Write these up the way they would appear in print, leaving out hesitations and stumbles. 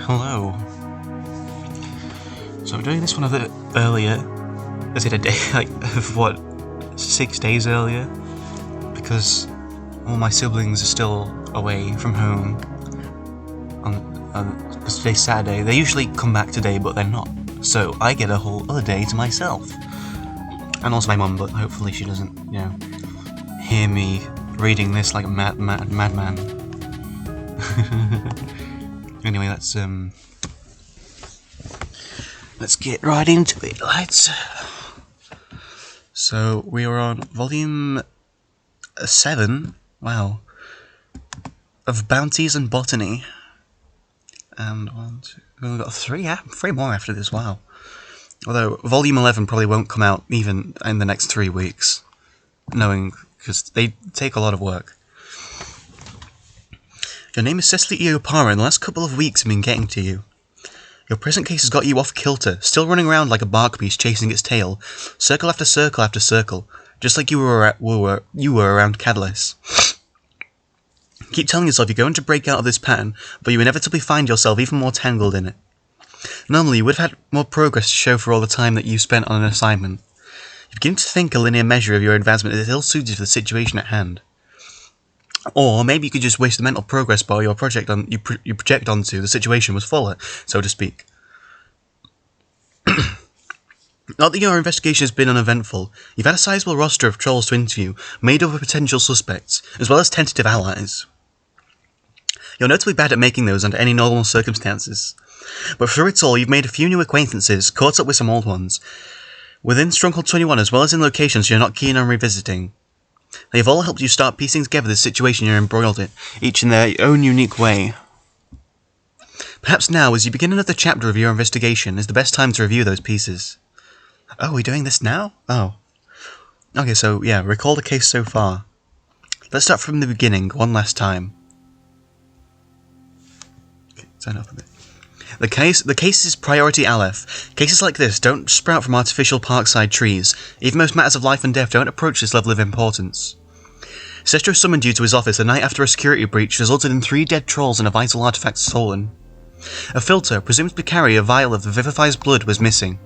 Hello. So I'm doing this one a bit earlier. As in a day, of what, 6 days earlier? Because all my siblings are still away from home. Because today's Saturday. They usually come back today, but they're not. So I get a whole other day to myself. And also my mum, but hopefully she doesn't, hear me reading this like a madman. Anyway, let's get right into it. So we are on volume 7. Wow. Of Bounties and Botany. And we've got 3 more after this. Wow. Although volume 11 probably won't come out even in the next 3 weeks, because they take a lot of work. Your name is Cecily Eopara, and the last couple of weeks have been getting to you. Your present case has got you off kilter, still running around like a bark beast chasing its tail, circle after circle after circle, just like you were around Catalyst. Keep telling yourself you're going to break out of this pattern, but you inevitably find yourself even more tangled in it. Normally, you would have had more progress to show for all the time that you spent on an assignment. You begin to think a linear measure of your advancement is ill-suited for the situation at hand. Or maybe you could just waste the mental progress bar you project onto the situation was fuller, so to speak. Not that your investigation has been uneventful. You've had a sizable roster of trolls to interview, made up of potential suspects, as well as tentative allies. You're notably bad at making those under any normal circumstances. But through it all, you've made a few new acquaintances, caught up with some old ones, within Stronghold 21 as well as in locations you're not keen on revisiting. They've all helped you start piecing together the situation you're embroiled in, each in their own unique way. Perhaps now, as you begin another chapter of your investigation, is the best time to review those pieces. Oh, we're doing this now? Oh. Okay, so, recall the case so far. Let's start from the beginning, one last time. Okay, turn up a bit. The case is Priority Aleph. Cases like this don't sprout from artificial parkside trees. Even most matters of life and death don't approach this level of importance. Sestro summoned you to his office the night after a security breach resulted in 3 dead trolls and a vital artifact stolen. A filter, presumed to carry a vial of the Vivifier's blood, was missing.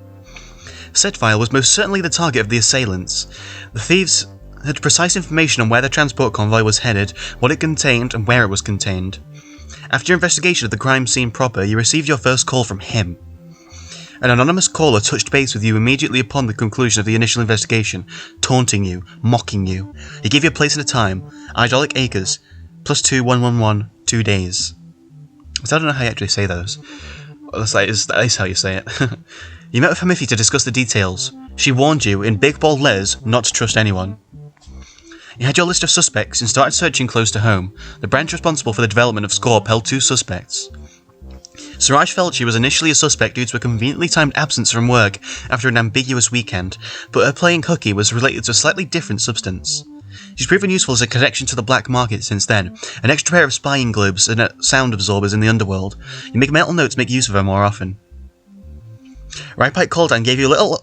Said vial was most certainly the target of the assailants. The thieves had precise information on where the transport convoy was headed, what it contained, and where it was contained. After your investigation of the crime scene proper, you received your first call from him. An anonymous caller touched base with you immediately upon the conclusion of the initial investigation, taunting you, mocking you. He gave you a place and a time, Idolic Acres, +2 111, 2 days. So I don't know how you actually say those. That is how you say it. You met with Hamithi to discuss the details. She warned you, in big bold letters, not to trust anyone. You had your list of suspects and started searching close to home. The branch responsible for the development of Scorp held 2 suspects. Siraj Felchi was initially a suspect due to a conveniently timed absence from work after an ambiguous weekend, but her playing hooky was related to a slightly different substance. She's proven useful as a connection to the black market since then, an extra pair of spying globes and sound absorbers in the underworld. You make mental notes to make use of her more often. Rypike called and gave you little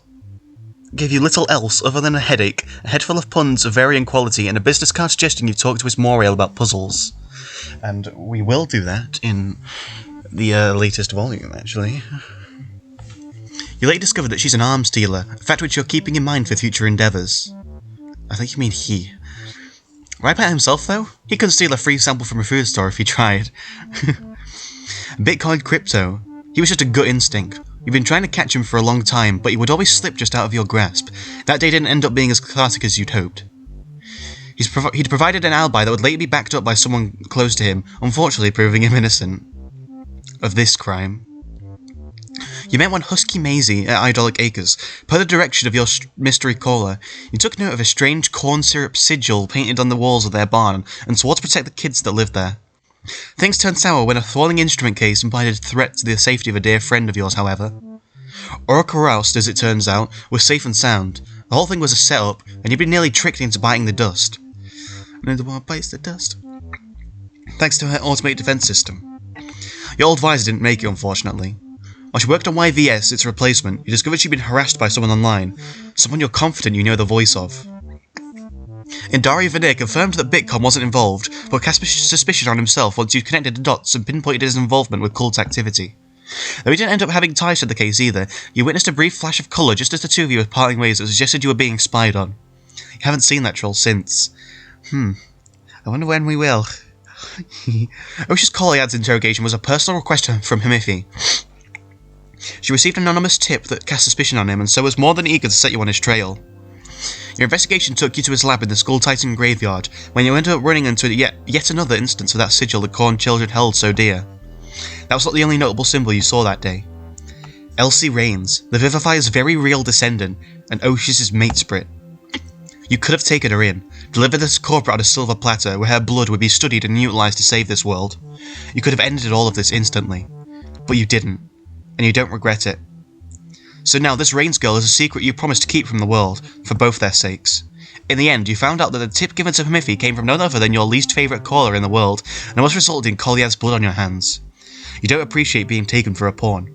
else other than a headache, a head full of puns of varying quality, and a business card suggesting you talk to his Morail about puzzles. And we will do that in the latest volume, actually. You later discovered that she's an arms dealer, a fact which you're keeping in mind for future endeavours. I think you mean he. Rypike himself, though? He couldn't steal a free sample from a food store if he tried. Bitcoin crypto. He was just a gut instinct. You've been trying to catch him for a long time, but he would always slip just out of your grasp. That day didn't end up being as cathartic as you'd hoped. He'd provided an alibi that would later be backed up by someone close to him, unfortunately proving him innocent of this crime. You met one Husky Maisie at Idolic Acres. Per the direction of your mystery caller, you took note of a strange corn syrup sigil painted on the walls of their barn, and swore to protect the kids that lived there. Things turned sour when a thwarting instrument case implied a threat to the safety of a dear friend of yours, however. Orca Roust, as it turns out, was safe and sound. The whole thing was a setup, and you'd been nearly tricked into biting the dust. Another one bites the dust. Thanks to her automated defense system. Your old visor didn't make it, unfortunately. While she worked on YVS, its replacement, you discovered she'd been harassed by someone online. Someone you're confident you know the voice of. Indari Veneer confirmed that Bitcom wasn't involved, but cast suspicion on himself once you'd connected the dots and pinpointed his involvement with cult activity. Though you didn't end up having ties to the case either, you witnessed a brief flash of colour just as the two of you were parting ways that suggested you were being spied on. You haven't seen that troll since. I wonder when we will. Osha's Colliad's interrogation was a personal request from Himifi. She received an anonymous tip that cast suspicion on him, and so was more than eager to set you on his trail. Your investigation took you to his lab in the Skull Titan graveyard, when you ended up running into yet another instance of that sigil the Khorne children held so dear. That was not the only notable symbol you saw that day. Elsie Rains, the Vivifier's very real descendant, and Osha's mate spirit. You could have taken her in, delivered this corporate on a silver platter where her blood would be studied and utilised to save this world. You could have ended all of this instantly. But you didn't, and you don't regret it. So now this Rains girl is a secret you promised to keep from the world, for both their sakes. In the end, you found out that the tip given to Himifi came from none other than your least favourite caller in the world, and almost resulted in Colliad's blood on your hands. You don't appreciate being taken for a pawn.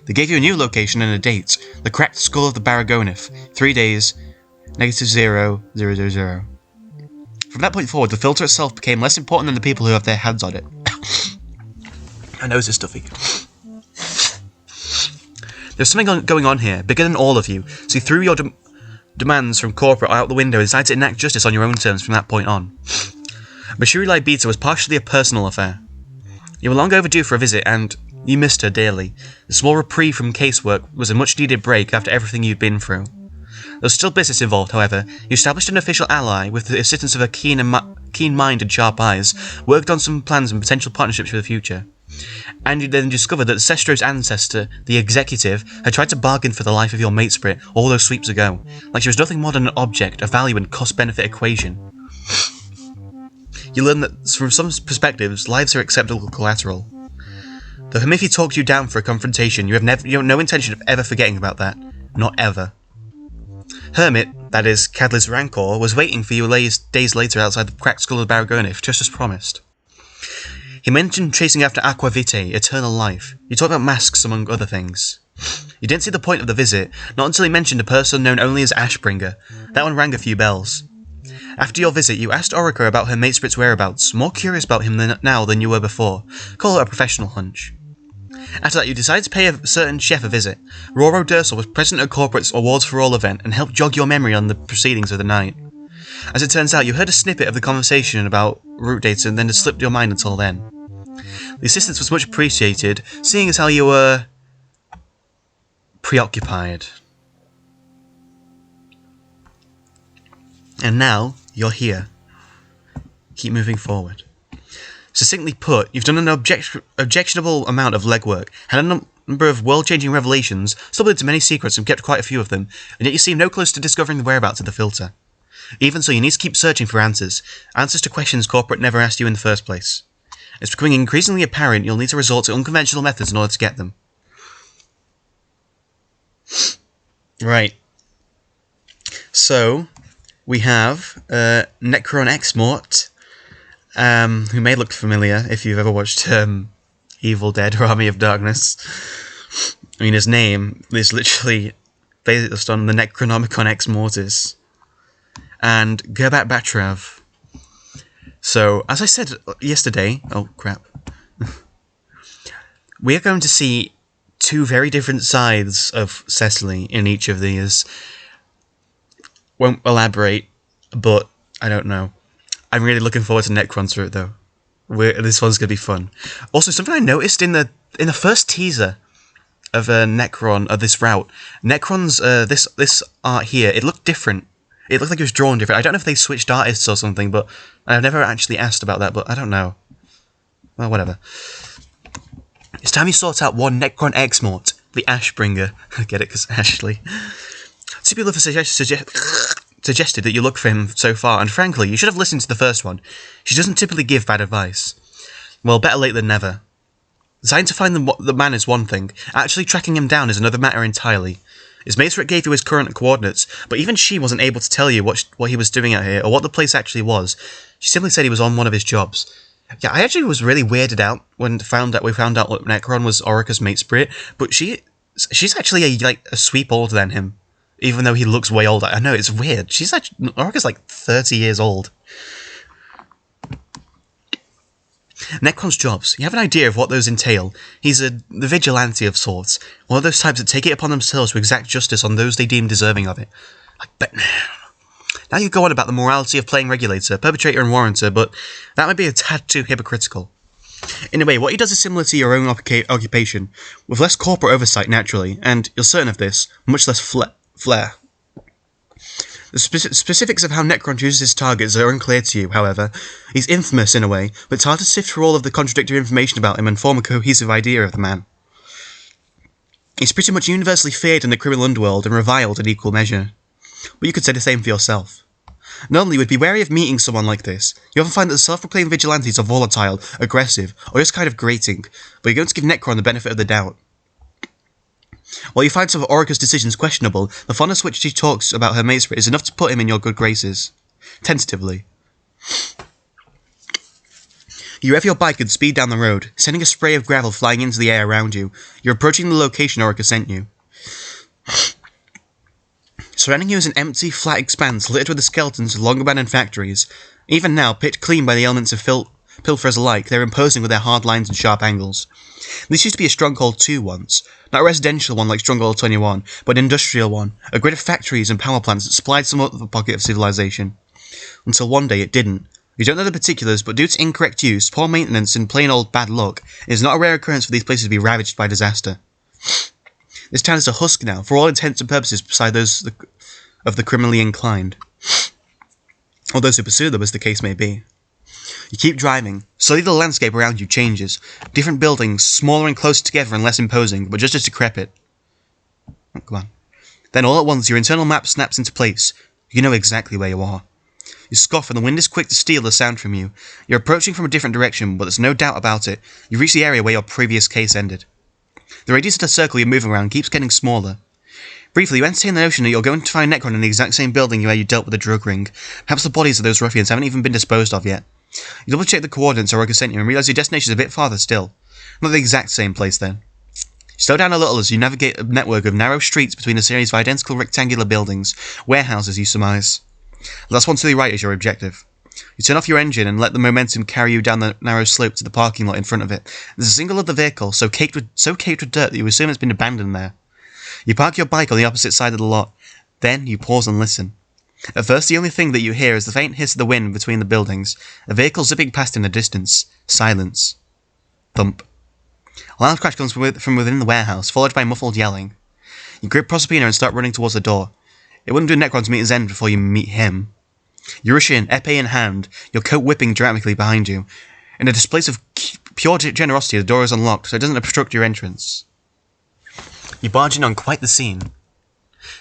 They gave you a new location and a date, the cracked skull of the Baragonif, 3 days, -0, 000. From that point forward, the filter itself became less important than the people who have their hands on it. My nose is stuffy. There's something going on here, bigger than all of you, so you threw your demands from corporate out the window and decided to enact justice on your own terms from that point on. Mashuri Libita was partially a personal affair. You were long overdue for a visit, and you missed her dearly. The small reprieve from casework was a much-needed break after everything you'd been through. There was still business involved, however. You established an official ally with the assistance of a keen mind and sharp eyes, worked on some plans and potential partnerships for the future. And you then discovered that Sestro's ancestor, the Executive, had tried to bargain for the life of your mate spirit all those sweeps ago, like she was nothing more than an object, a value and cost-benefit equation. You learn that, from some perspectives, lives are acceptable collateral. Though Himifi talked you down for a confrontation, you have no intention of ever forgetting about that. Not ever. Hermit, that is, Cadlis Rancor, was waiting for you days later outside the cracked skull of Baragonif, just as promised. He mentioned chasing after Aqua Vitae, eternal life. You talked about masks, among other things. You didn't see the point of the visit, not until he mentioned a person known only as Ashbringer. That one rang a few bells. After your visit, you asked Orica about her mate spirit's whereabouts, more curious about him now than you were before. Call it a professional hunch. After that, you decided to pay a certain chef a visit. Roro Dursel was present at Corporate's Awards for All event and helped jog your memory on the proceedings of the night. As it turns out, you heard a snippet of the conversation about route dates and then it slipped your mind until then. The assistance was much appreciated, seeing as how you were preoccupied. And now, you're here. Keep moving forward. Succinctly put, you've done an objectionable amount of legwork, had a number of world-changing revelations, stumbled into many secrets and kept quite a few of them, and yet you seem no closer to discovering the whereabouts of the filter. Even so, you need to keep searching for answers to questions Corporate never asked you in the first place. It's becoming increasingly apparent you'll need to resort to unconventional methods in order to get them. Right. So, we have Necron Exmort, who may look familiar if you've ever watched Evil Dead or Army of Darkness. I mean, his name is literally based on the Necronomicon Ex Mortis. And Gerbat Batrav. So, as I said yesterday... Oh, crap. We are going to see two very different sides of Cecily in each of these. Won't elaborate, but I don't know. I'm really looking forward to Necron's route, though. This one's going to be fun. Also, something I noticed in the first teaser of Necron, of this route, Necron's, this art here, it looked different. It looked like it was drawn different. I don't know if they switched artists or something, but I've never actually asked about that, but I don't know. Well, whatever. It's time you sort out one Necron Exmort, the Ashbringer. I get it, because Ashley. Two people have suggested that you look for him so far, and frankly, you should have listened to the first one. She doesn't typically give bad advice. Well, better late than never. Deciding to find the man is one thing, actually tracking him down is another matter entirely. His matron gave you his current coordinates, but even she wasn't able to tell you what he was doing out here, or what the place actually was. She simply said he was on one of his jobs. Yeah, I actually was really weirded out when we found out that Necron was Orica's mate spirit, but she's actually a sweep older than him, even though he looks way older. I know, it's weird. Orica's like 30 years old. Necron's jobs, you have an idea of what those entail. He's the vigilante of sorts, one of those types that take it upon themselves to exact justice on those they deem deserving of it. I bet... Now you go on about the morality of playing regulator, perpetrator and warrantor, but that might be a tad too hypocritical. In a way, what he does is similar to your own occupation, with less corporate oversight naturally, and, you're certain of this, much less flair. The specifics of how Necron chooses his targets are unclear to you, however. He's infamous in a way, but it's hard to sift through all of the contradictory information about him and form a cohesive idea of the man. He's pretty much universally feared in the criminal underworld and reviled in equal measure. But you could say the same for yourself. Normally, you would be wary of meeting someone like this. You often find that the self-proclaimed vigilantes are volatile, aggressive, or just kind of grating, but you're going to give Necron the benefit of the doubt. While you find some of Orica's decisions questionable, the fondness which she talks about her mates is enough to put him in your good graces. Tentatively. You rev your bike and speed down the road, sending a spray of gravel flying into the air around you. You're approaching the location Orica sent you. Surrounding you is an empty, flat expanse littered with the skeletons of long-abandoned factories. Even now, picked clean by the elements of pilferers alike, they're imposing with their hard lines and sharp angles. This used to be a stronghold too once. Not a residential one like Stronghold 21, but an industrial one, a grid of factories and power plants that supplied some other pocket of civilization. Until one day it didn't. You don't know the particulars, but due to incorrect use, poor maintenance, and plain old bad luck, it is not a rare occurrence for these places to be ravaged by disaster. This town is a husk now, for all intents and purposes beside those of the criminally inclined. Or those who pursue them, as the case may be. You keep driving. Slowly the landscape around you changes. Different buildings, smaller and closer together and less imposing, but just as decrepit. Oh, come on. Then all at once your internal map snaps into place. You know exactly where you are. You scoff and the wind is quick to steal the sound from you. You're approaching from a different direction, but there's no doubt about it. You reach the area where your previous case ended. The radius of the circle you're moving around keeps getting smaller. Briefly, you entertain the notion that you're going to find Necron in the exact same building where you dealt with the drug ring. Perhaps the bodies of those ruffians haven't even been disposed of yet. You double-check the coordinates Orica sent you and realise your destination is a bit farther still. Not the exact same place then. You slow down a little as you navigate a network of narrow streets between a series of identical rectangular buildings, warehouses you surmise. The last one to the right is your objective. You turn off your engine and let the momentum carry you down the narrow slope to the parking lot in front of it. There's a single other vehicle, so caked with dirt that you assume it's been abandoned there. You park your bike on the opposite side of the lot. Then you pause and listen. At first, the only thing that you hear is the faint hiss of the wind between the buildings, a vehicle zipping past in the distance. Silence. Thump. A loud crash comes from within the warehouse, followed by muffled yelling. You grip Proserpina and start running towards the door. It wouldn't do Necron to meet his end before you meet him. You rush in, epee in hand, your coat whipping dramatically behind you. In a display of pure generosity, the door is unlocked, so it doesn't obstruct your entrance. You barge in on quite the scene.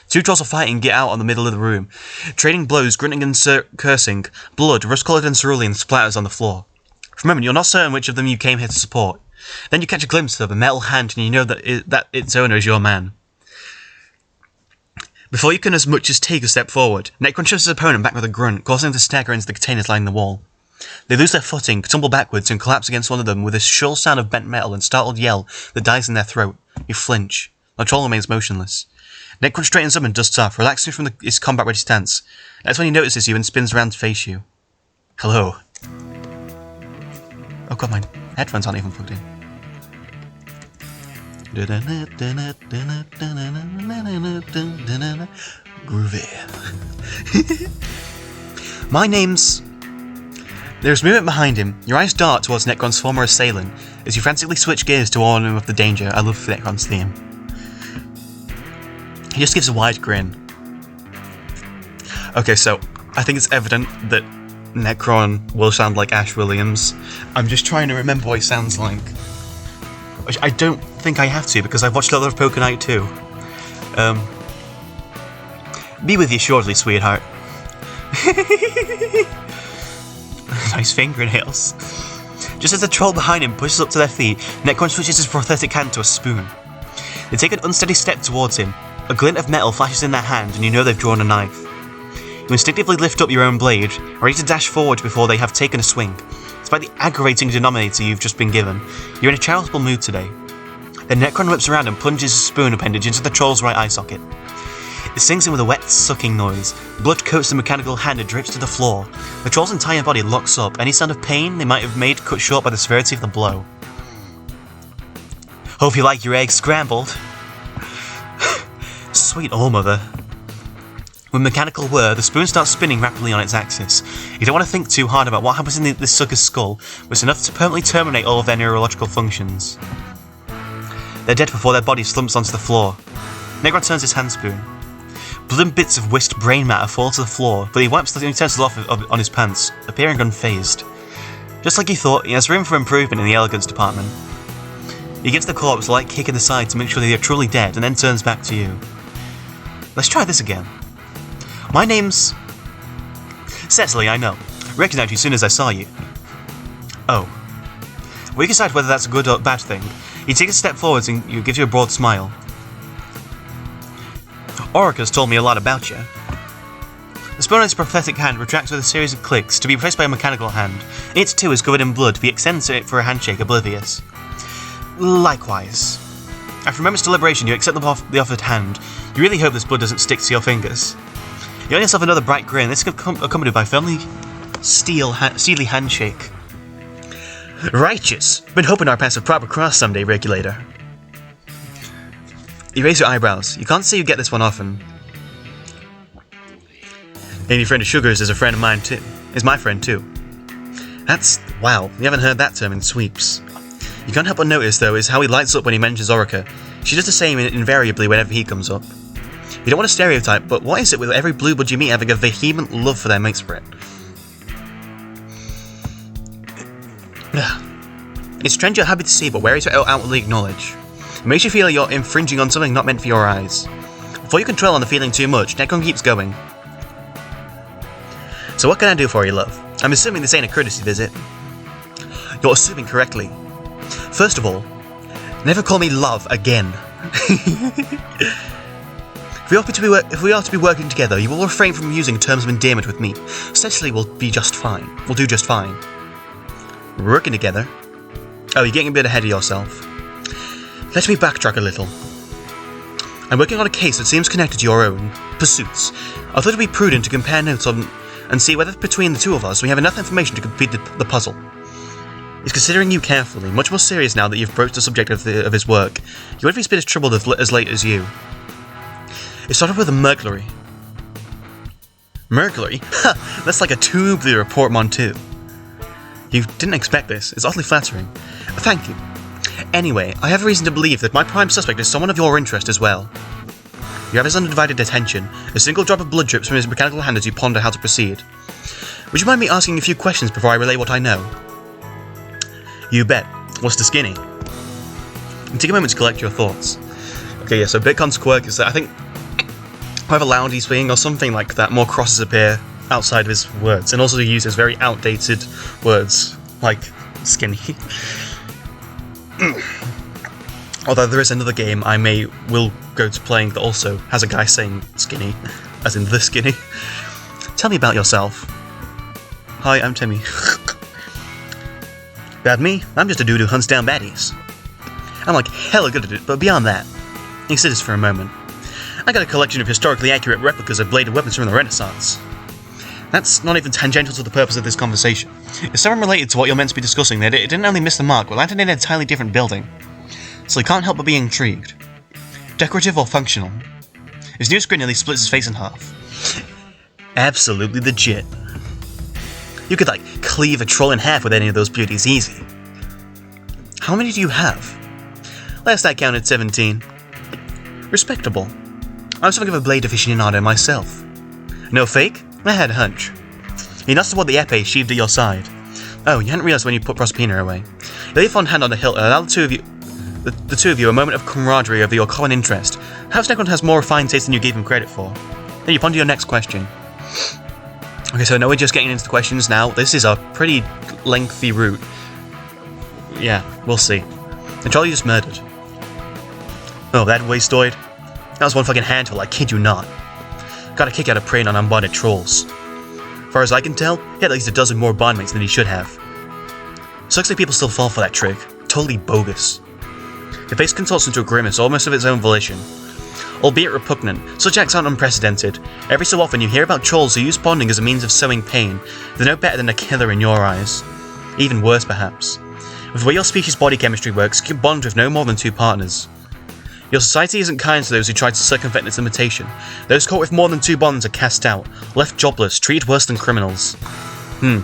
Two trolls are fighting get out on the middle of the room. Trading blows, grunting and cursing. Blood, rust-coloured and cerulean, splatters on the floor. For a moment, you're not certain which of them you came here to support. Then you catch a glimpse of a metal hand and you know that its owner is your man. Before you can as much as take a step forward, Necron shoves his opponent back with a grunt, causing them to stagger into the containers lining the wall. They lose their footing, tumble backwards, and collapse against one of them with a shrill sound of bent metal and startled yell that dies in their throat. You flinch. The troll remains motionless. Necron straightens up and dusts off, relaxing from his combat-ready stance. That's when he notices you and spins around to face you. Hello. Oh god, my headphones aren't even plugged in. Groovy. My name's... There's movement behind him. Your eyes dart towards Necron's former assailant as you frantically switch gears to warn him of the danger. I love Necron's theme. He just gives a wide grin. Okay, so I think it's evident that Necron will sound like Ash Williams. I'm just trying to remember what he sounds like. Which I don't think I have to because I've watched a lot of Poker Night too. Be with you shortly, sweetheart. Nice fingernails. Just as the troll behind him pushes up to their feet, Necron switches his prosthetic hand to a spoon. They take an unsteady step towards him. A glint of metal flashes in their hand and you know they've drawn a knife. You instinctively lift up your own blade, ready to dash forward before they have taken a swing. Despite the aggravating denominator you've just been given, you're in a charitable mood today. Then Necron whips around and plunges his spoon appendage into the troll's right eye socket. It sinks in with a wet, sucking noise. Blood coats the mechanical hand and drips to the floor. The troll's entire body locks up. Any sound of pain they might have made cut short by the severity of the blow. Hope you like your eggs scrambled. Sweet All-Mother. With mechanical whir, the spoon starts spinning rapidly on its axis. You don't want to think too hard about what happens in this sucker's skull, but it's enough to permanently terminate all of their neurological functions. They're dead before their body slumps onto the floor. Necron turns his hand spoon. Blood and bits of whisked brain matter fall to the floor, but he wipes the utensils off on his pants, appearing unfazed. Just like he thought, he has room for improvement in the elegance department. He gives the corpse a light kick in the side to make sure they are truly dead, and then turns back to you. Let's try this again. My name's... Cecily, I know. Recognized you as soon as I saw you. Oh. We decide whether that's a good or bad thing. He takes a step forwards and gives you a broad smile. Orica's told me a lot about you. The spoon on his prosthetic hand retracts with a series of clicks to be replaced by a mechanical hand. It too is covered in blood, but he extends it for a handshake, oblivious. Likewise. After a moment's deliberation, you accept the offered hand. You really hope this blood doesn't stick to your fingers. You earn yourself another bright grin. This is accompanied by a firmly steely handshake. Righteous! Been hoping our paths would proper cross someday, Regulator. You raise your eyebrows. You can't say you get this one often. Any friend of Sugar's is a friend of mine too. Is my friend too. That's... wow, you haven't heard that term in sweeps. You can't help but notice, though, is how he lights up when he mentions Orica. She does the same invariably whenever he comes up. You don't want to stereotype, but what is it with every blue blood you meet having a vehement love for their mate spirit? It's strange you're happy to see, but wary to outwardly acknowledge. It makes you feel you're infringing on something not meant for your eyes. Before you can dwell on the feeling too much, Necron keeps going. So what can I do for you, love? I'm assuming this ain't a courtesy visit. You're assuming correctly. First of all, never call me love again. If we are to be working together, you will refrain from using terms of endearment with me. Cecily will be just fine. We'll do just fine. Working together? Oh, you're getting a bit ahead of yourself. Let me backtrack a little. I'm working on a case that seems connected to your own pursuits. I thought it would be prudent to compare notes on and see whether between the two of us we have enough information to complete the puzzle. He's considering you carefully, much more serious now that you've broached the subject of his work. He won't be as troubled as late as you. It started with a burglary. Burglary? Ha! That's like a tubular portmanteau. You didn't expect this. It's oddly flattering. Thank you. Anyway, I have reason to believe that my prime suspect is someone of your interest as well. You have his undivided attention. A single drop of blood drips from his mechanical hand as you ponder how to proceed. Would you mind me asking a few questions before I relay what I know? You bet. What's the skinny? Take a moment to collect your thoughts. Okay, yeah, so Bitcon's quirk is that I think however loud he's being or something like that, more crosses appear outside of his words, and also he uses very outdated words, like skinny. Although there is another game will go to playing that also has a guy saying skinny, as in the skinny. Tell me about yourself. Hi, I'm Timmy. About me? I'm just a dude who hunts down baddies. I'm like hella good at it, but beyond that. He considers for a moment. I got a collection of historically accurate replicas of bladed weapons from the Renaissance. That's not even tangential to the purpose of this conversation. If someone related to what you're meant to be discussing, it didn't only miss the mark, but landed in an entirely different building. So you can't help but be intrigued. Decorative or functional? His new grin nearly splits his face in half. Absolutely legit. You could, cleave a troll in half with any of those beauties easy. How many do you have? Last I counted, 17. Respectable. I'm something of a blade aficionado myself. No fake? I had a hunch. He nods toward the epee sheathed at your side. Oh, you hadn't realized when you put Proserpina away. You lay a fond hand on the hilt and allow the two of you a moment of camaraderie over your common interest. Perhaps Necron has more refined taste than you gave him credit for. Then you ponder your next question. Okay, so I know we're just getting into the questions now. This is a pretty lengthy route. Yeah, we'll see. The troll you just murdered. Oh, that wastoid? That was one fucking handful, I kid you not. Got a kick out of preying on unbonded trolls. Far as I can tell, he had at least a dozen more bondmates than he should have. Sucks like people still fall for that trick. Totally bogus. Your face contorts into a grimace, almost of its own volition. albeit repugnant. Such acts aren't unprecedented. Every so often you hear about trolls who use bonding as a means of sowing pain. They're no better than a killer in your eyes. Even worse, perhaps. With the way your species' body chemistry works, you can bond with no more than 2 partners. Your society isn't kind to those who try to circumvent its limitation. Those caught with more than 2 bonds are cast out, left jobless, treated worse than criminals. You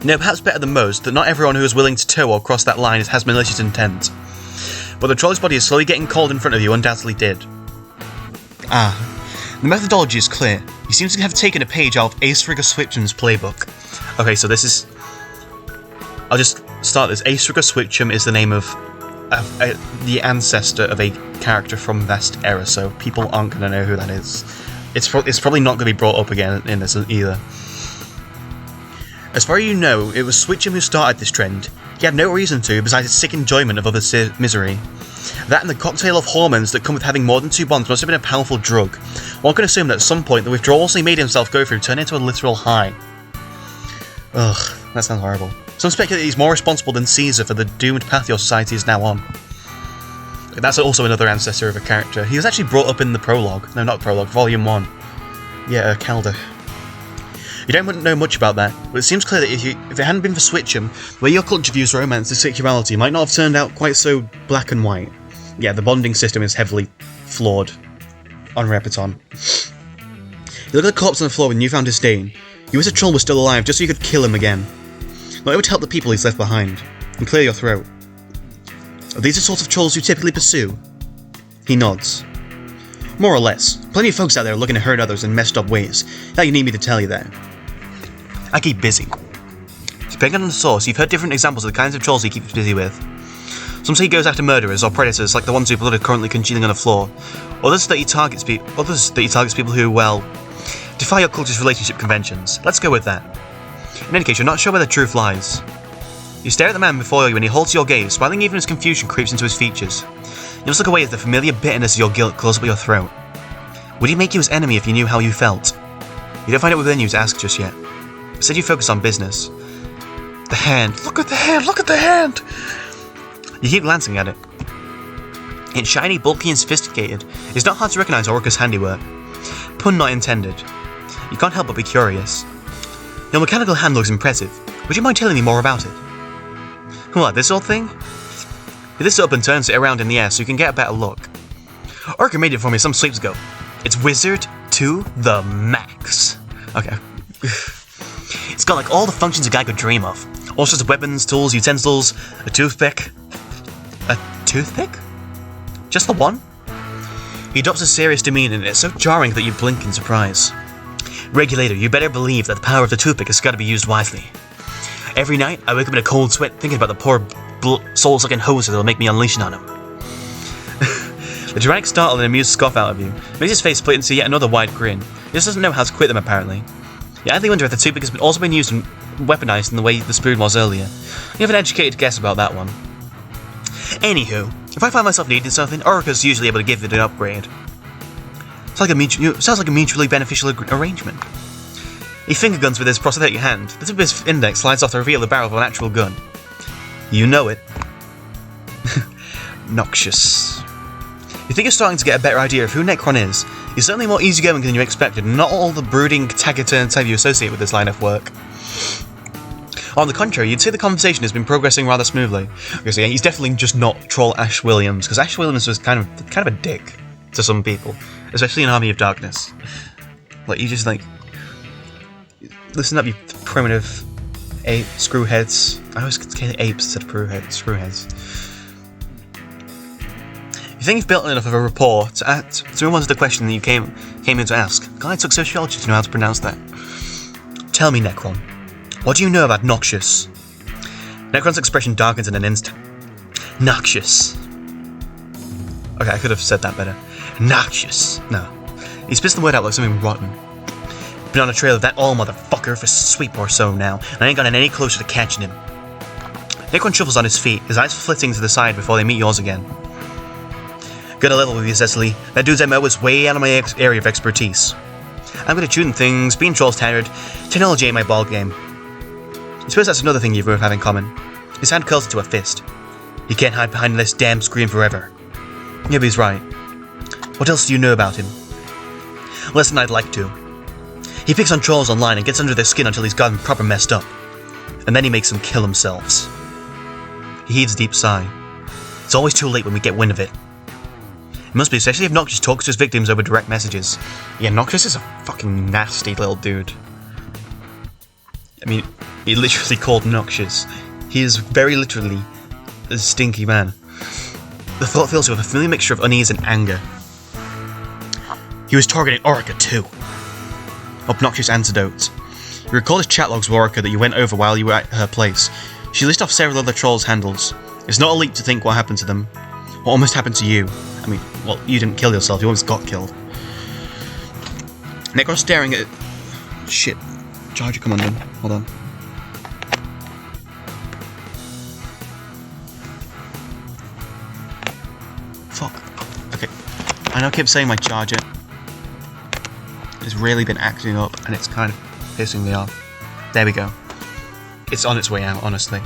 know, perhaps better than most, that not everyone who is willing to toe or cross that line has malicious intent. But the troll's body is slowly getting cold in front of you undoubtedly did. The methodology is clear. He seems to have taken a page out of Ace Rigger Switcham's playbook. Okay, so this is... I'll just start this. Ace Rigger Switcham is the name of the ancestor of a character from Vast Era, so people aren't going to know who that is. It's probably not going to be brought up again in this either. As far as you know, it was Switcham who started this trend. He had no reason to, besides his sick enjoyment of other misery. That and the cocktail of hormones that come with having more than 2 bonds must have been a powerful drug. One can assume that at some point the withdrawals he made himself go through turned into a literal high. Ugh, that sounds horrible. Some speculate he's more responsible than Caesar for the doomed path your society is now on. That's also another ancestor of a character. He was actually brought up in the prologue. No, not prologue, Volume 1. Yeah, Calder. You don't know much about that, but it seems clear that if it hadn't been for Switcham, the way your culture views romance and sexuality might not have turned out quite so black and white. Yeah, the bonding system is heavily flawed on Repeton. You look at the corpse on the floor with newfound disdain. You wish a troll was still alive just so you could kill him again. But it would help the people he's left behind, and clear your throat. Are these the sorts of trolls you typically pursue? He nods. More or less. Plenty of folks out there looking to hurt others in messed up ways. Now you need me to tell you that. I keep busy. Depending on the source, you've heard different examples of the kinds of trolls he keeps busy with. Some say he goes after murderers or predators like the ones whose blood are currently congealing on the floor. Others that he targets people who, well, defy your culture's relationship conventions. Let's go with that. In any case, you're not sure where the truth lies. You stare at the man before you and he holds your gaze, smiling even as confusion creeps into his features. You just look away as the familiar bitterness of your guilt closes up your throat. Would he make you his enemy if you knew how you felt? You don't find it within you to ask just yet. Instead you focus on business. The hand. Look at the hand! Look at the hand! You keep glancing at it. It's shiny, bulky and sophisticated. It's not hard to recognise Orica's handiwork. Pun not intended. You can't help but be curious. Your mechanical hand looks impressive. Would you mind telling me more about it? What, this old thing? He lifts it up and turns it around in the air so you can get a better look. Orica made it for me some sweeps ago. It's wizard to the max. Okay. It's got like all the functions a guy could dream of. All sorts of weapons, tools, utensils, a toothpick. A toothpick? Just the one? He adopts a serious demeanour and it's so jarring that you blink in surprise. Regulator, you better believe that the power of the toothpick has got to be used wisely. Every night, I wake up in a cold sweat thinking about the poor soul-sucking hoser that'll make me unleash on him. The dramatic startle and amused scoff out of you makes his face split into yet another wide grin. He just doesn't know how to quit them, apparently. You idly wonder if the toothpick has also been used and weaponized in the way the spoon was earlier. You have an educated guess about that one. Anywho, if I find myself needing something, Orica's usually able to give it an upgrade. Sounds like a mutually beneficial arrangement. He finger guns with his prosthetic hand. The tip of his index slides off to reveal the barrel of an actual gun. You know it. Noxious. You think you're starting to get a better idea of who Necron is. He's certainly more easygoing than you expected, and not all the brooding, taciturn type you associate with this line of work. On the contrary, you'd say the conversation has been progressing rather smoothly. Because yeah, he's definitely just not Troll Ash Williams, because Ash Williams was kind of a dick to some people, especially in Army of Darkness. Like, you just like, listen up, you primitive ape screwheads. I always get apes instead of screwheads. You think you've built enough of a rapport to move on to the question that you came in to ask. I took sociology to know how to pronounce that. Tell me, Necron, what do you know about Noxious? Necron's expression darkens in an instant. Noxious. Okay, I could have said that better. Noxious. No. He spits the word out like something rotten. Been on a trail of that all motherfucker for a sweep or so now, and I ain't gotten any closer to catching him. Necron shuffles on his feet, his eyes flitting to the side before they meet yours again. Gonna level with you, Cecily. That dude's MO is way out of my area of expertise. I'm good at shooting things, being trolls tired. Technology ain't my ballgame. I suppose that's another thing you both have in common. His hand curls into a fist. You can't hide behind this damn screen forever. Yeah, but he's right. What else do you know about him? Less than I'd like to. He picks on trolls online and gets under their skin until he's gotten proper messed up. And then he makes them kill themselves. He heaves a deep sigh. It's always too late when we get wind of it. It must be, especially if Noxious talks to his victims over direct messages. Yeah, Noxious is a fucking nasty little dude. I mean, he literally called Noxious. He is very literally a stinky man. The thought fills you with a familiar mixture of unease and anger. He was targeting Orica too. Obnoxious antidotes. You recall his chat logs with Orica that you went over while you were at her place. She listed off several other trolls' handles. It's not a leap to think what happened to them. What almost happened to you. I mean, well, you didn't kill yourself, you almost got killed. Necron staring at... Shit. Charger, come on then. Hold on. Fuck. Okay. I know I keep saying my charger. It's really been acting up and it's kind of pissing me off. There we go. It's on its way out, honestly.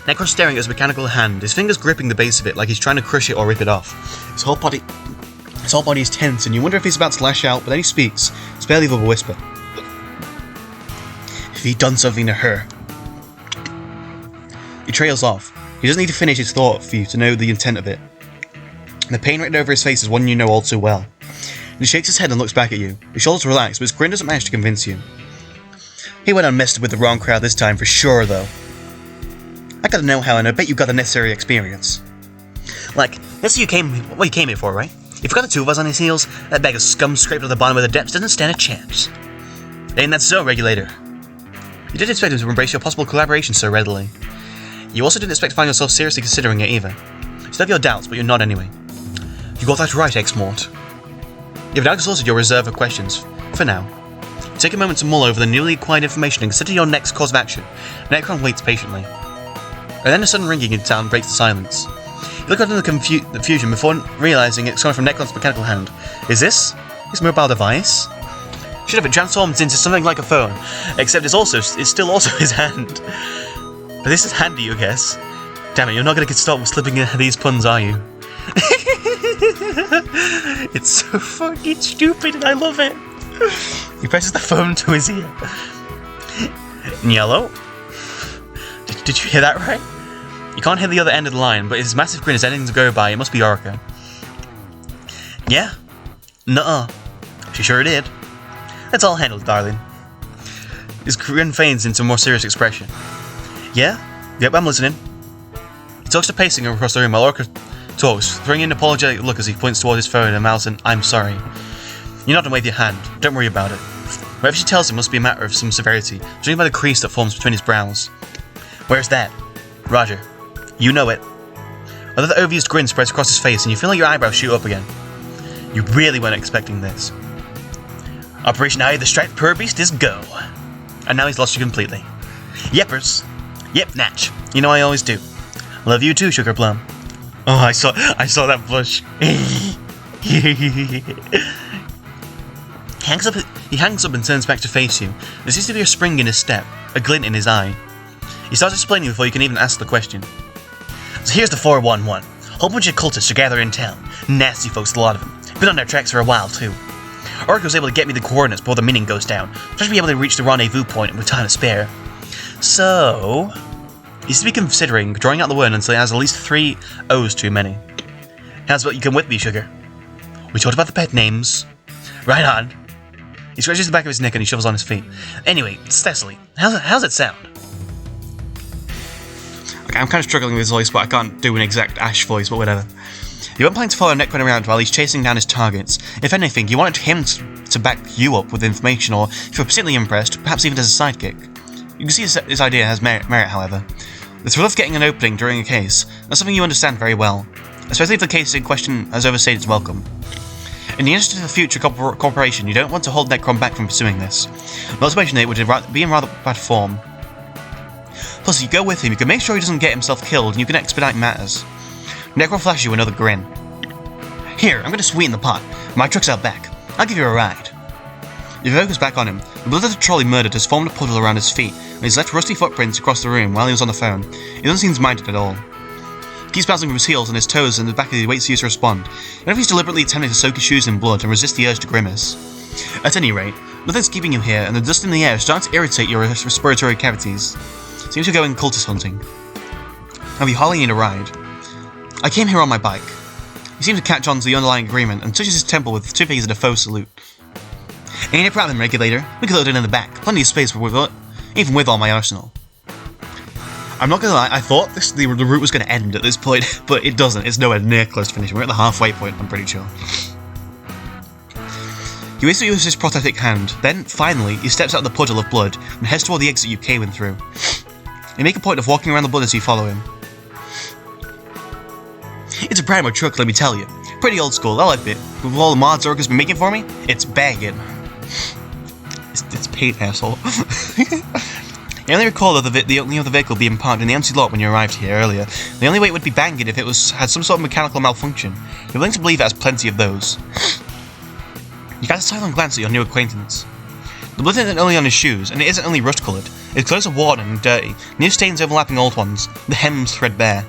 Necron staring at his mechanical hand, his fingers gripping the base of it like he's trying to crush it or rip it off. His whole body is tense and you wonder if he's about to lash out, but then he speaks. It's barely of a whisper. If he'd done something to her. He trails off. He doesn't need to finish his thought for you to know the intent of it. The pain written over his face is one you know all too well. He shakes his head and looks back at you. His shoulders relax, but his grin doesn't manage to convince you. He went and messed with the wrong crowd this time for sure, though. I gotta know how, and I bet you got the necessary experience. Like, that's what you came here for, right? If you've got the two of us on his heels, that bag of scum scraped to the bottom of the depths doesn't stand a chance. Ain't that so, Regulator? You didn't expect him to embrace your possible collaboration so readily. You also didn't expect to find yourself seriously considering it either. You still have your doubts, but you're not anyway. You got that right, X-Mort. You've now exhausted your reserve of questions. For now. Take a moment to mull over the newly acquired information and consider your next course of action. Necron waits patiently. And then a sudden ringing in sound breaks the silence. You look out in the confusion before realizing it's coming from Necron's mechanical hand. Is this his mobile device? Should have it transformed into something like a phone, except it's still also his hand. But this is handy, you guess. Damn it, you're not going to get stopped with slipping in these puns, are you? It's so fucking stupid and I love it. He presses the phone to his ear. Yellow? Did you hear that right? You can't hear the other end of the line, but his massive grin is ending to go by. It must be Orica. Yeah? Nuh-uh. She sure did. That's all handled, darling. His grin fades into a more serious expression. Yeah? Yep, I'm listening. He talks to pacing across the room while Orica talks, throwing in an apologetic look as he points towards his phone and mouths an "I'm sorry." You nod and wave your hand. Don't worry about it. Whatever she tells him must be a matter of some severity, judging by the crease that forms between his brows. Where's that? Roger. You know it. Another overused grin spreads across his face and you feel like your eyebrows shoot up again. You really weren't expecting this. Operation Eye of the Striped Purr Beast is go. And now he's lost you completely. Yeppers. Yep, Natch. You know I always do. Love you too, Sugar Plum. Oh, I saw that blush. He hangs up and turns back to face you. There seems to be a spring in his step, a glint in his eye. He starts explaining before you can even ask the question. So here's the 411. Whole bunch of cultists are gathered in town. Nasty folks, a lot of them. Been on their tracks for a while, too. Orica was able to get me the coordinates before the meeting goes down. Try to be able to reach the rendezvous point with time to spare. So... He seems to be considering drawing out the word until he has at least 3 O's too many. How's about you come with me, Sugar? We talked about the pet names. Right on. He scratches the back of his neck and he shovels on his feet. Anyway, Cecily, how's it sound? Okay, I'm kind of struggling with his voice, but I can't do an exact Ash voice, but whatever. You weren't planning to follow Necron around while he's chasing down his targets. If anything, you wanted him to back you up with information, or if you're particularly impressed, perhaps even as a sidekick. You can see his idea has merit, however. The thrill of getting an opening during a case is something you understand very well, especially if the case in question has overstayed its welcome. In the interest of the future cooperation, you don't want to hold Necron back from pursuing this. Not to mention that it would be in rather bad form. Plus, if you go with him, you can make sure he doesn't get himself killed, and you can expedite matters. Necron flashes you another grin. Here, I'm going to sweeten the pot. My truck's out back. I'll give you a ride. You focus back on him. The blood of the troll he murdered has formed a puddle around his feet, and he's left rusty footprints across the room while he was on the phone. He doesn't seem minded at all. He keeps bouncing from his heels and his toes and the back of he waits for you to respond. Even if he's deliberately attempting to soak his shoes in blood and resist the urge to grimace. At any rate, nothing's keeping you here, and the dust in the air is starting to irritate your respiratory cavities. Seems you're going cultist hunting. Now you hardly need a ride. I came here on my bike. He seems to catch on to the underlying agreement and touches his temple with 2 fingers in a faux salute. Ain't a problem, regulator. We can load it in the back. Plenty of space for it, even with all my arsenal. I'm not gonna lie, I thought the route was gonna end at this point, but it doesn't. It's nowhere near close to finishing. We're at the halfway point, I'm pretty sure. He waits to use his prosthetic hand, then, finally, he steps out of the puddle of blood and heads toward the exit you came in through. You make a point of walking around the blood as you follow him. It's a primer truck, let me tell you. Pretty old school, I'll admit. With all the mods Orca's been making for me, it's banging. It's paint, asshole. You only recall that the only other vehicle being parked in the empty lot when you arrived here earlier. The only way it would be banging if it had some sort of mechanical malfunction. You're willing to believe it has plenty of those. You cast a silent glance at your new acquaintance. The blood isn't only on his shoes, and it isn't only rust-coloured. His clothes are worn and dirty, new stains overlapping old ones, the hems threadbare.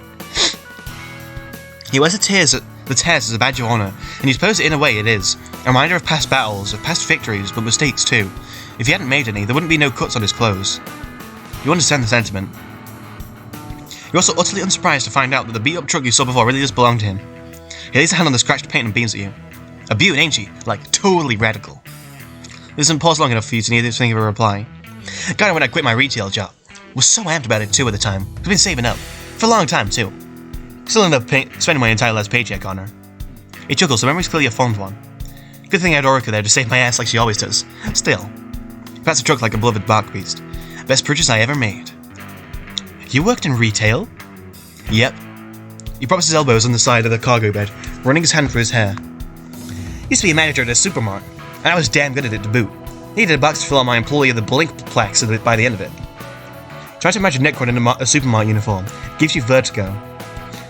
He wears the tears as a badge of honour, and he supposes in a way it is. A reminder of past battles, of past victories, but mistakes too. If he hadn't made any, there wouldn't be no cuts on his clothes. You understand the sentiment. You're also utterly unsurprised to find out that the beat-up truck you saw before really does belong to him. He lays a hand on the scratched paint and beams at you. A beaut, ain't she? Like, totally radical. This doesn't pause long enough for you to need to think of a reply. Got it when I quit my retail job. Was so amped about it too at the time. I've been saving up. For a long time too. Still end up spending my entire last paycheck on her. He chuckles, so memory's clearly a fond one. Good thing I had Orica there to save my ass like she always does. Still. Pats the truck like a beloved bark beast. Best purchase I ever made. You worked in retail? Yep. He props his elbows on the side of the cargo bed, running his hand through his hair. Used to be a manager at a supermarket, and I was damn good at it to boot. Needed a box to fill out my employee of the blink plaques by the end of it. Try to imagine Necron in a supermarket uniform. Gives you vertigo.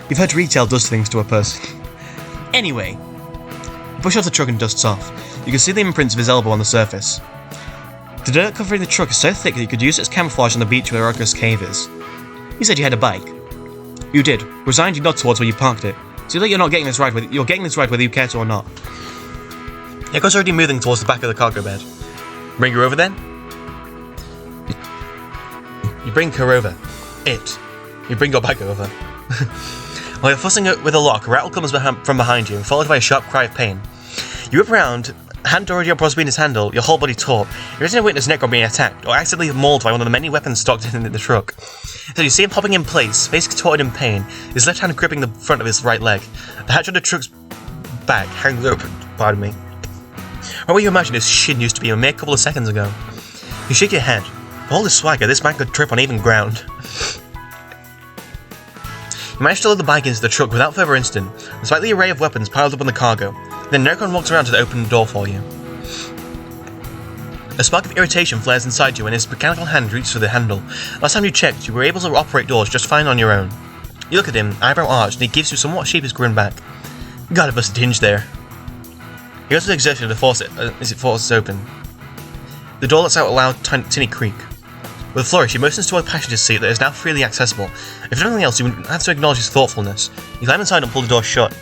You've heard retail does things to a person. Anyway, you push off the truck and dusts off. You can see the imprints of his elbow on the surface. The dirt covering the truck is so thick that you could use it as camouflage on the beach where Orca's cave is. You said you had a bike. You did. Resigned you nod towards where you parked it. So you're not getting this ride whether you care to or not. Necron's already moving towards the back of the cargo bed. Bring her over then? You bring her over. You bring your bike over. While you're fussing with a lock, a rattle comes from behind you, followed by a sharp cry of pain. You whip around, hand already up Rosbina's handle, your whole body taut. You're ready to witness Necron being attacked, or accidentally mauled by one of the many weapons stocked in the truck. So you see him popping in place, face contorted in pain, his left hand gripping the front of his right leg. The hatch on the truck's back hangs open. Pardon me. Or what you imagine his shin used to be a mere couple of seconds ago. You shake your head. For all his swagger, this man could trip on even ground. You manage to load the bike into the truck without further incident, despite the array of weapons piled up on the cargo. Then Necron walks around to the open door for you. A spark of irritation flares inside you when his mechanical hand reaches for the handle. Last time you checked, you were able to operate doors just fine on your own. You look at him, eyebrow arched, and he gives you a somewhat sheepish grin back. Got a busted hinge there. He goes to the exertion to force it as it forces open. The door lets out a loud, tinny creak. With a flourish, he motions to a passenger seat that is now freely accessible. If nothing else, you would have to acknowledge his thoughtfulness. You climb inside and pull the door shut.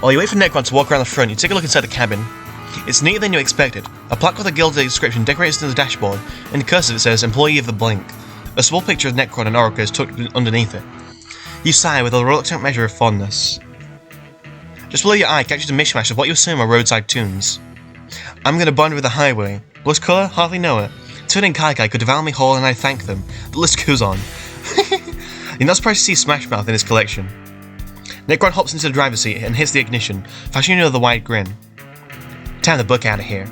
While you wait for Necron to walk around the front, you take a look inside the cabin. It's neater than you expected. A plaque with a gilded inscription decorates the dashboard. In cursive it says, Employee of the Blink. A small picture of Necron and Orica is tucked underneath it. You sigh with a reluctant measure of fondness. Just below your eye catches a mishmash of what you assume are roadside tunes. I'm gonna bond with the highway. Blush colour? Hardly know it. Twin and Kaikai could devour me whole and I thank them. The list goes on. You're not surprised to see Smash Mouth in his collection. Necron hops into the driver's seat and hits the ignition, flashing you another wide grin. Time to book out of here.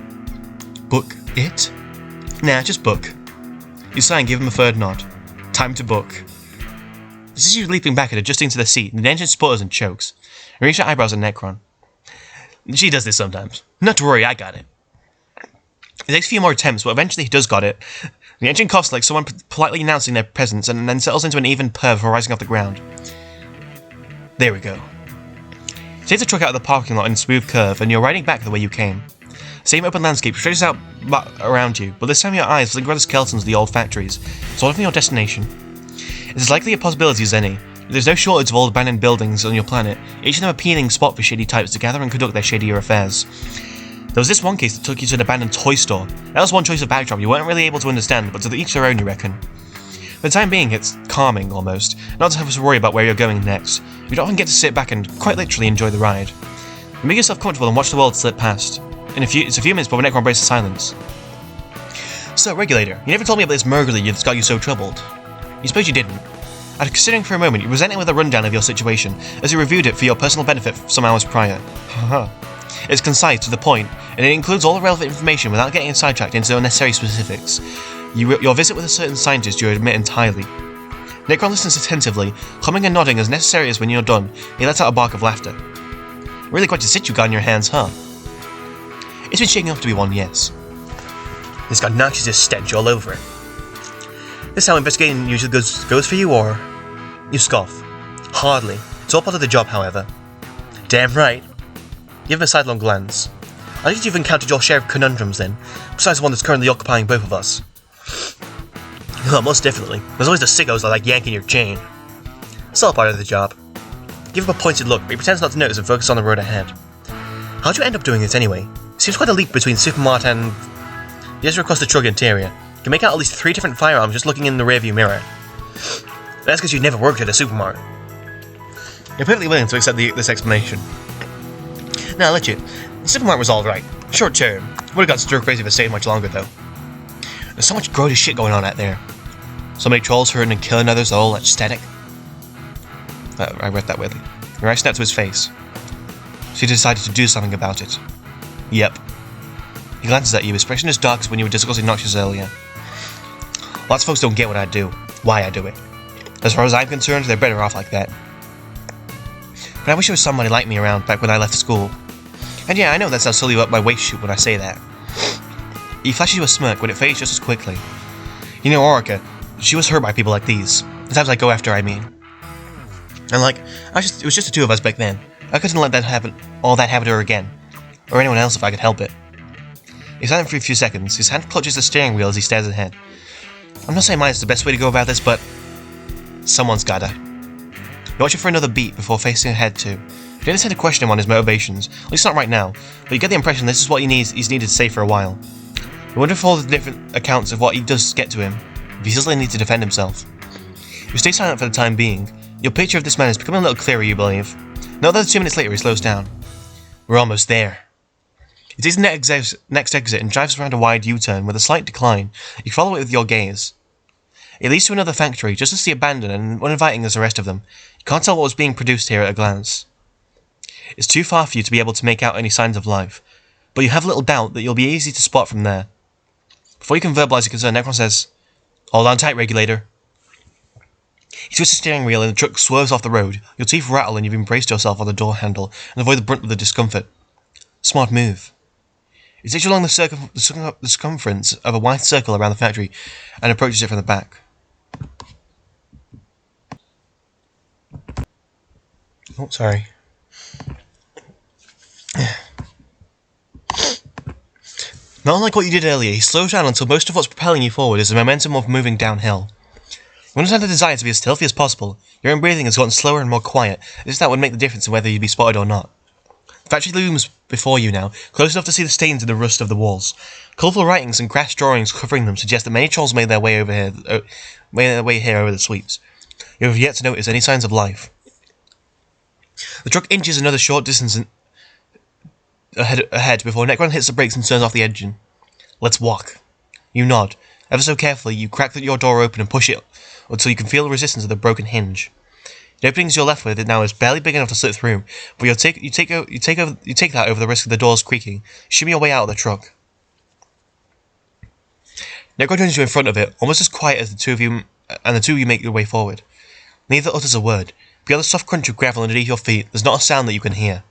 Book it? Nah, just book. You sigh and give him a third nod. Time to book. This is you leaping back and adjusting to the seat, and the engine sputters and chokes. You reach your eyebrows at Necron. She does this sometimes. Not to worry, I got it. It takes a few more attempts, but eventually he does got it. The engine coughs like someone politely announcing their presence and then settles into an even purr before rising off the ground. There we go. You take the truck out of the parking lot in a smooth curve, and you're riding back the way you came. Same open landscape stretches out around you, but this time your eyes linger on the skeletons of the old factories, sort of your destination. It's as likely a possibility as any. There's no shortage of old abandoned buildings on your planet, each of them a appealing spot for shady types to gather and conduct their shadier affairs. There was this one case that took you to an abandoned toy store. That was one choice of backdrop you weren't really able to understand, but to each their own, you reckon. For the time being, it's calming, almost, not to have to worry about where you're going next. You often get to sit back and quite literally enjoy the ride. You make yourself comfortable and watch the world slip past. It's a few minutes before Necron breaks the silence. So, Regulator, you never told me about this murder that's got you so troubled. You suppose you didn't? After considering for a moment, you presented with a rundown of your situation, as you reviewed it for your personal benefit some hours prior. It's concise, to the point, and it includes all the relevant information without getting sidetracked into unnecessary specifics. Your visit with a certain scientist you admit entirely. Necron listens attentively, humming and nodding as necessary as when you're done. He lets out a bark of laughter. Really quite a sit you got in your hands, huh? It's been shaking up to be one, yes. It's got noxious stench all over it. This how investigating usually goes for you, or? You scoff. Hardly. It's all part of the job, however. Damn right. You give him a sidelong glance. I think you've encountered your share of conundrums then, besides the one that's currently occupying both of us. Oh, most definitely. There's always the sickos that like yanking your chain. It's all part of the job. Give him a pointed look, but he pretends not to notice and focus on the road ahead. How'd you end up doing this anyway? Seems quite a leap between Supermart and... You just across the truck interior. You can make out at least 3 different firearms just looking in the rearview mirror. That's because you never worked at a supermart. You're perfectly willing to accept this explanation. Now, legit. The supermart was alright. Short term. Would've got stir crazy if it stayed much longer, though. There's so much grody shit going on out there. So many trolls hurting and killing others, all that static. I read that weirdly. Your eye snapped to his face. So you decided to do something about it. Yep. He glances at you, expression as dark as when you were discussing Noxious earlier. Lots of folks don't get what I do, why I do it. As far as I'm concerned, they're better off like that. But I wish there was somebody like me around back when I left school. And yeah, I know that sounds silly up my waist shoot when I say that. He flashes you a smirk, but it fades just as quickly. You know, Orica, she was hurt by people like these. The times I go after, I mean. And like, it was just the two of us back then. I couldn't let that happen to her again. Or anyone else if I could help it. He's silent for a few seconds. His hand clutches the steering wheel as he stares ahead. I'm not saying mine's the best way to go about this, but... someone's gotta. You watch him for another beat before facing ahead too. You don't tend to question him on his motivations, at least not right now, but you get the impression this is what he's needed to say for a while. You wonder if all the different accounts of what he does get to him, if he still needs to defend himself. You stay silent for the time being. Your picture of this man is becoming a little clearer, you believe. Not that 2 minutes later he slows down. We're almost there. He takes the next exit and drives around a wide U-turn with a slight decline. You follow it with your gaze. It leads to another factory, just as abandoned and uninviting as the rest of them. You can't tell what was being produced here at a glance. It's too far for you to be able to make out any signs of life, but you have little doubt that you'll be easy to spot from there. Before you can verbalize your concern, Necron says, "Hold on tight, Regulator." He twists the steering wheel and the truck swerves off the road. Your teeth rattle and you've embraced yourself on the door handle and avoid the brunt of the discomfort. Smart move. It takes you along the circumference of a wide circle around the factory and approaches it from the back. Oh, sorry. Not unlike what you did earlier, he slows down until most of what's propelling you forward is the momentum of moving downhill. You understand the desire to be as stealthy as possible. Your own breathing has gotten slower and more quiet, as if that would make the difference in whether you'd be spotted or not. The factory looms before you now, close enough to see the stains in the rust of the walls. Colourful writings and crass drawings covering them suggest that many trolls made their way here over the sweeps. You have yet to notice any signs of life. The truck inches another short distance ahead before Necron hits the brakes and turns off the engine. Let's walk. You nod. Ever so carefully, you crack your door open and push it until you can feel the resistance of the broken hinge. The openings you're left with now is barely big enough to slip through, but you take that over the risk of the doors creaking. Shimmy your way out of the truck. Necron joins you in front of it, almost as quiet as the two of you make your way forward. Neither utters a word. Beyond the soft crunch of gravel underneath your feet, there's not a sound that you can hear.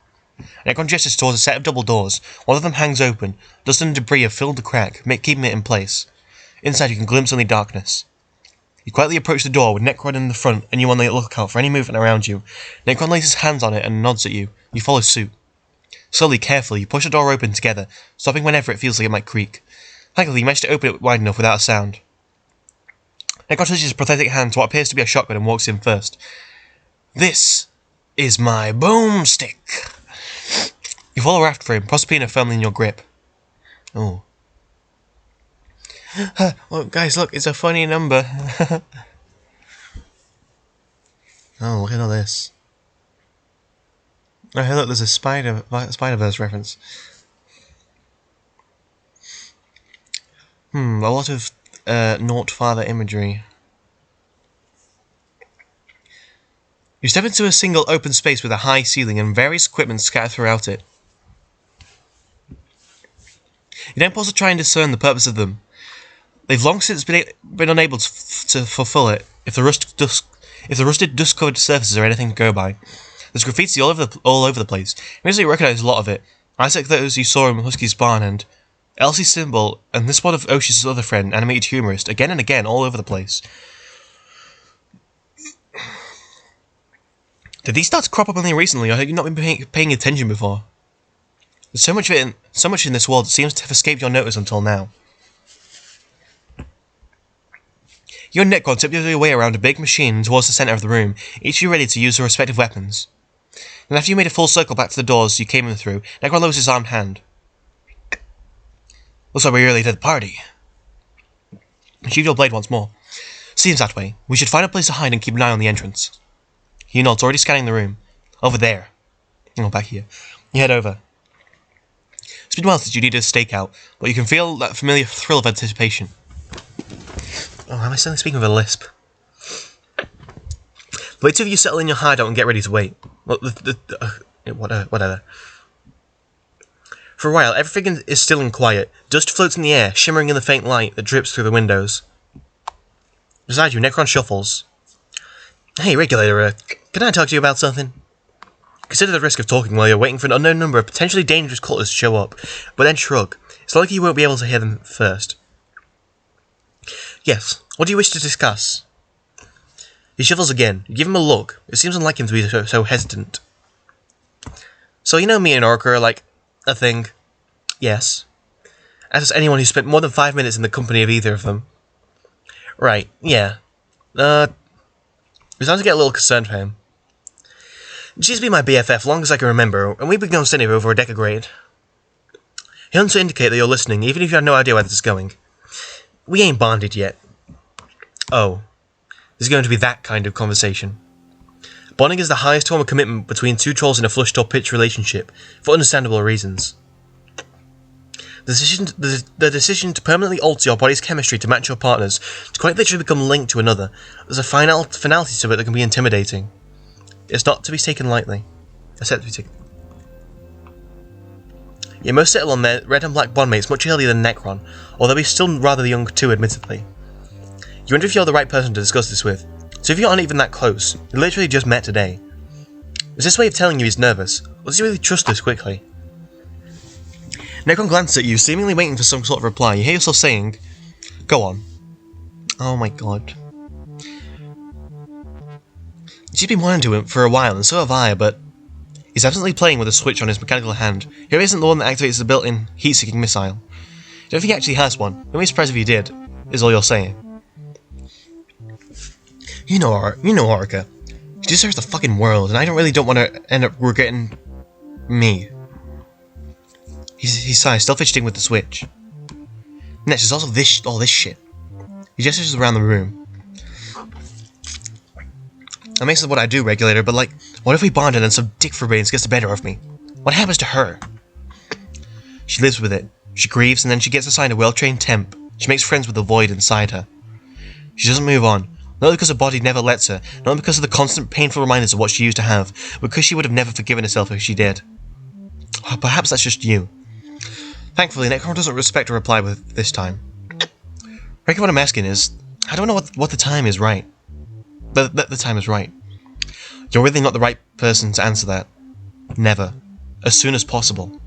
Necron gestures towards a set of double doors. One of them hangs open. Dust and debris have filled the crack, keeping it in place. Inside you can glimpse only darkness. You quietly approach the door with Necron in the front and you on the lookout for any movement around you. Necron lays his hands on it and nods at you. You follow suit. Slowly, carefully, you push the door open together, stopping whenever it feels like it might creak. Thankfully, you manage to open it wide enough without a sound. Necron touches his prosthetic hand to what appears to be a shotgun and walks in first. This is my boomstick. You follow after him, Proserpina firmly in your grip. Oh. Well, guys, look, it's a funny number. Oh, look at all this. Oh, hey, look, there's a Spider-Verse reference. A lot of Naught Father imagery. You step into a single open space with a high ceiling and various equipment scattered throughout it. You then pause to try and discern the purpose of them. They've long since been unable to fulfill it if the rusted, dust-covered surfaces are anything to go by. There's graffiti all over the place. Immediately you recognise a lot of it. Isaac those you saw in Husky's barn and Elsie's symbol and this one of Osh's other friend, animated humorist, again and again all over the place. Did these start to crop up on you recently, or have you not been paying attention before? There's so much in this world that seems to have escaped your notice until now. You and Necron tipped your way around a big machine towards the centre of the room, each of you ready to use their respective weapons. And after you made a full circle back to the doors you came in through, Necron lowers his armed hand. Looks like we're early to the party. Sheathe your blade once more. Seems that way. We should find a place to hide and keep an eye on the entrance. He nods, already scanning the room. Over there. Oh, back here. You head over. It's been a while since you needed a stakeout, but you can feel that familiar thrill of anticipation. Oh, am I suddenly speaking with a lisp? The two of you settle in your hideout and get ready to wait. Well, whatever. For a while, everything is still and quiet. Dust floats in the air, shimmering in the faint light that drips through the windows. Beside you, Necron shuffles. Hey, Regulator, can I talk to you about something? Consider the risk of talking while you're waiting for an unknown number of potentially dangerous cultists to show up, but then shrug. It's likely you won't be able to hear them first. Yes, what do you wish to discuss? He shuffles again. You give him a look. It seems unlike him to be so hesitant. So you know me and Orca are like a thing? Yes. As does anyone who spent more than 5 minutes in the company of either of them. Right, yeah. It was starting to get a little concerned for him. She's been my BFF long as I can remember, and we've been going steady for over a decade. He wants to indicate that you're listening, even if you have no idea where this is going. We ain't bonded yet. Oh. There's going to be that kind of conversation. Bonding is the highest form of commitment between two trolls in a flush or pitch relationship, for understandable reasons. The decision to permanently alter your body's chemistry to match your partner's, to quite literally become linked to another, there's a finality to it that can be intimidating. It's not to be taken lightly. Except to be taken. You most settle on their red and black bondmates much earlier than Necron, although he's still rather young too, admittedly. You wonder if you're the right person to discuss this with, so if you aren't even that close, you literally just met today. Is this way of telling you he's nervous, or does he really trust us quickly? Necron glances at you, seemingly waiting for some sort of reply. You hear yourself saying, "Go on." Oh my god. She's been wanting to him for a while, and so have I, but he's absently playing with a switch on his mechanical hand. Here isn't the one that activates the built-in heat-seeking missile. You don't think he actually has one. Don't be surprised if he did, is all you're saying. You know Orica. She deserves the fucking world, and I don't want to end up regretting me. He sighs, still fidgeting with the switch. Next, there's also all this shit. He gestures around the room. That makes it what I do, Regulator, but like, what if we bonded and some dick for brains gets the better of me? What happens to her? She lives with it. She grieves, and then she gets assigned a well-trained temp. She makes friends with the void inside her. She doesn't move on. Not because her body never lets her, not because of the constant painful reminders of what she used to have, but because she would have never forgiven herself if she did. Or perhaps that's just you. Thankfully, Necron doesn't respect a reply with this time. Reckon what I'm asking is, I don't know what the time is right. The time is right. You're really not the right person to answer that. Never. As soon as possible.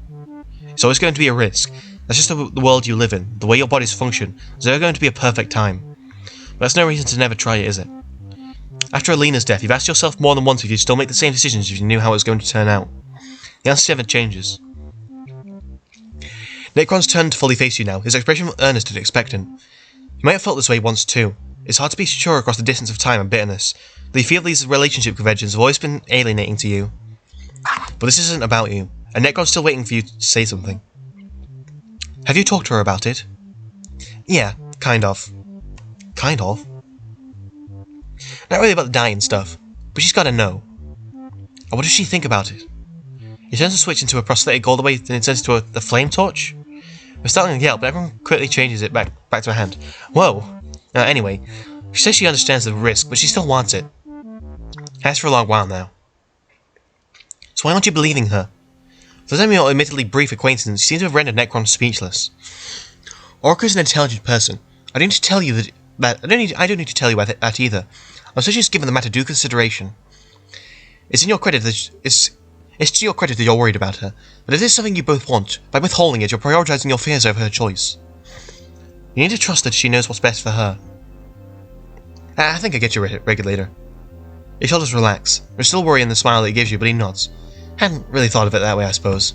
It's always going to be a risk. That's just the world you live in, the way your bodies function. There's never going to be a perfect time. But that's no reason to never try it, is it? After Alina's death, you've asked yourself more than once if you'd still make the same decisions if you knew how it was going to turn out. The answer never changes. Necron's turned to fully face you now, his expression earnest and expectant. You might have felt this way once too. It's hard to be sure across the distance of time and bitterness, though you feel these relationship conventions have always been alienating to you. But this isn't about you, and Necron's still waiting for you to say something. Have you talked to her about it? Yeah, kind of. Kind of? Not really about the dying stuff, but she's gotta know. And what does she think about it? He turns the switch into a prosthetic all the way, then it turns into the flame torch? We're starting to yell, but everyone quickly changes it back to her hand. Whoa! Anyway, she says she understands the risk, but she still wants it. Has for a long while now. So why aren't you believing her? For some of your admittedly brief acquaintance, you seem to have rendered Necron speechless. Orca is an intelligent person. I don't need to tell you that. I don't need to tell you that either. I'm such just given the matter due consideration. It's to your credit that you're worried about her, but if this is something you both want, by withholding it, you're prioritizing your fears over her choice. You need to trust that she knows what's best for her. I think I get your regulator. His shoulders relax. There's still worry in the smile that he gives you, but he nods. Hadn't really thought of it that way, I suppose.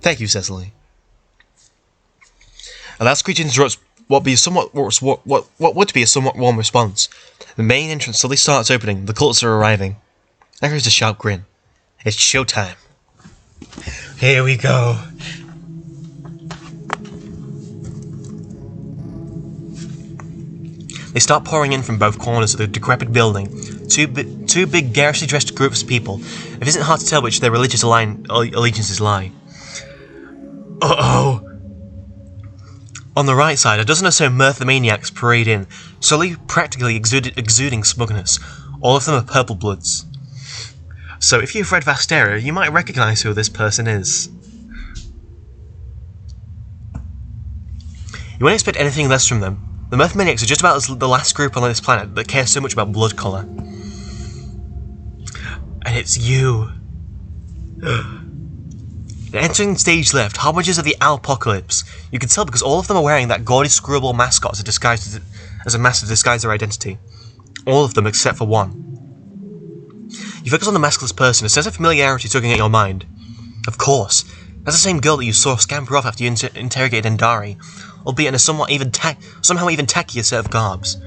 Thank you, Cecily. A loud screech interrupts what would be a somewhat warm response. The main entrance slowly starts opening. The cultists are arriving. There is a sharp grin. It's showtime. Here we go. They start pouring in from both corners of the decrepit building. Two big, garishly dressed groups of people. It isn't hard to tell which their religious allegiances lie. Uh-oh! On the right side, a dozen or so mirthomaniacs parade in, slowly, practically exuding smugness. All of them are purple bloods. So if you've read Vastera, you might recognize who this person is. You won't expect anything less from them. The Mirthomaniacs are just about the last group on this planet that cares so much about blood colour. And it's you. Entering stage left, harbingers of the Alpocalypse. You can tell because all of them are wearing that gaudy screwball mascot disguised as a mask to disguise their identity. All of them except for one. You focus on the maskless person, a sense of familiarity tugging at your mind. Of course, that's the same girl that you saw scamper off after you interrogated Endari, albeit in a somehow even tackier set of garbs.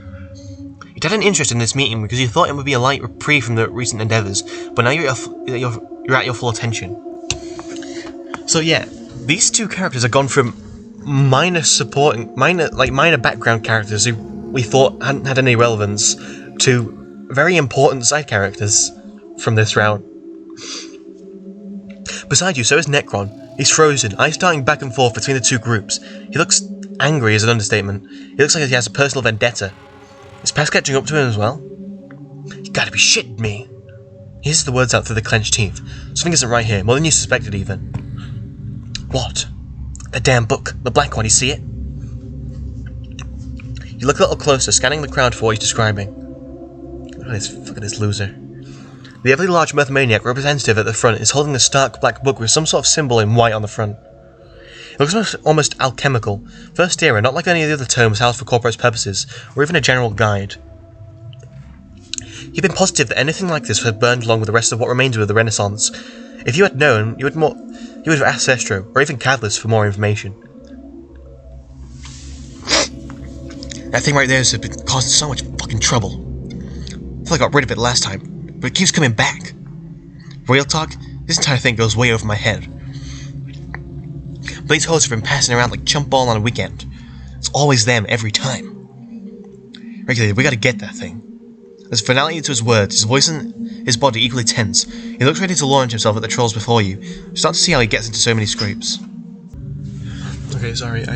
You'd had an interest in this meeting because you thought it would be a light reprieve from the recent endeavours, but now you're at your full attention. So yeah, these two characters have gone from minor background characters who we thought hadn't had any relevance to very important side characters from this round. Beside you, so is Necron. He's frozen, eyes darting back and forth between the two groups. He looks angry is an understatement. He looks like he has a personal vendetta. Is Pest catching up to him as well? You gotta be shitting me. He hisses the words out through the clenched teeth. Something isn't right here, more than you suspected even. What? That damn book, the black one, you see it? You look a little closer, scanning the crowd for what he's describing. Look at this loser. The everly large Mirthomaniac representative at the front is holding the stark black book with some sort of symbol in white on the front. It looks almost alchemical, first era, not like any of the other tomes housed for corporate purposes, or even a general guide. You've been positive that anything like this had burned along with the rest of what remains of the Renaissance. If you had known, you would have asked Sestro, or even Cadlis, for more information. That thing right there has been causing so much fucking trouble. I thought I got rid of it last time, but it keeps coming back. Real talk, this entire thing goes way over my head. Blade's hosts have been passing around like chump ball on a weekend. It's always them every time. Regulator, we gotta get that thing. There's finality to his words, his voice and his body equally tense. He looks ready to launch himself at the trolls before you. Start to see how he gets into so many scrapes. Okay, sorry,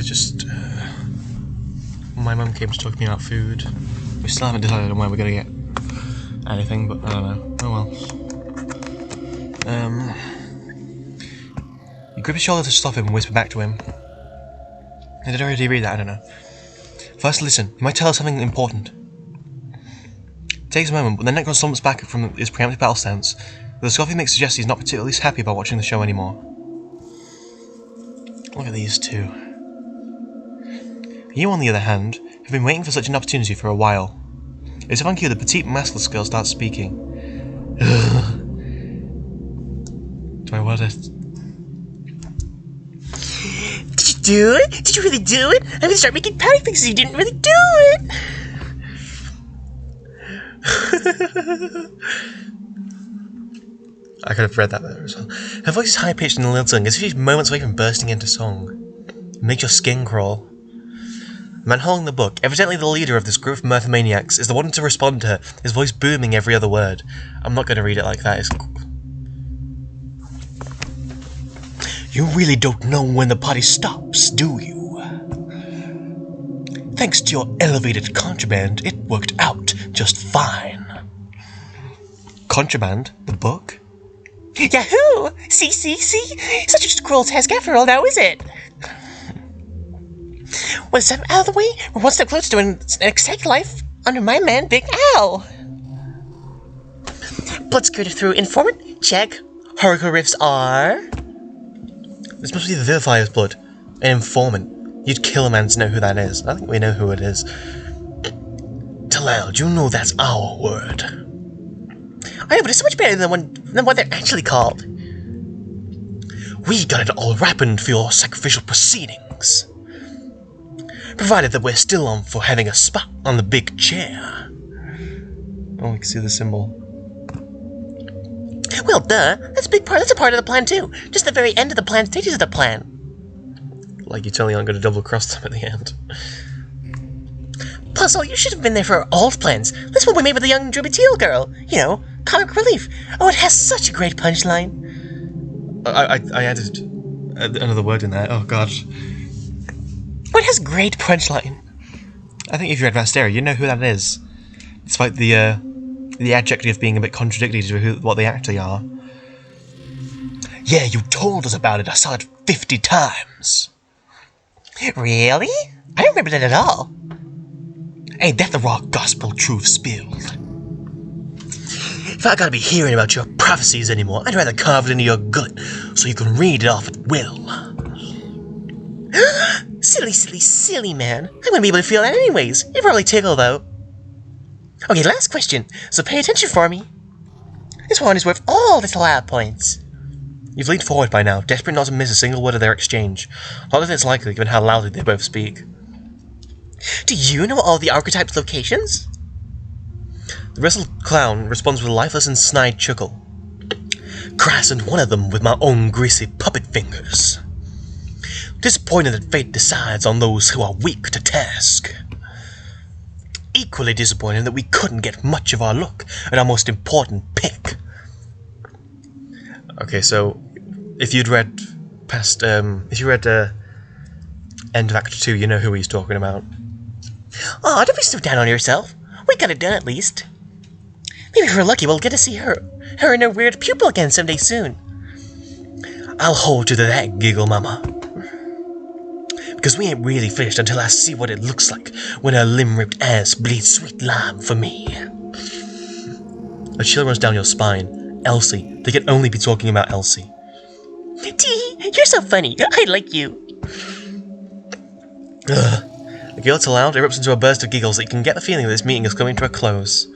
my mum came to talk to me about food. We still haven't decided on where we're gonna get anything, but I don't know. Oh well. You grip his shoulder to stop him and whisper back to him. Did I already read that? I don't know. First listen, he might tell us something important. It takes a moment, but then Necron slumps back from his preemptive battle stance. The scoff he makes suggests he's not particularly happy about watching the show anymore. Look at these two. You, on the other hand, have been waiting for such an opportunity for a while. It's upon cue the petite maskless girl starts speaking. Do I want it? Did you do it? Did you really do it? I'm gonna start making panic fixes. You didn't really do it. I could have read that better as well. Her voice is high-pitched and lilting, as if she's moments away from bursting into song. It makes your skin crawl. The man holding the book, evidently the leader of this group of mirthomaniacs, is the one to respond to her, his voice booming every other word. I'm not going to read it like that. You really don't know when the party stops, do you? Thanks to your elevated contraband, it worked out just fine. Contraband? The book? Yahoo! See? Such a cruel task after all, now is it? One step out of the way, we're one step closer to an exciting life under my man, Big Al. Blood skirted through informant? Check. Hurricane riffs are... This must be the Vivifier's blood. An informant. You'd kill a man to know who that is. I think we know who it is. Talal, you know that's our word. I know, but it's so much better than what they're actually called. We got it all wrapped for your sacrificial proceedings. Provided that we're still on for having a spot on the big chair. Oh, we can see the symbol. Well, duh. That's a part of the plan, too. Just the very end of the plan stages of the plan. Like you totally aren't going to double-cross them at the end. Puzzle, you should have been there for our old plans. This one we made with the young Droopy Teal girl. You know, comic relief. Oh, it has such a great punchline. I added another word in there. Oh, God. What has great punchline? I think if you read Vastera, you know who that is. Despite the adjective being a bit contradictory to what they actually are. Yeah, you told us about it. I saw it 50 times. Really? I don't remember that at all. Ain't that the raw gospel truth spilled? If I gotta be hearing about your prophecies anymore, I'd rather carve it into your gut so you can read it off at will. Silly, man. I wouldn't be able to feel that anyways. You're probably tickled, though. Okay, last question, so pay attention for me. This one is worth all the lab points. You've leaned forward by now, desperate not to miss a single word of their exchange. Not that it's likely, given how loudly they both speak. Do you know all the archetypes' locations? The wrestled clown responds with a lifeless and snide chuckle. Grasped one of them with my own greasy puppet fingers. Disappointed that fate decides on those who are weak to task. Equally disappointed that we couldn't get much of our look at our most important pick. Okay, so if you'd read past, End of Act 2, you know who he's talking about. Oh, don't be so down on yourself. We got it done at least. Maybe if we're lucky, we'll get to see her and her weird pupil again someday soon. I'll hold you to that, Giggle Mama. Because we ain't really finished until I see what it looks like when her limb-ripped ass bleeds sweet lime for me. A chill runs down your spine. Elsie. They can only be talking about Elsie. Tee, you're so funny. I like you. Ugh. The girl is loud, erupts into a burst of giggles that you can get the feeling that this meeting is coming to a close.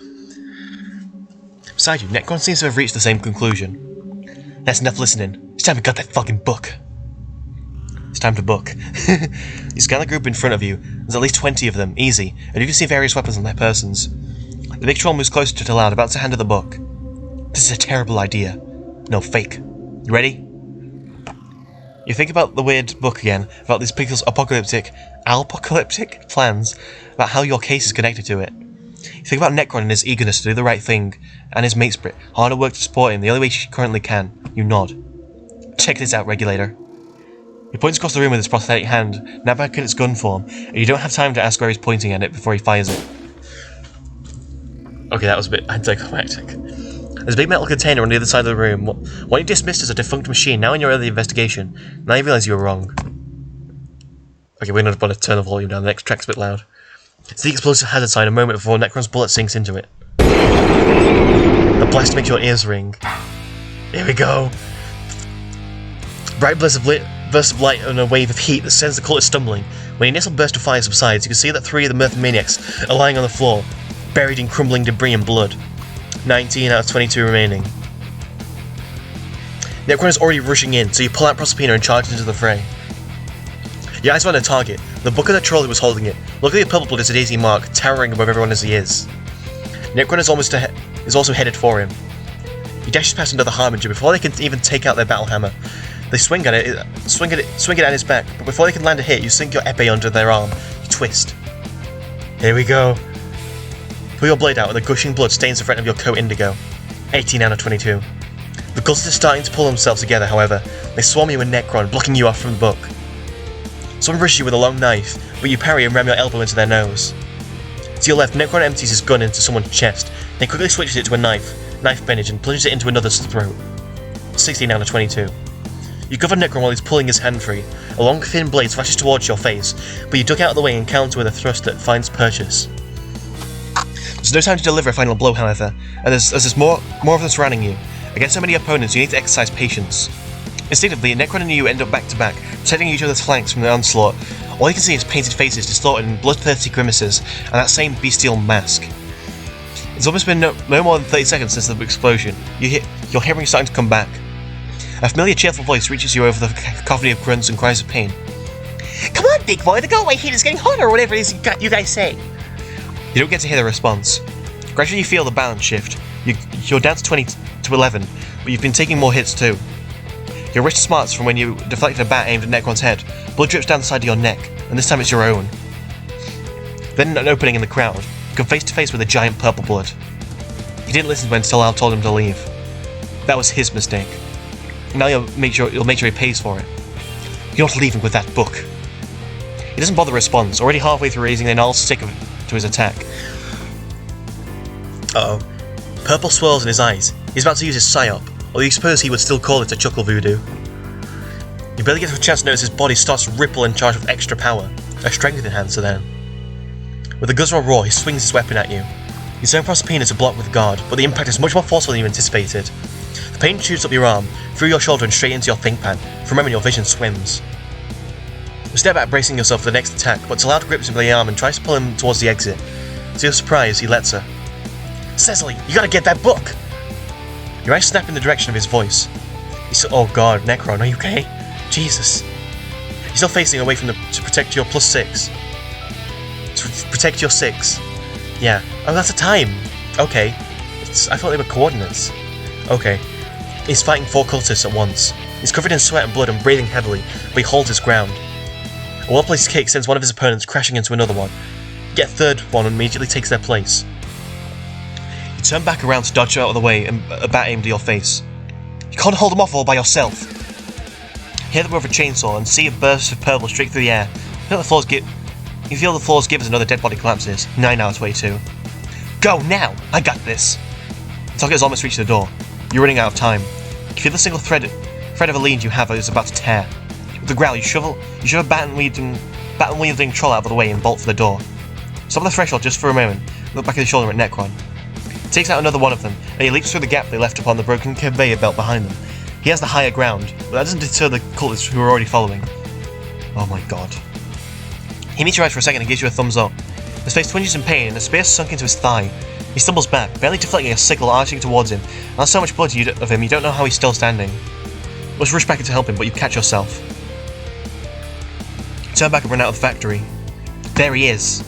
Beside you, Necron seems to have reached the same conclusion. That's enough listening. It's time we got that fucking book. It's time to book. You scan the group in front of you. There's at least 20 of them, easy, and you can see various weapons on their persons. The big troll moves closer to Talal, about to hand her the book. This is a terrible idea. No, fake. You ready? You think about the weird book again, about these people's apocalyptic plans, about how your case is connected to it. You think about Necron and his eagerness to do the right thing, and his mate Sprit, hard at work to support him the only way she currently can. You nod. Check this out, Regulator. He points across the room with his prosthetic hand, now back in its gun form, and you don't have time to ask where he's pointing at it before he fires it. Okay, that was a bit anticlimactic. There's a big metal container on the other side of the room. What you dismissed as a defunct machine, now in your early investigation. Now you realise you were wrong. Okay, we're going to turn the volume down, the next track's a bit loud. It's the explosive hazard sign a moment before Necron's bullet sinks into it. The blast makes your ears ring. Here we go. Bright burst of light and a wave of heat that sends the cultist stumbling. When the initial burst of fire subsides, you can see that 3 of the Mirthomaniacs are lying on the floor, buried in crumbling debris and blood. 19 out of 22 remaining. Necron is already rushing in, so you pull out Proserpina and charge into the fray. Your eyes find a target, the book of the troll who was holding it. Luckily the purple blood is a daisy mark, towering above everyone as he is. Necron is also headed for him. He dashes past another Harbinger before they can even take out their battle hammer. They swing it at his back, but before they can land a hit, you sink your epee under their arm. You twist. Here we go. Pull your blade out and the gushing blood stains the front of your coat indigo. 18 out of 22. The guts are starting to pull themselves together, however. They swarm you with Necron, blocking you off from the book. Someone rushes you with a long knife, but you parry and ram your elbow into their nose. To your left, Necron empties his gun into someone's chest, then quickly switches it to a knife bandage, and plunges it into another's throat. 16 out of 22. You cover Necron while he's pulling his hand free. A long, thin blade flashes towards your face, but you duck out of the way and counter with a thrust that finds purchase. There's no time to deliver a final blow, however, and as there's more of them surrounding you. Against so many opponents, you need to exercise patience. Instinctively, Necron and you end up back to back, protecting each other's flanks from the onslaught. All you can see is painted faces distorted in bloodthirsty grimaces, and that same bestial mask. It's almost been no more than 30 seconds since the explosion. Your hearing is starting to come back. A familiar cheerful voice reaches you over the cacophony of grunts and cries of pain. Come on, big boy, the go-away heat is getting hotter, or whatever it is you guys say. You don't get to hear the response. Gradually you feel the balance shift. You're down to 20 to 11, but you've been taking more hits too. Your wrist smarts from when you deflected a bat aimed at Necron's head. Blood drips down the side of your neck, and this time it's your own. Then an opening in the crowd. You come face to face with a giant purple blood. He didn't listen when Talal told him to leave. That was his mistake. Now you'll make sure he pays for it. You're not leaving with that book. He doesn't bother response, already halfway through raising the gnarled stick to his attack. Uh-oh. Purple swirls in his eyes. He's about to use his psyop, or you suppose he would still call it a chuckle voodoo. You barely get a chance to notice his body starts to ripple and charge with extra power. A strength enhancer then. With a guttural roar, he swings his weapon at you. You turn across the penis to block with guard, but the impact is much more forceful than you anticipated. The pain shoots up your arm, through your shoulder and straight into your think pad. For a moment your vision swims. You step back bracing yourself for the next attack, but Talal grips him by the arm and tries to pull him towards the exit. To your surprise, he lets her. Cecily, you gotta get that book! Your eyes snap in the direction of his voice. Oh god, Necron, are you okay? Jesus. You're still facing away from to protect your +6. To protect your 6. Yeah. Oh, that's a time. Okay. I thought they were coordinates. Okay. He's fighting 4 cultists at once. He's covered in sweat and blood and breathing heavily, but he holds his ground. A well-placed kick sends one of his opponents crashing into another one. Yet a third one immediately takes their place. You turn back around to dodge out of the way and a bat aimed at your face. You can't hold them off all by yourself. Hear the roar of a chainsaw and see a burst of purple straight through the air. You feel the floors give as another dead body collapses. 9 out of 22. Go now! I got this! Tucker has almost reached the door. You're running out of time. You feel the single thread of a lead you have is about to tear. With a growl, you shove a baton-wielding troll out of the way and bolt for the door. Stop at the threshold just for a moment, look back at his shoulder at Necron. He takes out another one of them, and he leaps through the gap they left upon the broken conveyor belt behind them. He has the higher ground, but that doesn't deter the cultists who are already following. Oh my god. He meets your eyes for a second and gives you a thumbs up. His face twinges in pain, and a spear sunk into his thigh. He stumbles back, barely deflecting a sickle arching towards him, and there's so much blood of him you don't know how he's still standing. You must rush back in to help him, but you catch yourself. You turn back and run out of the factory. There he is.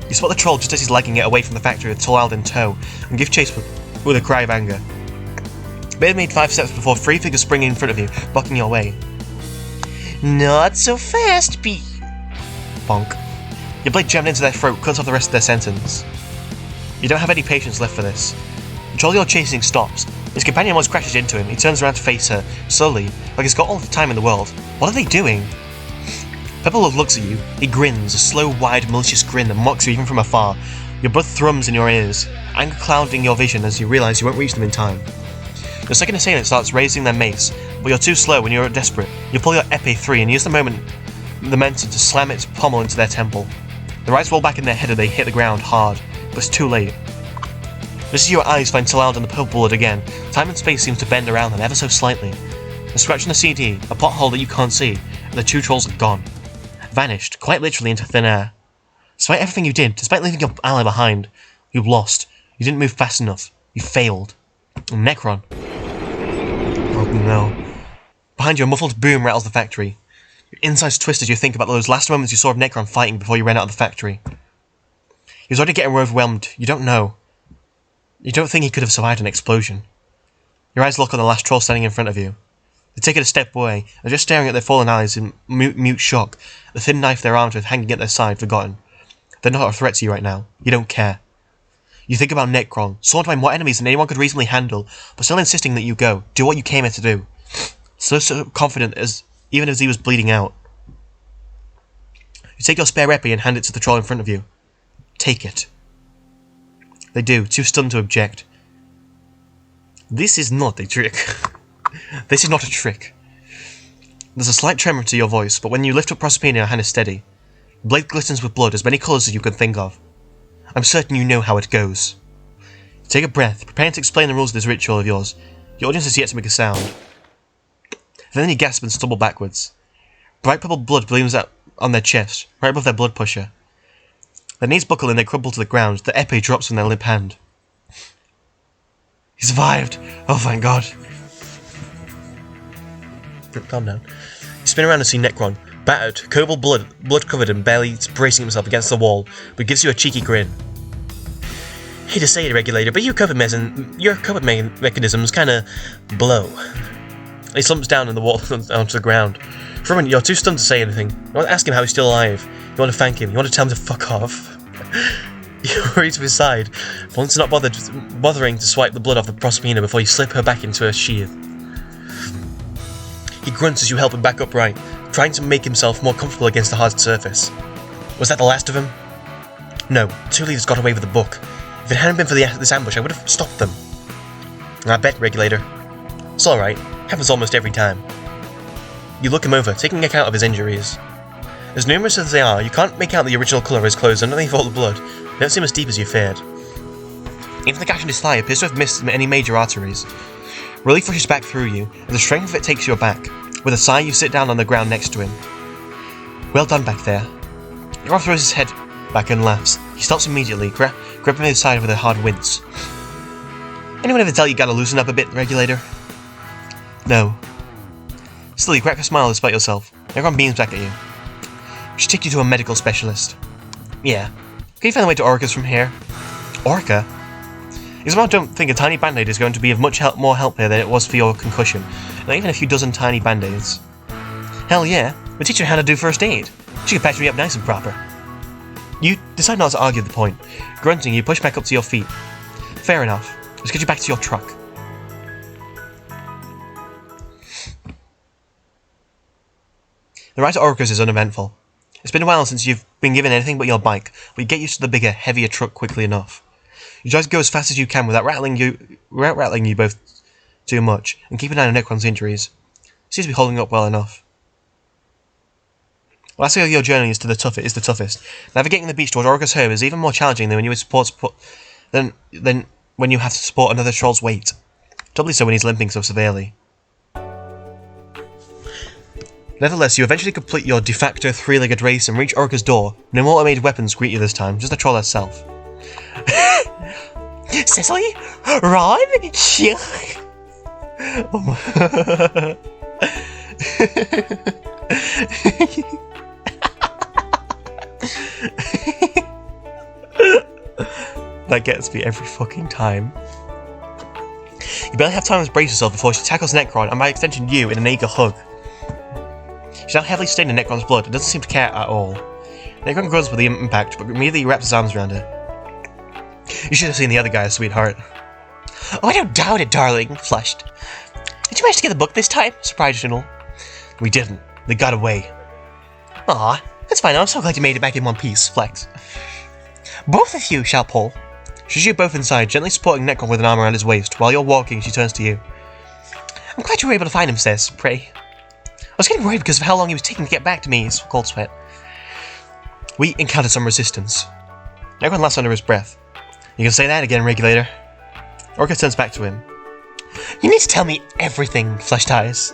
You spot the troll just as he's legging it away from the factory with Talal in tow, and give chase with a cry of anger. You may have made 5 steps before 3 figures spring in front of you, blocking your way. Not so fast, Bonk. Your blade jammed into their throat, cuts off the rest of their sentence. You don't have any patience left for this. The troll you're chasing stops. His companion almost crashes into him. He turns around to face her, slowly, like he's got all the time in the world. What are they doing? Purple looks at you. He grins, a slow, wide, malicious grin that mocks you even from afar. Your blood thrums in your ears, anger clouding your vision as you realise you won't reach them in time. Your second assailant starts raising their mace, but you're too slow when you're desperate. You pull your epee-3 and use the momentum to slam its pommel into their temple. The rights roll back in their head and they hit the ground hard, but it's too late. Just as your eyes find Talal and the purple blood again, time and space seems to bend around them ever so slightly. A scratch on the CD, a pothole that you can't see, and the 2 trolls are gone. Vanished, quite literally into thin air. Despite everything you did, despite leaving your ally behind, you lost. You didn't move fast enough. You failed. And Necron. Oh no. Behind you, a muffled boom rattles the factory. Your insides twist as you think about those last moments you saw of Necron fighting before you ran out of the factory. He was already getting overwhelmed. You don't know. You don't think he could have survived an explosion. Your eyes lock on the last troll standing in front of you. They take it a step away, and just staring at their fallen allies in mute shock, the thin knife they're armed with hanging at their side, forgotten. They're not a threat to you right now. You don't care. You think about Necron, sworn to find more enemies than anyone could reasonably handle, but still insisting that you go, do what you came here to do. So confident even as he was bleeding out. You take your spare epi and hand it to the troll in front of you. Take it. They do, too stunned to object. This is not a trick. This is not a trick. There's a slight tremor to your voice, but when you lift up Proserpina, your hand is steady. The blade glistens with blood, as many colours as you can think of. I'm certain you know how it goes. Take a breath, preparing to explain the rules of this ritual of yours. Your audience has yet to make a sound. Then you gasp and stumble backwards. Bright purple blood gleams out on their chest, right above their blood pusher. Their knees buckle and they crumple to the ground. The epee drops from their limp hand. He survived! Oh, thank God. Calm down. You spin around and see Necron, battered, cobalt blood covered and barely bracing himself against the wall, but gives you a cheeky grin. Hate to say it, Regulator, but your coping mechanisms kinda blow. He slumps down in the wall onto the ground. For a minute, you're too stunned to say anything. You want to ask him how he's still alive. You want to thank him. You want to tell him to fuck off. You hurry to his side, once not bothering to swipe the blood off the Proserpina before you slip her back into her sheath. He grunts as you help him back upright, trying to make himself more comfortable against the hard surface. Was that the last of them? No, 2 leaders got away with the book. If it hadn't been for this ambush, I would have stopped them. I bet, Regulator. It's alright. Happens almost every time. You look him over, taking account of his injuries. As numerous as they are, you can't make out the original colour of his clothes underneath all the blood. They don't seem as deep as you feared. Even the gash in his thigh appears to have missed any major arteries. Relief rushes back through you, and the strength of it takes you aback. With a sigh, you sit down on the ground next to him. Well done back there. Necron throws his head back and laughs. He stops immediately, gripping his side with a hard wince. Anyone ever tell you gotta loosen up a bit, Regulator? No. Still, you crack a smile despite yourself. Necron beams back at you. We should take you to a medical specialist. Yeah. Can you find a way to Orca's from here? Orca? Because I don't think a tiny band-aid is going to be of much more help here than it was for your concussion. Not even a few dozen tiny band-aids. Hell yeah. We'll teach you how to do first aid. She can patch me up nice and proper. You decide not to argue the point. Grunting, you push back up to your feet. Fair enough. Let's get you back to your truck. The ride to Orca's is uneventful. It's been a while since you've been given anything but your bike, but you get used to the bigger, heavier truck quickly enough. You try to go as fast as you can without rattling you both too much, and keep an eye on Necron's injuries. Seems to be holding up well enough. The last day of your journey is the toughest. Navigating the beach toward Orca's home is even more challenging than when you have to support another troll's weight. Doubly so when he's limping so severely. Nevertheless, you eventually complete your de facto 3-legged race and reach Orca's door. No more automated weapons greet you this time, just the troll herself. Cecily? Ron? That gets me every fucking time. You barely have time to brace yourself before she tackles Necron, and by extension you, in an eager hug. She's now heavily stained in Necron's blood and doesn't seem to care at all. Necron grunts with the impact, but immediately wraps his arms around her. You should have seen the other guy, sweetheart. Oh, I don't doubt it, darling, flushed. Did you manage to get the book this time? Surprised and all. We didn't. They got away. Aw, that's fine. I'm so glad you made it back in one piece, Flex. Both of you, shall Paul. She's you both inside, gently supporting Necron with an arm around his waist. While you're walking, she turns to you. I'm glad you were able to find him, Sis, pray. I was getting worried because of how long he was taking to get back to me, Cold Sweat. We encountered some resistance. Necron laughs under his breath. You can say that again, Regulator. Orca turns back to him. You need to tell me everything, Fleshed Eyes.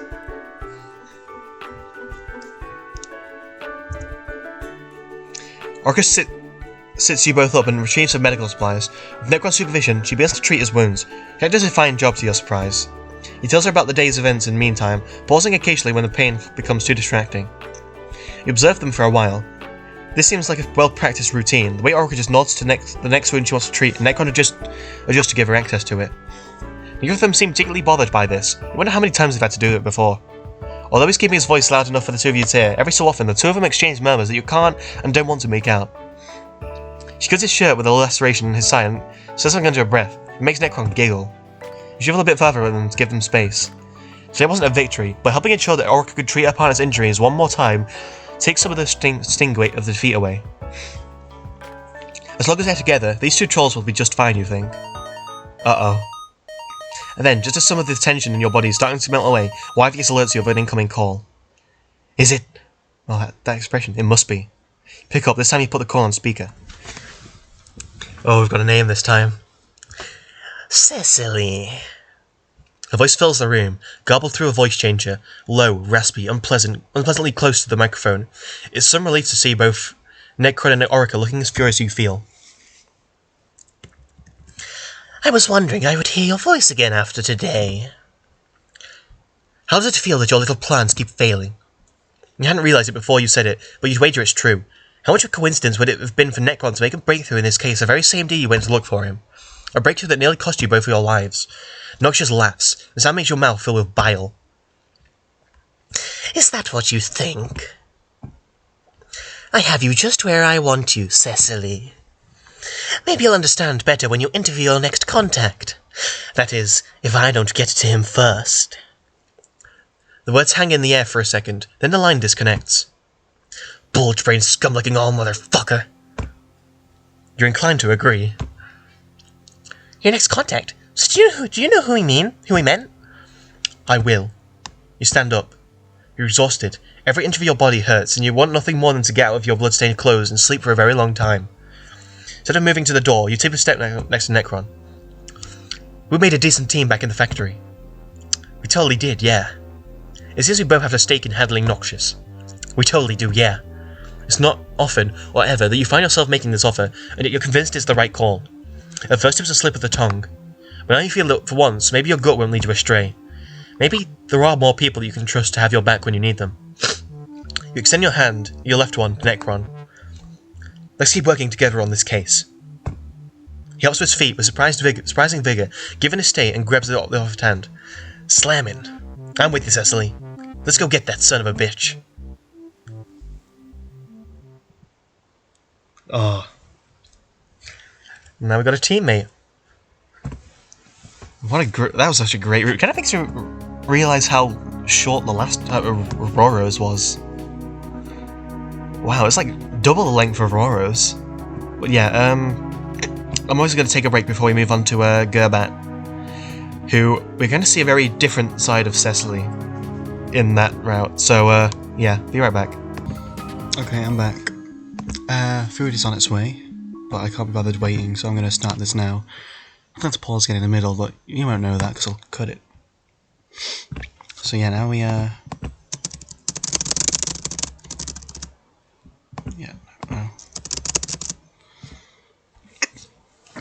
Orca sits you both up and retrieves some medical supplies. With Necron's supervision, she begins to treat his wounds. Jack does a fine job to your surprise. He tells her about the day's events in the meantime, pausing occasionally when the pain becomes too distracting. You observe them for a while. This seems like a well-practiced routine. The way Orica just nods to the next wound she wants to treat, and Necron adjusts to give her access to it. Neither of them seem particularly bothered by this. You wonder how many times they've had to do it before. Although he's keeping his voice loud enough for the two of you to hear, every so often the two of them exchange murmurs that you can't and don't want to make out. She cuts his shirt with a laceration in his side and says something under her breath. It makes Necron giggle. You shovel a bit further with them to give them space. Today wasn't a victory, but helping ensure that Orica could treat her partner's injuries one more time takes some of the sting weight of the defeat away. As long as they're together, these two trolls will be just fine, you think. Uh-oh. And then, just as some of the tension in your body is starting to melt away, Wyvius alerts you of an incoming call. Is it? Well, that expression. It must be. Pick up. This time you put the call on speaker. Oh, we've got a name this time. Cecily. Her voice fills the room, garbled through a voice changer, low, raspy, unpleasantly close to the microphone. It's some relief to see both Necron and Orica looking as furious as you feel. I was wondering I would hear your voice again after today. How does it feel that your little plans keep failing? You hadn't realised it before you said it, but you'd wager it's true. How much of a coincidence would it have been for Necron to make a breakthrough in this case the very same day you went to look for him? A breakthrough that nearly cost you both of your lives. Noxious laughs. The sound makes your mouth fill with bile. Is that what you think? I have you just where I want you, Cecily. Maybe you'll understand better when you interview your next contact. That is, if I don't get to him first. The words hang in the air for a second, then the line disconnects. Bulge-brained scum-licking all motherfucker. You're inclined to agree. Your next contact? So do you know who he meant? I will. You stand up. You're exhausted. Every inch of your body hurts, and you want nothing more than to get out of your blood-stained clothes and sleep for a very long time. Instead of moving to the door, you take a step next to Necron. We made a decent team back in the factory. We totally did, yeah. It seems we both have a stake in handling Noxious. We totally do, yeah. It's not often, or ever, that you find yourself making this offer, and yet you're convinced it's the right call. At first it was a slip of the tongue, but now you feel that for once, maybe your gut won't lead you astray. Maybe there are more people that you can trust to have your back when you need them. You extend your hand, your left one, to Necron. Let's keep working together on this case. He hops to his feet with surprising vigour, given his state, and grabs the left hand. Slamming. I'm with you, Cecily. Let's go get that son of a bitch. Oh. Now we got a teammate. That was such a great route. It kind of makes you realise how short the last Aurora's was. Wow, it's like double the length of Aurora's. But yeah, I'm also going to take a break before we move on to Gerbat, who we're going to see a very different side of Cecily in that route. So yeah, be right back. Okay, I'm back. Food is on its way, but I can't be bothered waiting, so I'm going to start this now. I'm going to pause again in the middle, but you won't know that because I'll cut it. So yeah, now we yeah, no.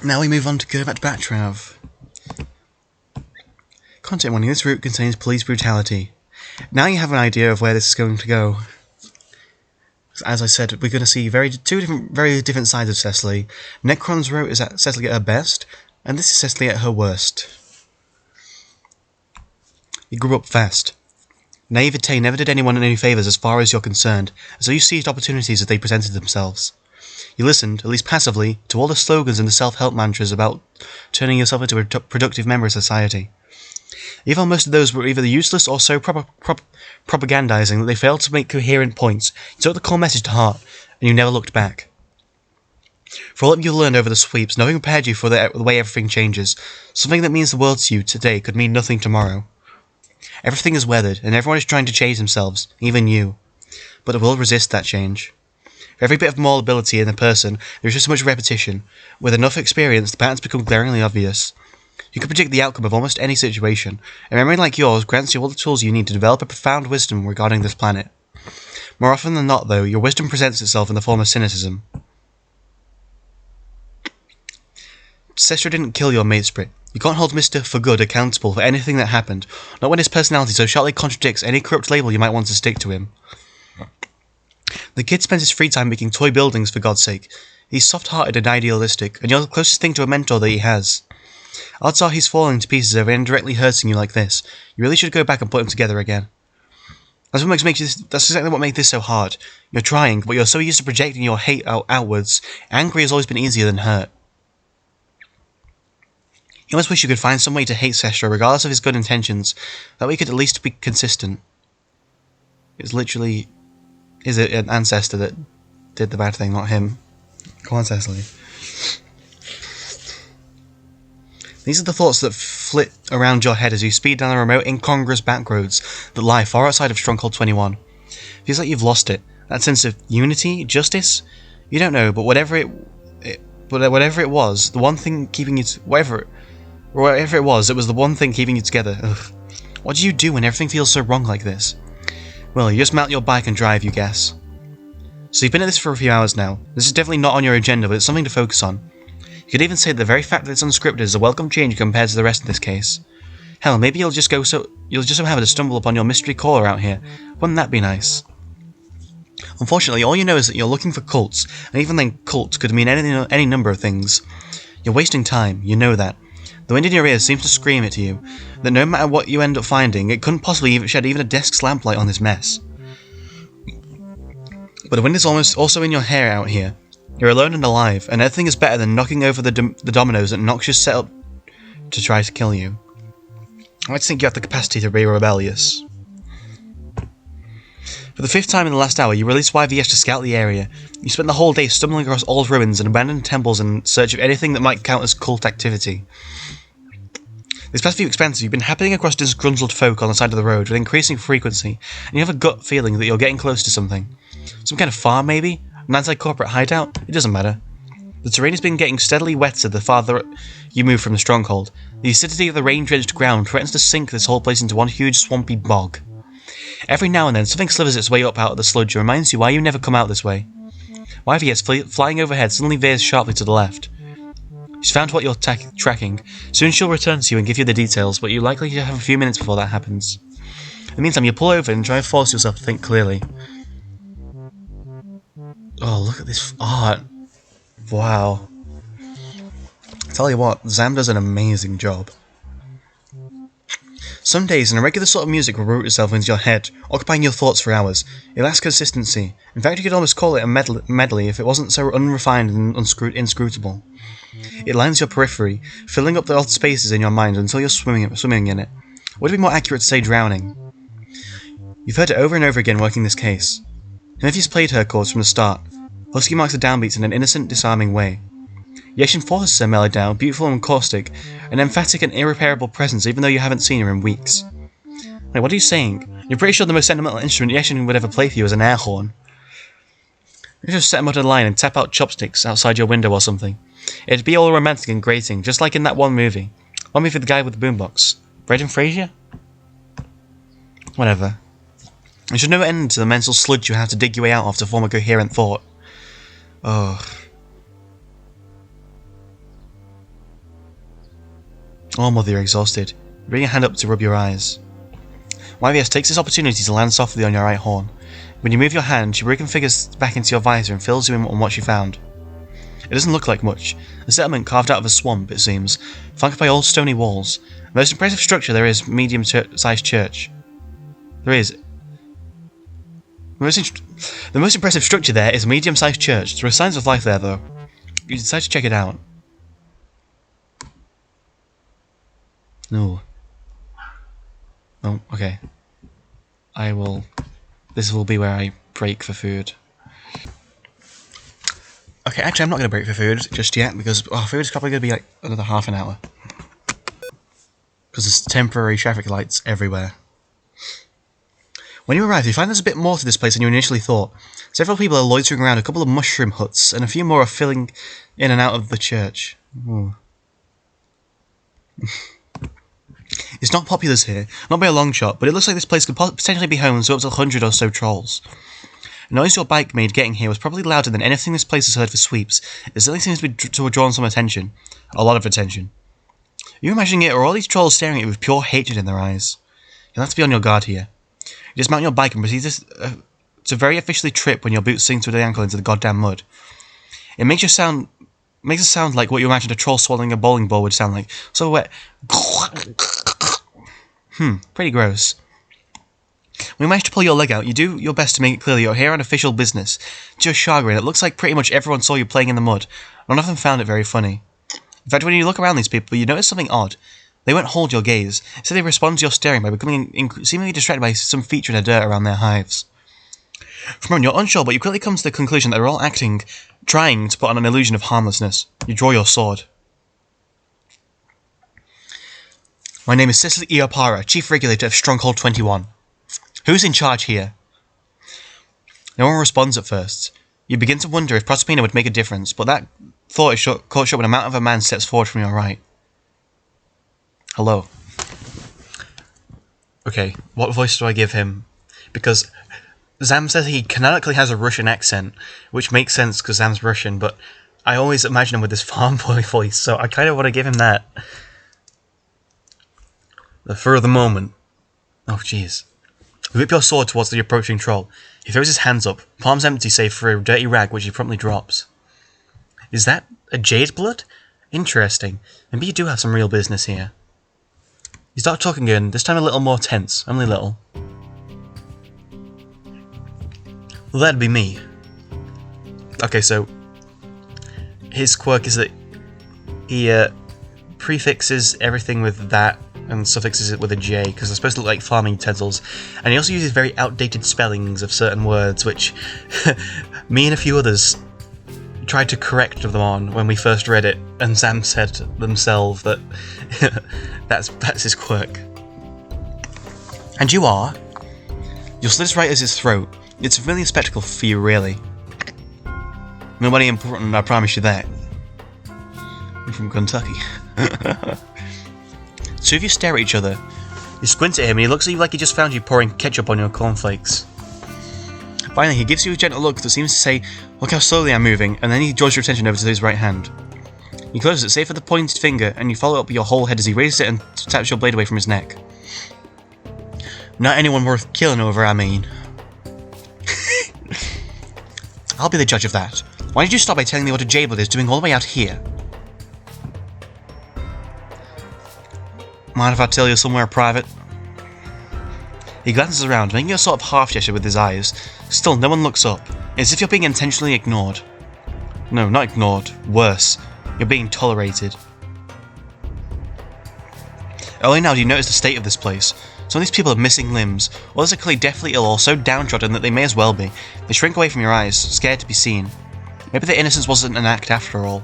Now we move on to Gerbat Batrav. Content warning: this route contains police brutality. Now you have an idea of where this is going to go. As I said, we're going to see very different sides of Cecily. Necron's route is at Cecily at her best, and this is Cecily at her worst. You grew up fast. Naivete never did anyone any favours as far as you're concerned, so you seized opportunities as they presented themselves. You listened, at least passively, to all the slogans and the self-help mantras about turning yourself into a productive member of society. You found most of those were either useless or so propagandizing that they failed to make coherent points. You took the core message to heart, and you never looked back. For all that you learned over the sweeps, nothing prepared you for the way everything changes. Something that means the world to you today could mean nothing tomorrow. Everything is weathered, and everyone is trying to change themselves, even you. But the world resists that change. For every bit of moral ability in a person, there is just so much repetition. With enough experience, the patterns become glaringly obvious. You can predict the outcome of almost any situation. A memory like yours grants you all the tools you need to develop a profound wisdom regarding this planet. More often than not, though, your wisdom presents itself in the form of cynicism. Cestra didn't kill your mate Sprit. You can't hold Mr. For Good accountable for anything that happened, not when his personality so sharply contradicts any corrupt label you might want to stick to him. The kid spends his free time making toy buildings, for God's sake. He's soft-hearted and idealistic, and you're the closest thing to a mentor that he has. Odds are he's falling to pieces over indirectly hurting you like this. You really should go back and put him together again. That's exactly what makes this so hard. You're trying, but you're so used to projecting your hate outwards. Angry has always been easier than hurt. You almost wish you could find some way to hate Sestra, regardless of his good intentions. That way you could at least be consistent. It's literally an ancestor that did the bad thing, not him. Go on, Cecily. These are the thoughts that flit around your head as you speed down the remote, incongruous backroads that lie far outside of Stronghold 21. Feels like you've lost it. That sense of unity, justice? You don't know, but whatever it was, the one thing keeping you... Whatever it was, it was the one thing keeping you together. Ugh. What do you do when everything feels so wrong like this? Well, you just mount your bike and drive, you guess. So you've been at this for a few hours now. This is definitely not on your agenda, but it's something to focus on. You could even say that the very fact that it's unscripted is a welcome change compared to the rest of this case. Hell, maybe you'll just so happen to stumble upon your mystery caller out here. Wouldn't that be nice? Unfortunately, all you know is that you're looking for cults, and even then cult could mean any number of things. You're wasting time, you know that. The wind in your ears seems to scream it to you, that no matter what you end up finding, it couldn't possibly shed even a desk's lamplight on this mess. But the wind is also in your hair out here. You're alone and alive, and everything is better than knocking over the dominoes that Noxious set up to try to kill you. I like to think you have the capacity to be rebellious. For the 5th time in the last hour, you release YVS to scout the area. You spent the whole day stumbling across old ruins and abandoned temples in search of anything that might count as cult activity. These past few expanses, you've been happening across disgruntled folk on the side of the road with increasing frequency, and you have a gut feeling that you're getting close to something. Some kind of farm, maybe? An anti-corporate hideout? It doesn't matter. The terrain has been getting steadily wetter the farther you move from the stronghold. The acidity of the rain-drenched ground threatens to sink this whole place into one huge swampy bog. Every now and then, something slithers its way up out of the sludge and reminds you why you never come out this way. YVS flying overhead suddenly veers sharply to the left. She's found what you're tracking. Soon she'll return to you and give you the details, but you're likely to have a few minutes before that happens. In the meantime, you pull over and try and force yourself to think clearly. Oh, look at this art. Wow. Tell you what, Zam does an amazing job. Some days, an irregular sort of music will root itself into your head, occupying your thoughts for hours. It lacks consistency. In fact, you could almost call it a medley if it wasn't so unrefined and inscrutable. It lines your periphery, filling up the odd spaces in your mind until you're swimming in it. Would it be more accurate to say drowning? You've heard it over and over again working this case. Nephew's played her chords from the start. Husky marks the downbeats in an innocent, disarming way. Yeshin forces her melody down, beautiful and caustic, an emphatic and irreparable presence even though you haven't seen her in weeks. Wait, what are you saying? You're pretty sure the most sentimental instrument Yeshin would ever play for you is an air horn. You just set him out of line and tap out chopsticks outside your window or something. It'd be all romantic and grating, just like in that one movie. One movie with the guy with the boombox. Brendan Fraser? Whatever. There should no end to the mental sludge you have to dig your way out of to form a coherent thought. Oh. Oh, Mother, you're exhausted. You bring your hand up to rub your eyes. YVS takes this opportunity to land softly on your right horn. When you move your hand, she reconfigures back into your visor and fills you in on what she found. It doesn't look like much. A settlement carved out of a swamp, it seems, flanked by old stony walls. The most impressive structure there is medium-sized church. The most impressive structure there is a medium-sized church. There are signs of life there, though. You decide to check it out. No. Oh, okay. This will be where I break for food. Okay, actually I'm not going to break for food just yet, because food is probably going to be like another half an hour. Because there's temporary traffic lights everywhere. When you arrive, you find there's a bit more to this place than you initially thought. Several people are loitering around a couple of mushroom huts, and a few more are filling in and out of the church. It's not populous here, not by a long shot, but it looks like this place could potentially be home to up to 100 or so trolls. The noise your bike made getting here was probably louder than anything this place has heard for sweeps. It certainly seems to have drawn some attention. A lot of attention. You're imagining it, or all these trolls staring at you with pure hatred in their eyes. You'll have to be on your guard here. You dismount your bike and proceed to very officially trip when your boots sink to the ankle into the goddamn mud. It makes it sound like what you imagine a troll swallowing a bowling ball would sound like. So wet. Pretty gross. When you manage to pull your leg out, you do your best to make it clear that you're here on official business. To your chagrin, it looks like pretty much everyone saw you playing in the mud. None of them found it very funny. In fact, when you look around these people, you notice something odd. They won't hold your gaze. Instead, they respond to your staring by becoming seemingly distracted by some feature in the dirt around their hives. For a moment, you're unsure, but you quickly come to the conclusion that they're all trying to put on an illusion of harmlessness. You draw your sword. My name is Cecily Iopara, Chief Regulator of Stronghold 21. Who's in charge here? No one responds at first. You begin to wonder if Proserpina would make a difference, but that thought is caught short when a mount of a man steps forward from your right. Hello. Okay, what voice do I give him? Because Zam says he canonically has a Russian accent, which makes sense because Zam's Russian, but I always imagine him with this farm boy voice, so I kind of want to give him that. For the moment. Oh, jeez. You whip your sword towards the approaching troll. He throws his hands up, palms empty save for a dirty rag which he promptly drops. Is that a jade blood? Interesting. Maybe you do have some real business here. You start talking again, this time a little more tense, only a little. Well, that'd be me. Okay, so his quirk is that he prefixes everything with that and suffixes it with a J, because they're supposed to look like farming utensils. And he also uses very outdated spellings of certain words, which me and a few others tried to correct them on when we first read it, and Sam said themselves that that's his quirk. And you are? You'll slit his right as his throat. It's a familiar spectacle for you, really. Nobody important, I promise you that. I'm from Kentucky. Two of you stare at each other. You squint at him and he looks at you like he just found you pouring ketchup on your cornflakes. Finally, he gives you a gentle look that seems to say, look how slowly I'm moving, and then he draws your attention over to his right hand. He closes it, save for the pointed finger, and you follow up your whole head as he raises it and taps your blade away from his neck. Not anyone worth killing over, I mean. I'll be the judge of that. Why did you stop by telling me what a J-blood is doing all the way out here? Mind if I tell you somewhere private? He glances around, making a sort of half gesture with his eyes. Still, no one looks up, as if you're being intentionally ignored. No, not ignored. Worse. You're being tolerated. Only now do you notice the state of this place. Some of these people have missing limbs, others are clearly deathly ill or so downtrodden that they may as well be. They shrink away from your eyes, scared to be seen. Maybe their innocence wasn't an act after all.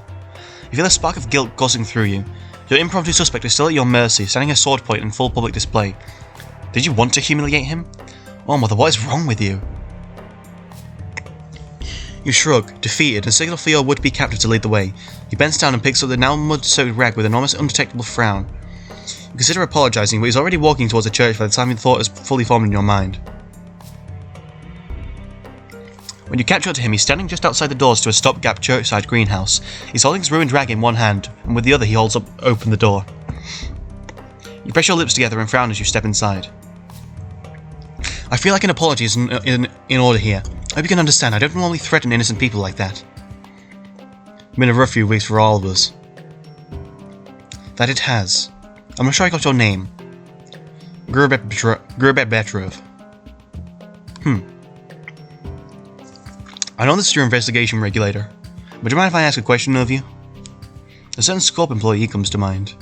You feel a spark of guilt coursing through you. Your impromptu suspect is still at your mercy, standing at sword point in full public display. Did you want to humiliate him? Oh mother, what is wrong with you? You shrug, defeated, and signal for your would-be captor to lead the way. He bends down and picks up the now mud-soaked rag with an almost undetectable frown. You consider apologising, but he's already walking towards the church by the time the thought is fully formed in your mind. When you catch up to him, he's standing just outside the doors to a stopgap churchside greenhouse. He's holding his ruined rag in one hand, and with the other he holds open the door. You press your lips together and frown as you step inside. I feel like an apology is in order here. I hope you can understand, I don't normally threaten innocent people like that. It's been a rough few weeks for all of us. That it has. I'm not sure I got your name. Gurbet Petrov. I know this is your investigation regulator, but do you mind if I ask a question of you? A certain Scorp employee comes to mind.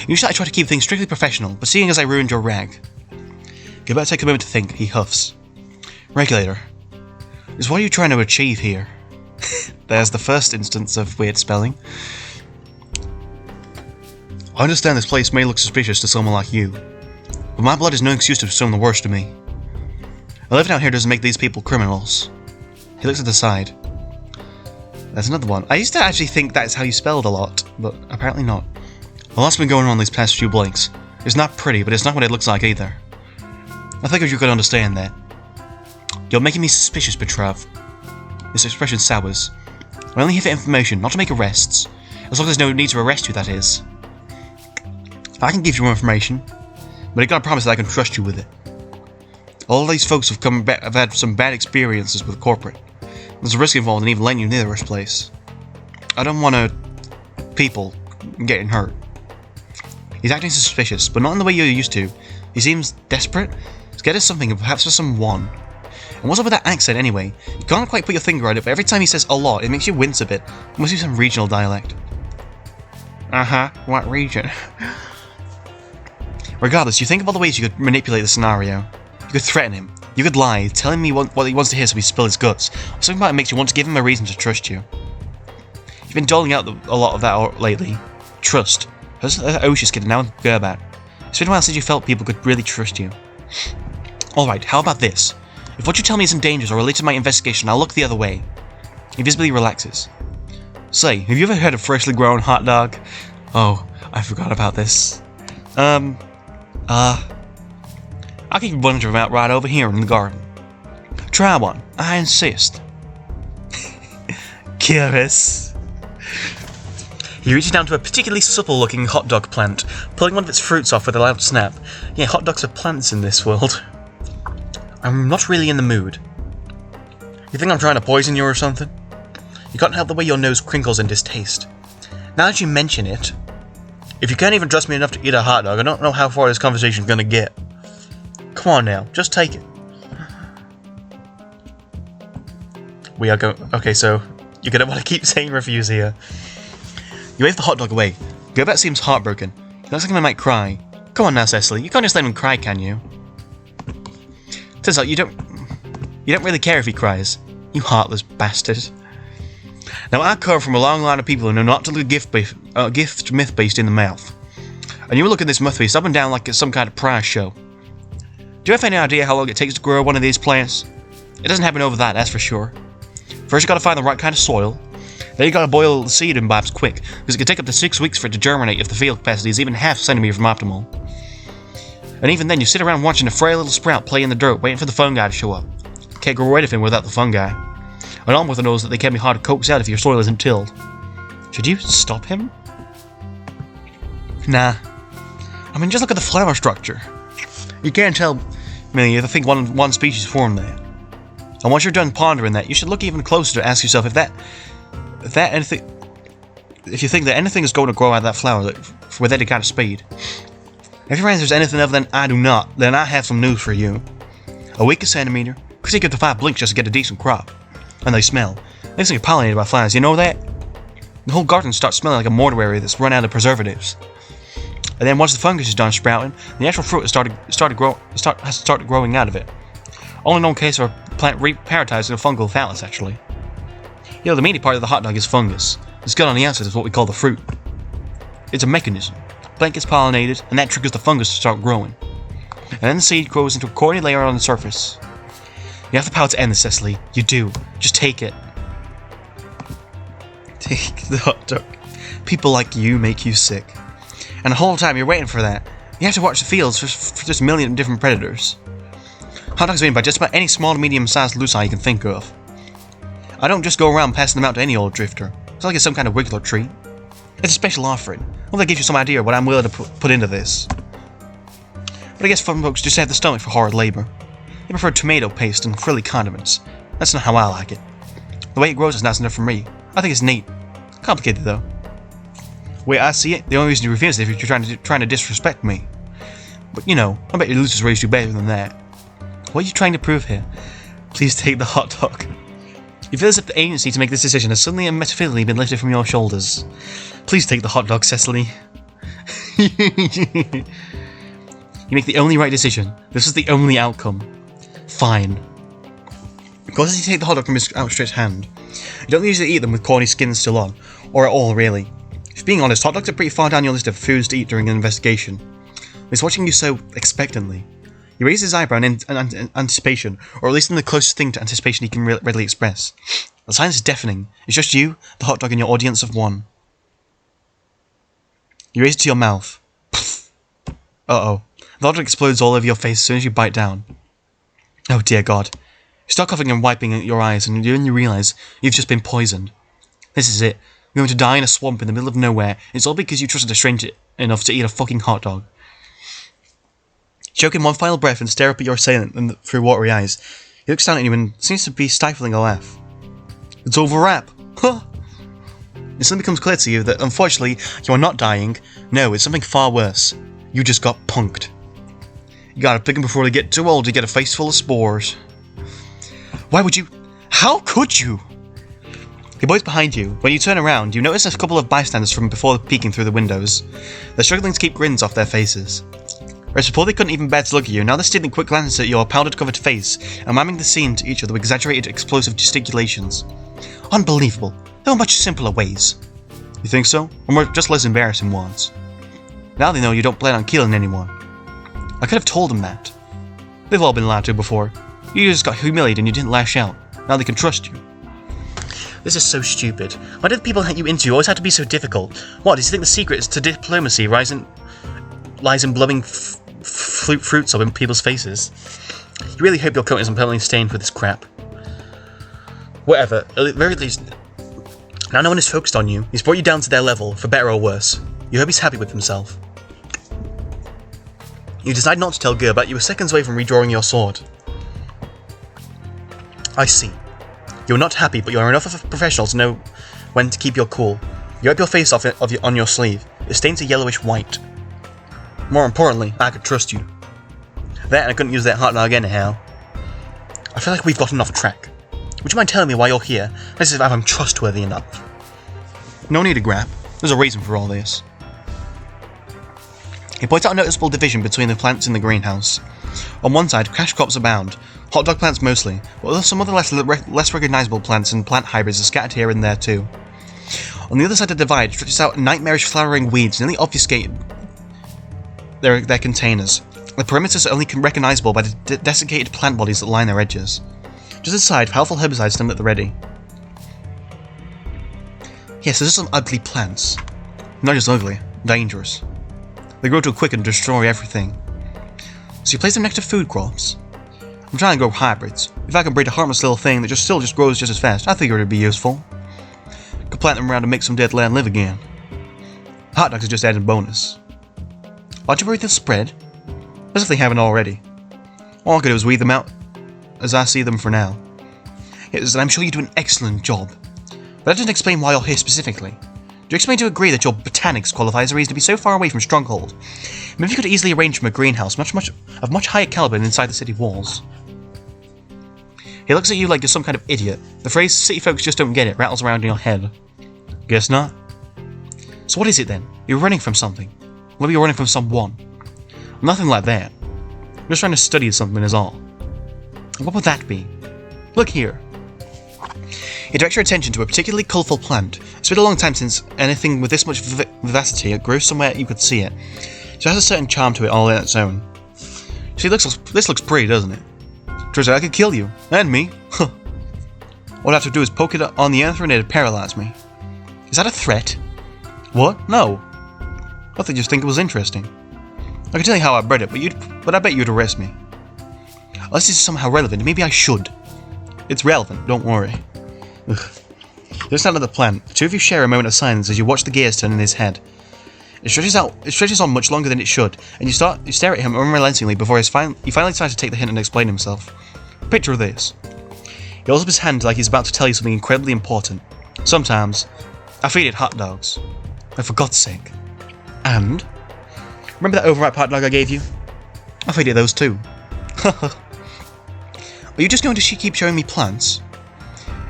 Usually I try to keep things strictly professional, but seeing as I ruined your rag... You better take a moment to think, he huffs. Regulator, is what are you trying to achieve here? There's the first instance of weird spelling. I understand this place may look suspicious to someone like you, but my blood is no excuse to some of the worst of me. Living out here doesn't make these people criminals. He looks at the side. There's another one. I used to actually think that's how you spelled a lot, but apparently not. A lot's been going on these past few blanks. It's not pretty, but it's not what it looks like either. I figured you could understand that. You're making me suspicious, Petrov. This expression sours. I'm only here for information, not to make arrests. As long as there's no need to arrest you, that is. I can give you more information, but I gotta promise that I can trust you with it. All these folks have had some bad experiences with corporate. There's a risk involved in even letting you near this place. I don't want people getting hurt. He's acting suspicious, but not in the way you're used to. He seems desperate, scared of something, perhaps for someone. And what's up with that accent anyway? You can't quite put your finger on it, but every time he says a lot, it makes you wince a bit. It must be some regional dialect. What region? Regardless, you think of all the ways you could manipulate the scenario. You could threaten him. You could lie, tell him what he wants to hear so he spill his guts. Or something about it makes you want to give him a reason to trust you. You've been doling out a lot of that lately. Trust. First Osh's kid and now Gerbat. It's been a while since you felt people could really trust you. Alright, how about this? If what you tell me isn't dangerous or related to my investigation, I'll look the other way. He visibly relaxes. Say, have you ever heard of freshly grown hot dog? Oh, I forgot about this. I'll keep a bunch of them out right over here in the garden. Try one, I insist. Curious. He reaches down to a particularly supple-looking hot dog plant, pulling one of its fruits off with a loud snap. Yeah, hot dogs are plants in this world. I'm not really in the mood. You think I'm trying to poison you or something? You can't help the way your nose crinkles in distaste. Now that you mention it, if you can't even trust me enough to eat a hot dog, I don't know how far this conversation's gonna get. Come on now, just take it. We are going... Okay, so you're gonna want to keep saying refuse here. You wave the hot dog away. Gerbat seems heartbroken. He looks like he might cry. Come on now, Cecily. You can't just let him cry, can you? Turns out you don't really care if he cries. You heartless bastard. Now I come from a long line of people who know not to look gift myth-based in the mouth. And you look at this myth-based up and down like it's some kind of prize show. Do you have any idea how long it takes to grow one of these plants? It doesn't happen over that, that's for sure. First you gotta find the right kind of soil. Then you gotta boil the seed imbibes quick, because it can take up to 6 weeks for it to germinate if the field capacity is even half a centimeter from optimal. And even then you sit around watching a frail little sprout play in the dirt, waiting for the fungi to show up. Can't grow anything without the fungi. And on with the nose that they can be hard to coax out if your soil isn't tilled. Should you stop him? Nah. I mean, just look at the flower structure. You can't tell, I think one species formed there. And once you're done pondering that, you should look even closer to ask yourself if you think that anything is going to grow out of that flower with any kind of speed. If your answer is anything other than I do not, then I have some news for you. A weak a centimeter, could take up to 5 blinks just to get a decent crop. And they smell. They think you're pollinated by flies, you know that? The whole garden starts smelling like a mortuary that's run out of preservatives. And then once the fungus is done sprouting, the actual fruit has started growing out of it. Only known case of a plant reparatizing a fungal phallus, actually. You know, the meaty part of the hot dog is fungus. The skin on the outside is what we call the fruit. It's a mechanism. The plant gets pollinated, and that triggers the fungus to start growing. And then the seed grows into a corny layer on the surface. You have the power to end this, Cecily. You do. Just take it. Take the hot dog. People like you make you sick. And the whole time you're waiting for that, you have to watch the fields for just a million different predators. Hot dogs are eaten by just about any small to medium-sized lucite you can think of. I don't just go around passing them out to any old drifter. It's like it's some kind of regular treat. It's a special offering. Well, that gives you some idea of what I'm willing to put into this. But I guess some folks just have the stomach for hard labor. They prefer tomato paste and frilly condiments. That's not how I like it. The way it grows is not enough for me. I think it's neat. Complicated, though. The way I see it, the only reason you refuse is if you're trying to disrespect me. But, you know, I bet your losers raised you better than that. What are you trying to prove here? Please take the hot dog. You feel as if the agency to make this decision has suddenly and metaphysically been lifted from your shoulders. Please take the hot dog, Cecily. You make the only right decision. This is the only outcome. Fine. Because you take the hot dog from his outstretched hand. You don't usually eat them with corny skins still on, or at all, really. If being honest, hot dogs are pretty far down your list of foods to eat during an investigation. He's watching you so expectantly. He raises his eyebrow in anticipation, or at least in the closest thing to anticipation he can readily express. The silence is deafening. It's just you, the hot dog, and your audience of one. You raise it to your mouth. Uh-oh. The hot dog explodes all over your face as soon as you bite down. Oh dear God. You start coughing and wiping at your eyes, and you realize you've just been poisoned. This is it. You're going to die in a swamp in the middle of nowhere. It's all because you trusted a stranger enough to eat a fucking hot dog. choke in one final breath and stare up at your assailant through watery eyes. He looks down at you and seems to be stifling a laugh. It's over wrap. Huh. It suddenly becomes clear to you that, unfortunately, you are not dying. No, it's something far worse. You just got punked. You gotta pick them before they get too old to get a face full of spores. Why would you? How could you? The boy's behind you. When you turn around, you notice a couple of bystanders from before peeking through the windows. They're struggling to keep grins off their faces. Whereas before they couldn't even bear to look at you, now they're stealing quick glances at your powder-covered face and miming the scene to each other with exaggerated, explosive gesticulations. Unbelievable. There were much simpler ways. You think so? Or more just less embarrassing ones? Now they know you don't plan on killing anyone. I could have told them that. They've all been lied to before. You just got humiliated and you didn't lash out. Now they can trust you. This is so stupid. Why do the people that you into always have to be so difficult? What, do you think the secret to diplomacy lies in blowing fruits up in people's faces? You really hope your coat isn't permanently stained with this crap. Whatever, at the very least, now no one is focused on you. He's brought you down to their level, for better or worse. You hope he's happy with himself. You decide not to tell Gur, but you were seconds away from redrawing your sword. I see. You're not happy, but you're enough of a professional to know when to keep your cool. You wipe your face off on your sleeve. It stains a yellowish white. More importantly, I could trust you. That and I couldn't use that hot dog anyhow. I feel like we've gotten off track. Would you mind telling me why you're here? As if I'm trustworthy enough. No need to grab. There's a reason for all this. He points out a noticeable division between the plants in the greenhouse. On one side, cash crops abound. Hot dog plants mostly, but some other less recognizable plants and plant hybrids are scattered here and there too. On the other side of the divide stretches out nightmarish flowering weeds nearly obfuscate their containers. The perimeters are only recognizable by the desiccated plant bodies that line their edges. Just aside, powerful herbicides stand at the ready. Yes, those are some ugly plants. Not just ugly, dangerous. They grow too quick and destroy everything. So you place them next to food crops. I'm trying to grow hybrids. If I can breed a harmless little thing that still grows just as fast, I figure it'd be useful. Could plant them around to make some dead land live again. Hot dogs are just added bonus. Why'd you worry they'll spread? As if they haven't already. All I could do is weed them out as I see them for now. Yes, and I'm sure you do an excellent job. But that doesn't explain why you're here specifically. Do you expect me to agree that your botanics qualifies a reason to be so far away from Stronghold? Maybe you could easily arrange from a greenhouse of much higher caliber than inside the city walls. He looks at you like you're some kind of idiot. The phrase "city folks just don't get it" rattles around in your head. Guess not. So what is it then? You're running from something. Maybe you're running from someone. Nothing like that. I'm just trying to study something is all. What would that be? Look here. He directs your attention to a particularly colourful plant. It's been a long time since anything with this much vivacity grew somewhere you could see it. So it has a certain charm to it all on its own. See, this looks pretty, doesn't it? Turns out I could kill you. And me. Huh. All I have to do is poke it on the earth and it'd paralyze me. Is that a threat? What? No. I thought you just think it was interesting. I can tell you how I bred it, but I bet you'd arrest me. Unless this is somehow relevant, maybe I should. It's relevant, don't worry. Ugh. Just out of the plant, the two of you share a moment of silence as you watch the gears turn in his head. It stretches on much longer than it should, and you stare at him unrelentingly before he finally decides to take the hint and explain himself. Picture this. He holds up his hand like he's about to tell you something incredibly important. Sometimes, I feed it hot dogs. And for God's sake. And? Remember that overripe hot dog I gave you? I feed it those too. Are you just going to keep showing me plants?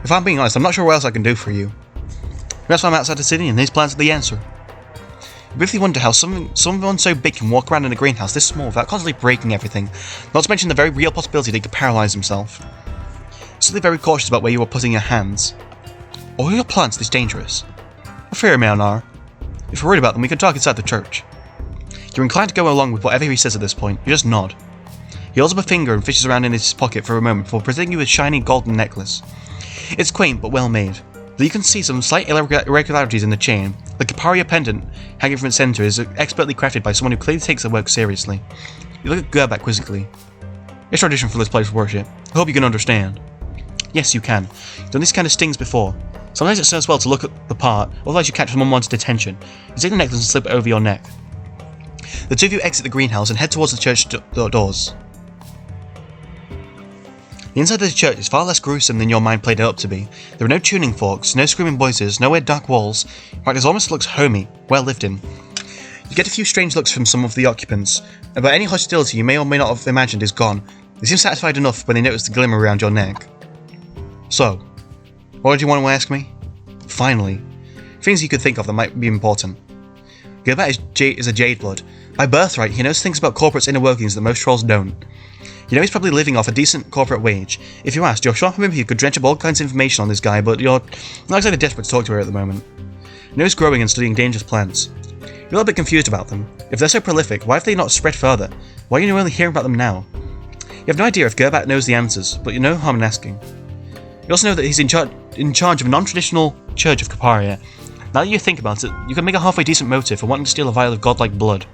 If I'm being honest, I'm not sure what else I can do for you. That's why I'm outside the city and these plants are the answer. You briefly wonder how someone so big can walk around in a greenhouse this small without constantly breaking everything, not to mention the very real possibility that he could paralyze himself. Suddenly very cautious about where you are putting your hands. Or are your plants this dangerous? A fair amount are. If you're worried about them, we can talk inside the church. You're inclined to go along with whatever he says at this point. You just nod. He holds up a finger and fishes around in his pocket for a moment before presenting you a shiny golden necklace. It's quaint but well made, though you can see some slight irregularities in the chain. The Caparia pendant hanging from its centre is expertly crafted by someone who clearly takes their work seriously. You look at Gerback quizzically. It's tradition for this place of worship. I hope you can understand. Yes, you can. You've done these kind of stings before. Sometimes it serves well to look at the part, otherwise you catch some unwanted attention. You take the necklace and slip it over your neck. The two of you exit the greenhouse and head towards the church doors. The inside of the church is far less gruesome than your mind played it up to be. There are no tuning forks, no screaming voices, no weird dark walls. In fact, it almost looks homey, well lived in. You get a few strange looks from some of the occupants, but any hostility you may or may not have imagined is gone. They seem satisfied enough when they notice the glimmer around your neck. So, what did you want to ask me? Finally. Things you could think of that might be important. Gerbat is a Jade Blood. By birthright, he knows things about corporate's inner workings that most trolls don't. You know he's probably living off a decent corporate wage. If you asked, you're sure maybe you could drench up all kinds of information on this guy, but you're not exactly desperate to talk to her at the moment. You know he's growing and studying dangerous plants. You're a little bit confused about them. If they're so prolific, why have they not spread further? Why are you only hearing about them now? You have no idea if Gerbat knows the answers, but you know harm in asking. You also know that he's in charge of a non-traditional church of Caparia. Now that you think about it, you can make a halfway decent motive for wanting to steal a vial of godlike blood.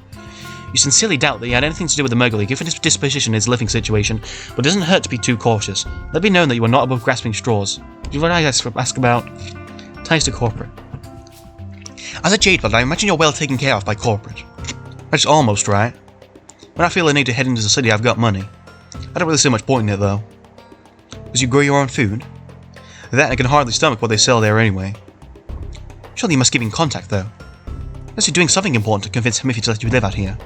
You sincerely doubt that he had anything to do with the Murgle League, given his disposition and his living situation, but it doesn't hurt to be too cautious. Let it be known that you are not above grasping straws. You want to ask about ties to corporate. As a Jade Blood, I imagine you're well taken care of by corporate. That's almost right. When I feel I need to head into the city, I've got money. I don't really see much point in it, though. Because you grow your own food? That I can hardly stomach what they sell there anyway. Surely you must keep in contact, though. Unless you're doing something important to convince Hamifi to let you live out here.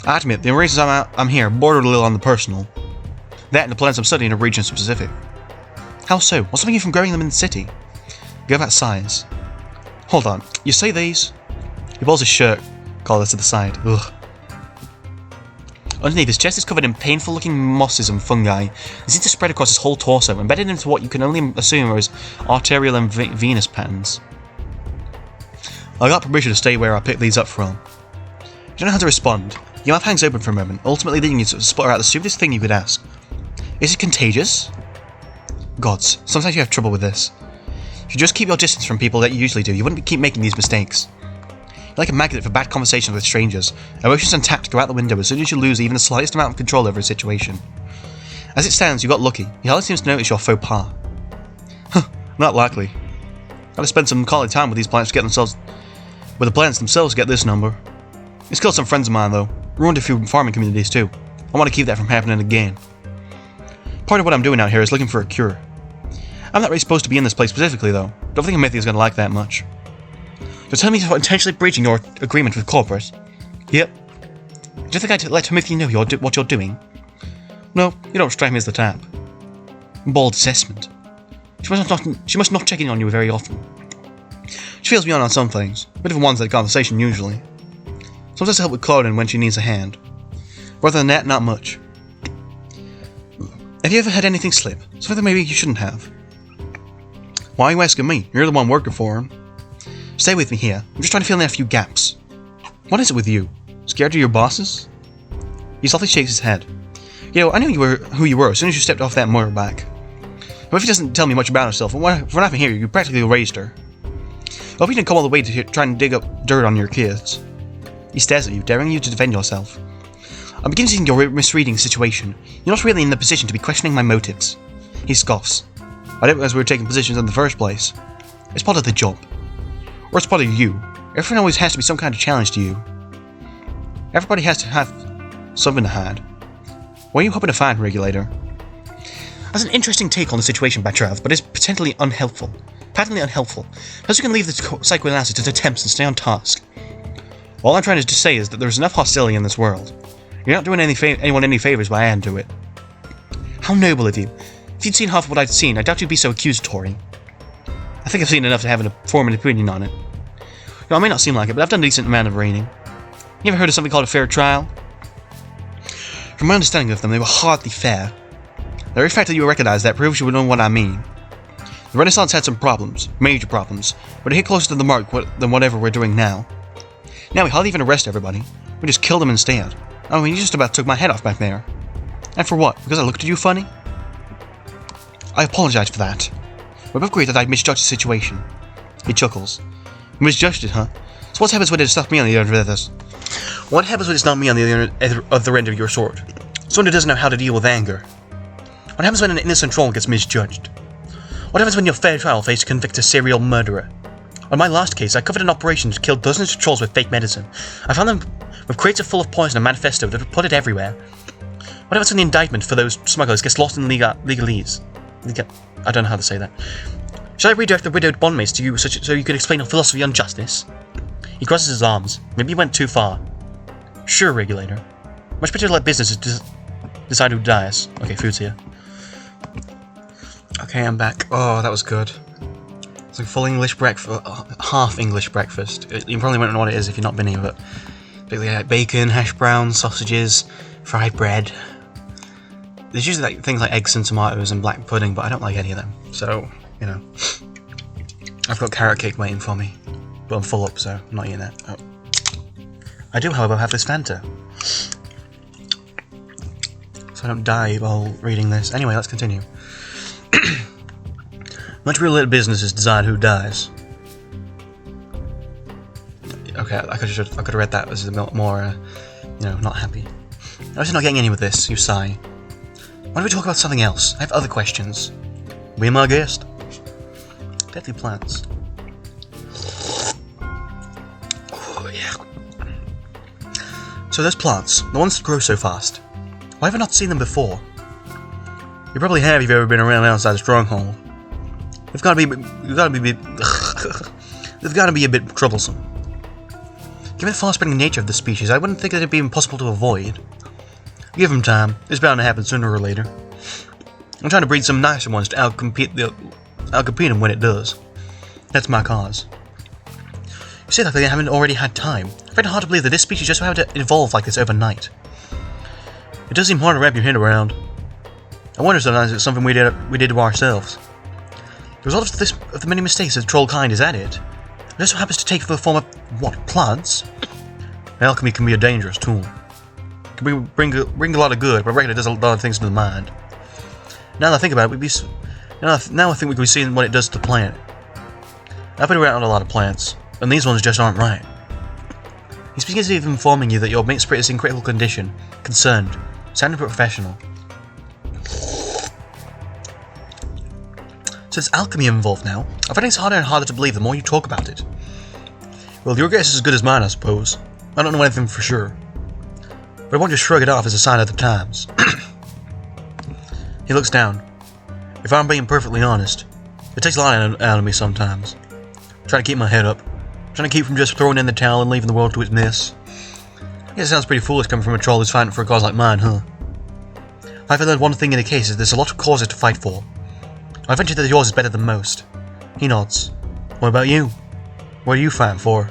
I admit, the reasons I'm here border a little on the personal. That and the plans I'm studying are region-specific. How so? What's stopping you from growing them in the city? Gerbat sighs. Hold on, you say these? He pulls his shirt collar to the side. Ugh. Underneath, his chest is covered in painful-looking mosses and fungi. They seem to spread across his whole torso, embedded into what you can only assume are his arterial and venous patterns. I got permission to stay where I picked these up from. You don't know how to respond. Your mouth hangs open for a moment, ultimately leading you to sputter out the stupidest thing you could ask. Is it contagious? Gods, sometimes you have trouble with this. If you just keep your distance from people that you usually do, you wouldn't keep making these mistakes. You're like a magnet for bad conversations with strangers. Emotions and tact go out the window as soon as you lose even the slightest amount of control over a situation. As it stands, you got lucky. He hardly seems to notice your faux pas. Huh, not likely. Gotta spend some quality time with these plants to get themselves... with the plants themselves to get this number. It's killed some friends of mine, though. Ruined a few farming communities, too. I want to keep that from happening again. Part of what I'm doing out here is looking for a cure. I'm not really supposed to be in this place specifically, though. Don't think Hamifi is going to like that much. You're telling me you're intentionally breaching your agreement with corporate? Yep. Do you think I'd let Hamifi know what you're doing? No, you don't strike me as the type. Bold assessment. She must not check in on you very often. She feels me on some things, but even ones that conversation usually. Sometimes to help with clothing when she needs a hand. But other than that, not much. Have you ever had anything slip? Something that maybe you shouldn't have? Why are you asking me? You're the one working for him. Stay with me here. I'm just trying to fill in a few gaps. What is it with you? Scared of your bosses? He softly shakes his head. I knew who you were as soon as you stepped off that motorbike. But if he doesn't tell me much about herself, from what I've been hearing, you practically raised her. I hope you didn't come all the way to try and dig up dirt on your kids. He stares at you, daring you to defend yourself. I'm beginning to think you're misreading the situation. You're not really in the position to be questioning my motives. He scoffs. I didn't realize we were taking positions in the first place. It's part of the job. Or it's part of you. Everything always has to be some kind of challenge to you. Everybody has to have something to hide. What are you hoping to find, Regulator? That's an interesting take on the situation, Batrav, but it's patently unhelpful. Patently unhelpful. Because you can leave the psychoanalysis to attempts and stay on task. All I'm trying to say is that there's enough hostility in this world. You're not doing anyone any favours by adding to it. How noble of you. If you'd seen half of what I'd seen, I doubt you'd be so accusatory. I think I've seen enough to form an opinion on it. I may not seem like it, but I've done a decent amount of reading. You ever heard of something called a fair trial? From my understanding of them, they were hardly fair. The very fact that you recognise that proves you would know what I mean. The Renaissance had some problems, major problems, but it hit closer to the mark than whatever we're doing now. Now we hardly even arrest everybody. We just kill them instead. I mean, you just about took my head off back there. And for what? Because I looked at you funny? I apologise for that. We both agreed that I'd misjudged the situation. He chuckles. Misjudged it, huh? So what happens when it's not me on the other end of this? What happens when it's not me on the other end of your sword? Someone who doesn't know how to deal with anger. What happens when an innocent troll gets misjudged? What happens when your fair trial face to convict a serial murderer? On my last case, I covered an operation to kill dozens of trolls with fake medicine. I found them with crates full of poison and manifesto that would put it everywhere. What if it's when the indictment for those smugglers gets lost in legalese? I don't know how to say that. Shall I redirect the widowed bondmates to you so you could explain our philosophy on justice? He crosses his arms. Maybe he went too far. Sure, regulator. Much better to let businesses decide who dies. Okay, food's here. Okay, I'm back. Oh, that was good. It's like full English breakfast, half English breakfast. You probably won't know what it is if you've not been here, but like bacon, hash browns, sausages, fried bread. There's usually like things like eggs and tomatoes and black pudding, but I don't like any of them. So, you know, I've got carrot cake waiting for me, but I'm full up, so I'm not eating that. Oh. I do, however, have this Fanta, so I don't die while reading this. Anyway, let's continue. Much real businesses decide who dies. Okay, I could have read that as a bit more, you know, not happy. I'm just not getting any with this. You sigh. Why don't we talk about something else? I have other questions. Be my guest. Deadly plants. Oh, yeah. So those plants, the ones that grow so fast. Why have I not seen them before? You probably have if you've ever been around outside the stronghold. They've got to be a bit troublesome. Given the fast-spreading nature of the species, I wouldn't think it'd be impossible to avoid. Give them time. It's bound to happen sooner or later. I'm trying to breed some nicer ones to outcompete them when it does. That's my cause. You say that they haven't already had time. I find it hard to believe that this species just happened to evolve like this overnight. It does seem hard to wrap your head around. I wonder sometimes if it's something we did to ourselves. The result of the many mistakes of the troll kind, is that it? It also happens to take the form of, what, plants? Alchemy can be a dangerous tool. It can bring a lot of good, but I reckon it does a lot of things to the mind. Now that I think about it, now I think we could be seeing what it does to the planet. I've been around a lot of plants, and these ones just aren't right. He speaks as if informing you that your mate spirit is in critical condition, concerned, sounding professional. So there's alchemy involved now. I find it's harder and harder to believe the more you talk about it. Well, your guess is as good as mine, I suppose. I don't know anything for sure. But I won't just shrug it off as a sign of the times. He looks down. If I'm being perfectly honest, it takes a lot out of me sometimes. I'm trying to keep my head up. I'm trying to keep from just throwing in the towel and leaving the world to its mess. I guess it sounds pretty foolish coming from a troll who's fighting for a cause like mine, huh? If I've learned one thing in the case is there's a lot of causes to fight for. I venture that yours is better than most. He nods. What about you? What are you fighting for?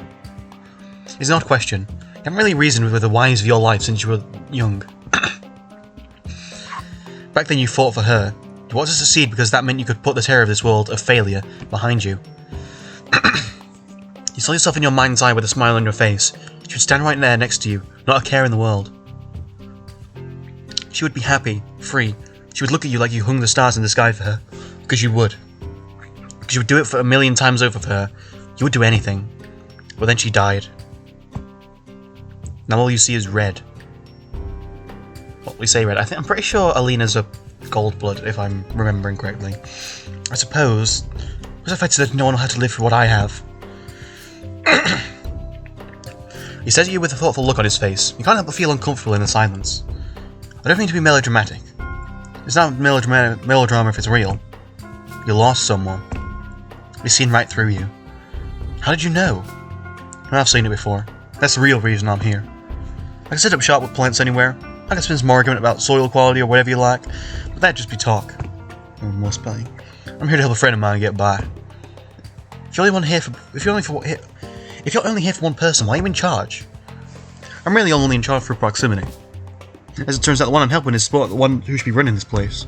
It's not a question. You haven't really reasoned with the whys of your life since you were young. Back then you fought for her. You wanted to succeed because that meant you could put the terror of this world of failure behind you. You saw yourself in your mind's eye with a smile on your face. She would stand right there next to you, not a care in the world. She would be happy, free. She would look at you like you hung the stars in the sky for her. Because you would. Because you would do it for a million times over for her. You would do anything. But then she died. Now all you see is red. Well, we say red. I'm pretty sure Alina's a gold blood, if I'm remembering correctly. I suppose. Because I fight so that no one will have to live for what I have. He says to you with a thoughtful look on his face. You can't help but feel uncomfortable in the silence. I don't mean to be melodramatic. It's not melodrama if it's real. You lost someone. We've seen right through you. How did you know? I've seen it before. That's the real reason I'm here. I can set up shop with plants anywhere. I can spend some argument about soil quality or whatever you like, but that'd just be talk. Or must be. I'm here to help a friend of mine get by. If you're only here for one person, why are you in charge? I'm really only in charge for proximity. As it turns out, the one I'm helping is the one who should be running this place.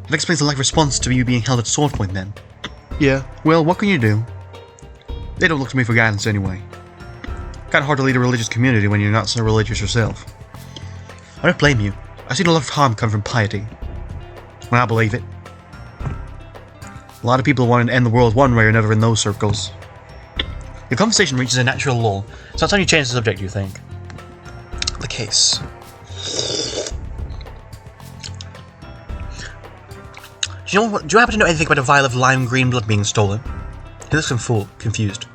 That explains the lack of response to you being held at sword point then. Yeah, well, what can you do? They don't look to me for guidance anyway. Kinda hard to lead a religious community when you're not so religious yourself. I don't blame you. I've seen a lot of harm come from piety. Well, I believe it. A lot of people want to end the world one way or another in those circles. The conversation reaches a natural lull, so that's how you change the subject, you think. The case. Do you happen to know anything about a vial of lime green blood being stolen? He looks confused.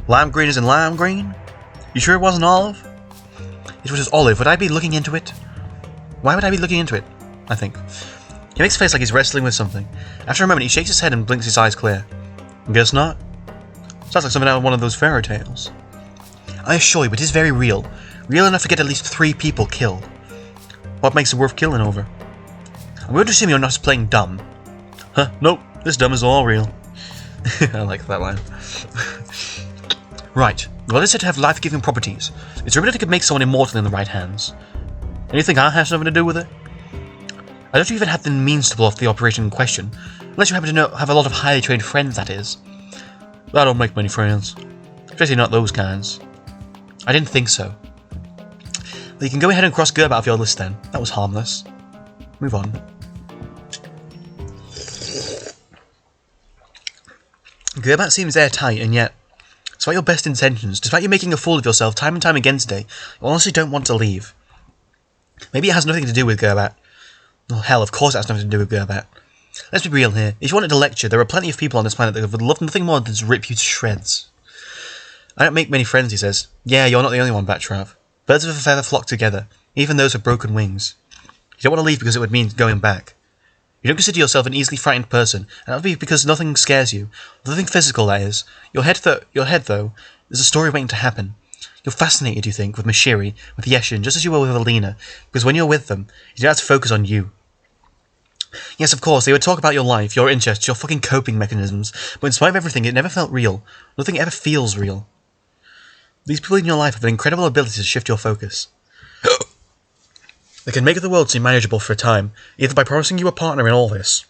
Lime green is in lime green? You sure it wasn't olive? It was olive. Would I be looking into it? Why would I be looking into it? I think. He makes a face like he's wrestling with something. After a moment, he shakes his head and blinks his eyes clear. Guess not. Sounds like something out of one of those fairy tales. I assure you, it is very real. Real enough to get at least 3 people killed. What makes it worth killing over? I'm going to assume you're not just playing dumb. Huh, nope. This dumb is all real. I like that line. Right. Well, it's said to have life-giving properties. It's rumored it could make someone immortal in the right hands. And you think I have something to do with it? I don't even have the means to pull off the operation in question. Unless you happen to have a lot of highly trained friends, that is. But I don't make many friends. Especially not those kinds. I didn't think so. But you can go ahead and cross Gerb out of your list then. That was harmless. Move on. Gerbat seems airtight, and yet, despite your best intentions, despite you making a fool of yourself time and time again today, you honestly don't want to leave. Maybe it has nothing to do with Gerbat. Well, hell, of course it has nothing to do with Gerbat. Let's be real here. If you wanted to lecture, there are plenty of people on this planet that would love nothing more than to rip you to shreds. I don't make many friends, he says. Yeah, you're not the only one, Batrav. Birds of a feather flock together, even those with broken wings. You don't want to leave because it would mean going back. You don't consider yourself an easily frightened person, and that would be because nothing scares you. Nothing physical, that is. Your head, though, is a story waiting to happen. You're fascinated, you think, with Mashiri, with Yeshin, just as you were with Alina, because when you're with them, you don't have to focus on you. Yes, of course, they would talk about your life, your interests, your fucking coping mechanisms, but in spite of everything, it never felt real. Nothing ever feels real. These people in your life have an incredible ability to shift your focus. They can make the world seem manageable for a time, either by promising you a partner in all this,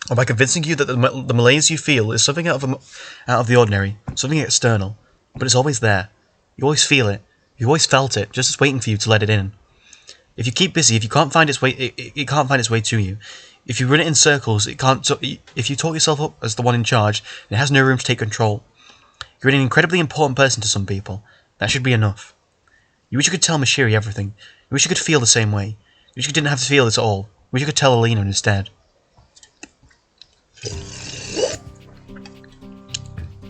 or by convincing you that the malaise you feel is something out of the ordinary, something external, but it's always there. You always feel it. You always felt it, just waiting for you to let it in. If you keep busy, if you can't find its way, it can't find its way to you. If you run it in circles, it can't. If you talk yourself up as the one in charge, it has no room to take control. You're an incredibly important person to some people. That should be enough. You wish you could tell Mashiri everything. You wish you could feel the same way. You wish you didn't have to feel this at all. You wish you could tell Alina instead.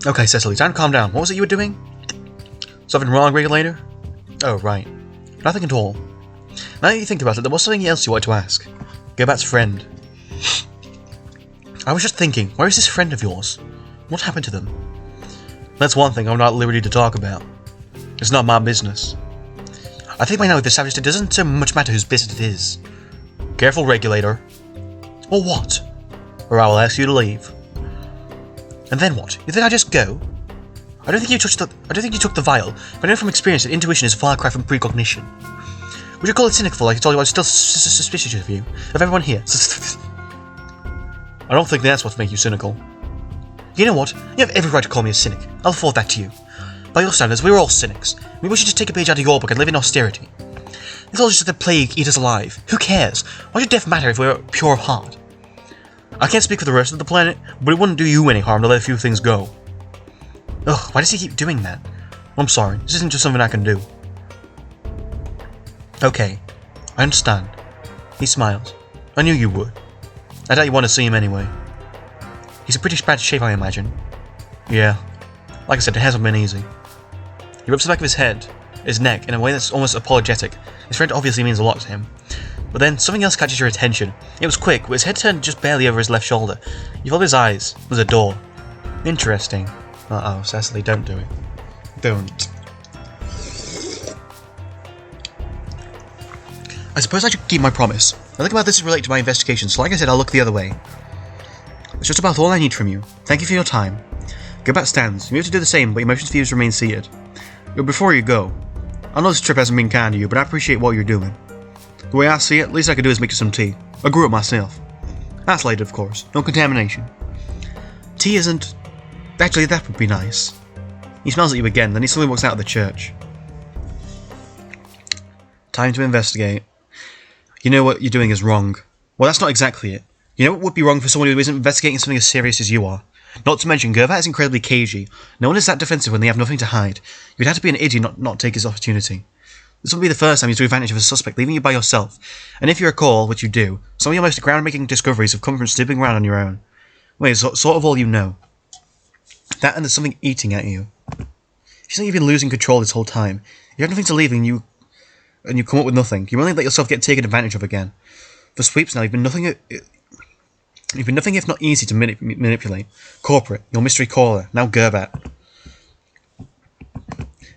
Okay, Cecily, time to calm down. What was it you were doing? Something wrong, Regulator? Oh, right. Nothing at all. Now that you think about it, there was something else you wanted to ask. Gerbat's friend. I was just thinking, where is this friend of yours? What happened to them? That's one thing I'm not at liberty to talk about. It's not my business. I think by now we've established it doesn't so much matter whose business it is. Careful, Regulator. Or what? Or I will ask you to leave. And then what? You think I just go? I don't think you took the vial, but I know from experience that intuition is a far cry from precognition. Would you call it cynical, like I told you I was still suspicious of you? Of everyone here? I don't think that's what makes you cynical. You know what? You have every right to call me a cynic. I'll afford that to you. By your standards, we're all cynics. Maybe we should just take a page out of your book and live in austerity. It's all just that the plague eat us alive. Who cares? Why should death matter if we're pure of heart? I can't speak for the rest of the planet, but it wouldn't do you any harm to let a few things go. Ugh, why does he keep doing that? I'm sorry, this isn't just something I can do. Okay, I understand. He smiles. I knew you would. I doubt you want to see him anyway. He's in pretty bad shape, I imagine. Yeah. Like I said, it hasn't been easy. He rubs the back of his neck, in a way that's almost apologetic. His friend obviously means a lot to him. But then, something else catches your attention. It was quick, but his head turned just barely over his left shoulder. You follow his eyes. There's a door. Interesting. Uh-oh, Cecily, don't do it. Don't. I suppose I should keep my promise. I think about this is related to my investigation, so like I said, I'll look the other way. It's just about all I need from you. Thank you for your time. Gerbat stands. You have to do the same, but your motions for you remain seated. Before you go, I know this trip hasn't been kind to you, but I appreciate what you're doing. The way I see it, least I can do is make you some tea. I grew it myself. Isolated, of course. No contamination. Tea isn't... Actually, that would be nice. He smells at you again, then he slowly walks out of the church. Time to investigate. You know what you're doing is wrong. Well, that's not exactly it. You know what would be wrong for someone who isn't investigating something as serious as you are? Not to mention, Gervat is incredibly cagey. No one is that defensive when they have nothing to hide. You'd have to be an idiot not take his opportunity. This wouldn't be the first time you took advantage of a suspect, leaving you by yourself. And if you recall, which you do, some of your most groundbreaking discoveries have come from snooping around on your own. Wait, sort of all you know. That and there's something eating at you. If you think you've been losing control this whole time, you have nothing to leave and you come up with nothing. You only let yourself get taken advantage of again. For sweeps now, you've been nothing if not easy to manipulate. Corporate, your mystery caller, now Gerbat.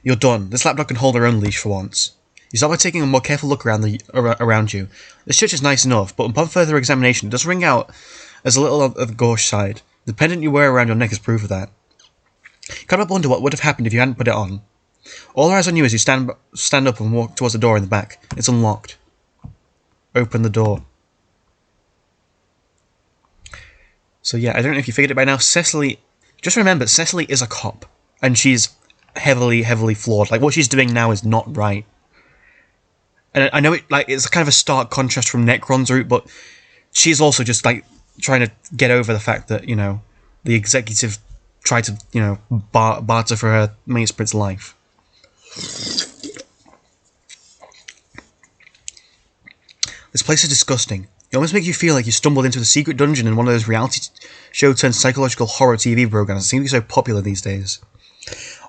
You're done. This lapdog can hold her own leash for once. You start by taking a more careful look around you. This church is nice enough, but upon further examination, it does ring out as a little of the gauche side. The pendant you wear around your neck is proof of that. You can't but wonder what would have happened if you hadn't put it on. All eyes on you as you stand up and walk towards the door in the back. It's unlocked. Open the door. So yeah, I don't know if you figured it by now. Cecily, just remember, Cecily is a cop, and she's heavily flawed. Like, what she's doing now is not right. And I know it's kind of a stark contrast from Necron's route, but she's also just like trying to get over the fact that, you know, the executive tried to, you know, barter for her mate's life. This place is disgusting. It almost makes you feel like you stumbled into a secret dungeon in one of those reality show turned psychological horror TV programs that seem to be so popular these days.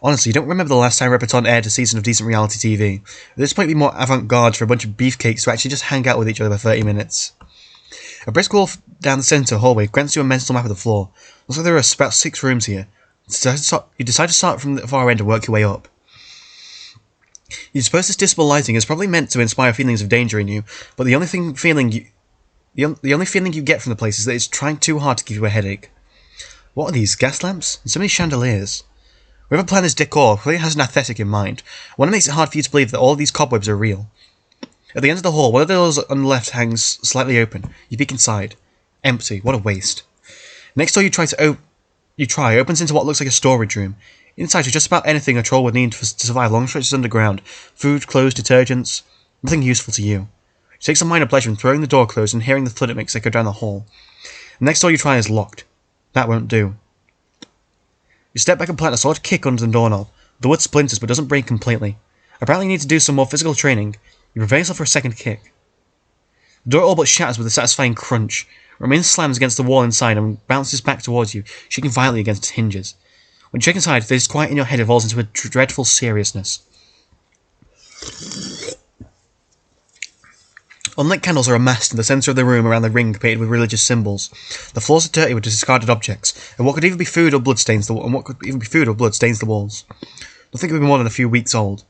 Honestly, you don't remember the last time Repetron aired a season of decent reality TV. At this point, it'd be more avant-garde for a bunch of beefcakes to actually just hang out with each other for 30 minutes. A brisk walk down the centre hallway grants you a mental map of the floor. Looks like there are about 6 rooms here. You decide to start from the far end and work your way up. You suppose this dismal lighting is probably meant to inspire feelings of danger in you, but the only feeling you get from the place is that it's trying too hard to give you a headache. What are these, gas lamps? And so many chandeliers. Whoever planned this decor clearly has an aesthetic in mind. One that makes it hard for you to believe that all these cobwebs are real. At the end of the hall, one of the doors on the left hangs slightly open. You peek inside. Empty. What a waste. Next door you try opens into what looks like a storage room. Inside is just about anything a troll would need to survive long stretches underground. Food, clothes, detergents. Nothing useful to you. You take some minor pleasure in throwing the door closed and hearing the thud it makes echo down the hall. The next door you try is locked. That won't do. You step back and plant a solid kick under the doorknob. The wood splinters but doesn't break completely. Apparently you need to do some more physical training. You prepare yourself for a second kick. The door all but shatters with a satisfying crunch. Remains slams against the wall inside and bounces back towards you, shaking violently against its hinges. When you check inside, the disquiet in your head evolves into a dreadful seriousness. Unlit candles are amassed in the centre of the room around the ring painted with religious symbols. The floors are dirty with discarded objects, and what could even be food or blood stains the walls. Nothing could be more than a few weeks old.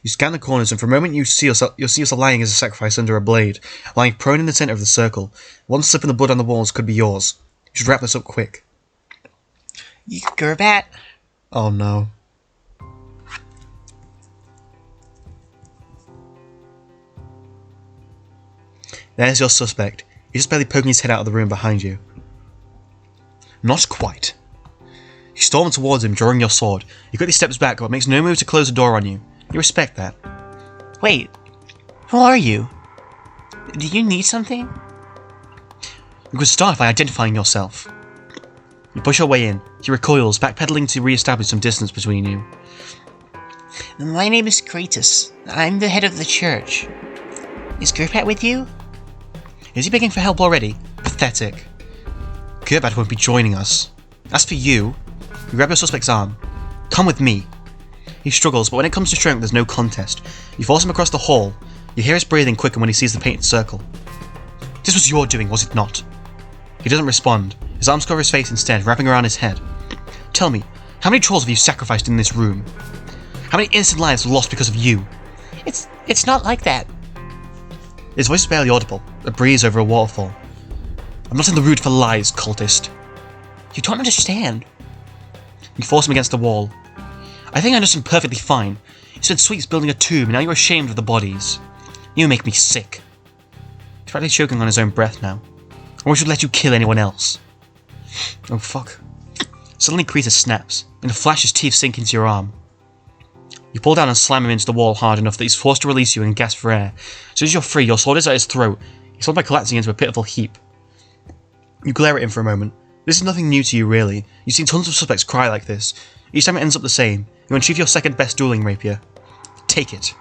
You scan the corners, and for a moment you'll see yourself lying as a sacrifice under a blade, lying prone in the centre of the circle. One slip in the blood on the walls could be yours. You should wrap this up quick. You Gerbat? Oh no. There's your suspect. He's just barely poking his head out of the room behind you. Not quite. You storm towards him, drawing your sword. He quickly steps back, but makes no move to close the door on you. You respect that. Wait, who are you? Do you need something? You could start by identifying yourself. You push your way in. He recoils, backpedaling to re-establish some distance between you. My name is Kratos. I'm the head of the church. Is Gerbat with you? Is he begging for help already? Pathetic. Gerbat won't be joining us. As for you, you grab your suspect's arm. Come with me. He struggles, but when it comes to strength, there's no contest. You force him across the hall. You hear his breathing quicken when he sees the painted circle. This was your doing, was it not? He doesn't respond. His arms cover his face instead, wrapping around his head. Tell me, how many trolls have you sacrificed in this room? How many innocent lives were lost because of you? It's not like that. His voice is barely audible, a breeze over a waterfall. I'm not in the mood for lies, cultist. You don't understand. You force him against the wall. I think I understand perfectly fine. You spent weeks building a tomb, and now you're ashamed of the bodies. You make me sick. He's practically choking on his own breath now. Or we should let you kill anyone else. Oh fuck. Suddenly Kratos snaps. In a flash his teeth sink into your arm. You pull down and slam him into the wall hard enough that he's forced to release you and gasp for air. As soon as you're free, your sword is at his throat. He's held by collapsing into a pitiful heap. You glare at him for a moment. This is nothing new to you, really. You've seen tons of suspects cry like this. Each time it ends up the same. You unsheath your second best dueling rapier. Take it.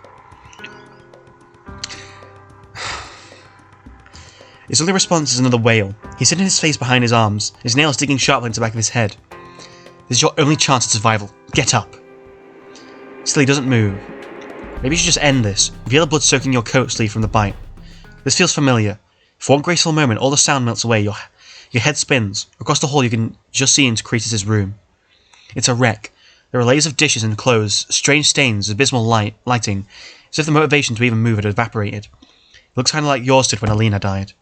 His only response is another wail. He's hidden his face behind his arms, his nails digging sharply into the back of his head. This is your only chance at survival. Get up. Still, he doesn't move. Maybe you should just end this. You feel the blood soaking your coat sleeve from the bite. This feels familiar. For one graceful moment, all the sound melts away. Your head spins. Across the hall, you can just see into Kratos' room. It's a wreck. There are layers of dishes and clothes, strange stains, abysmal lighting, as if the motivation to even move had evaporated. It looks kind of like yours did when Alina died.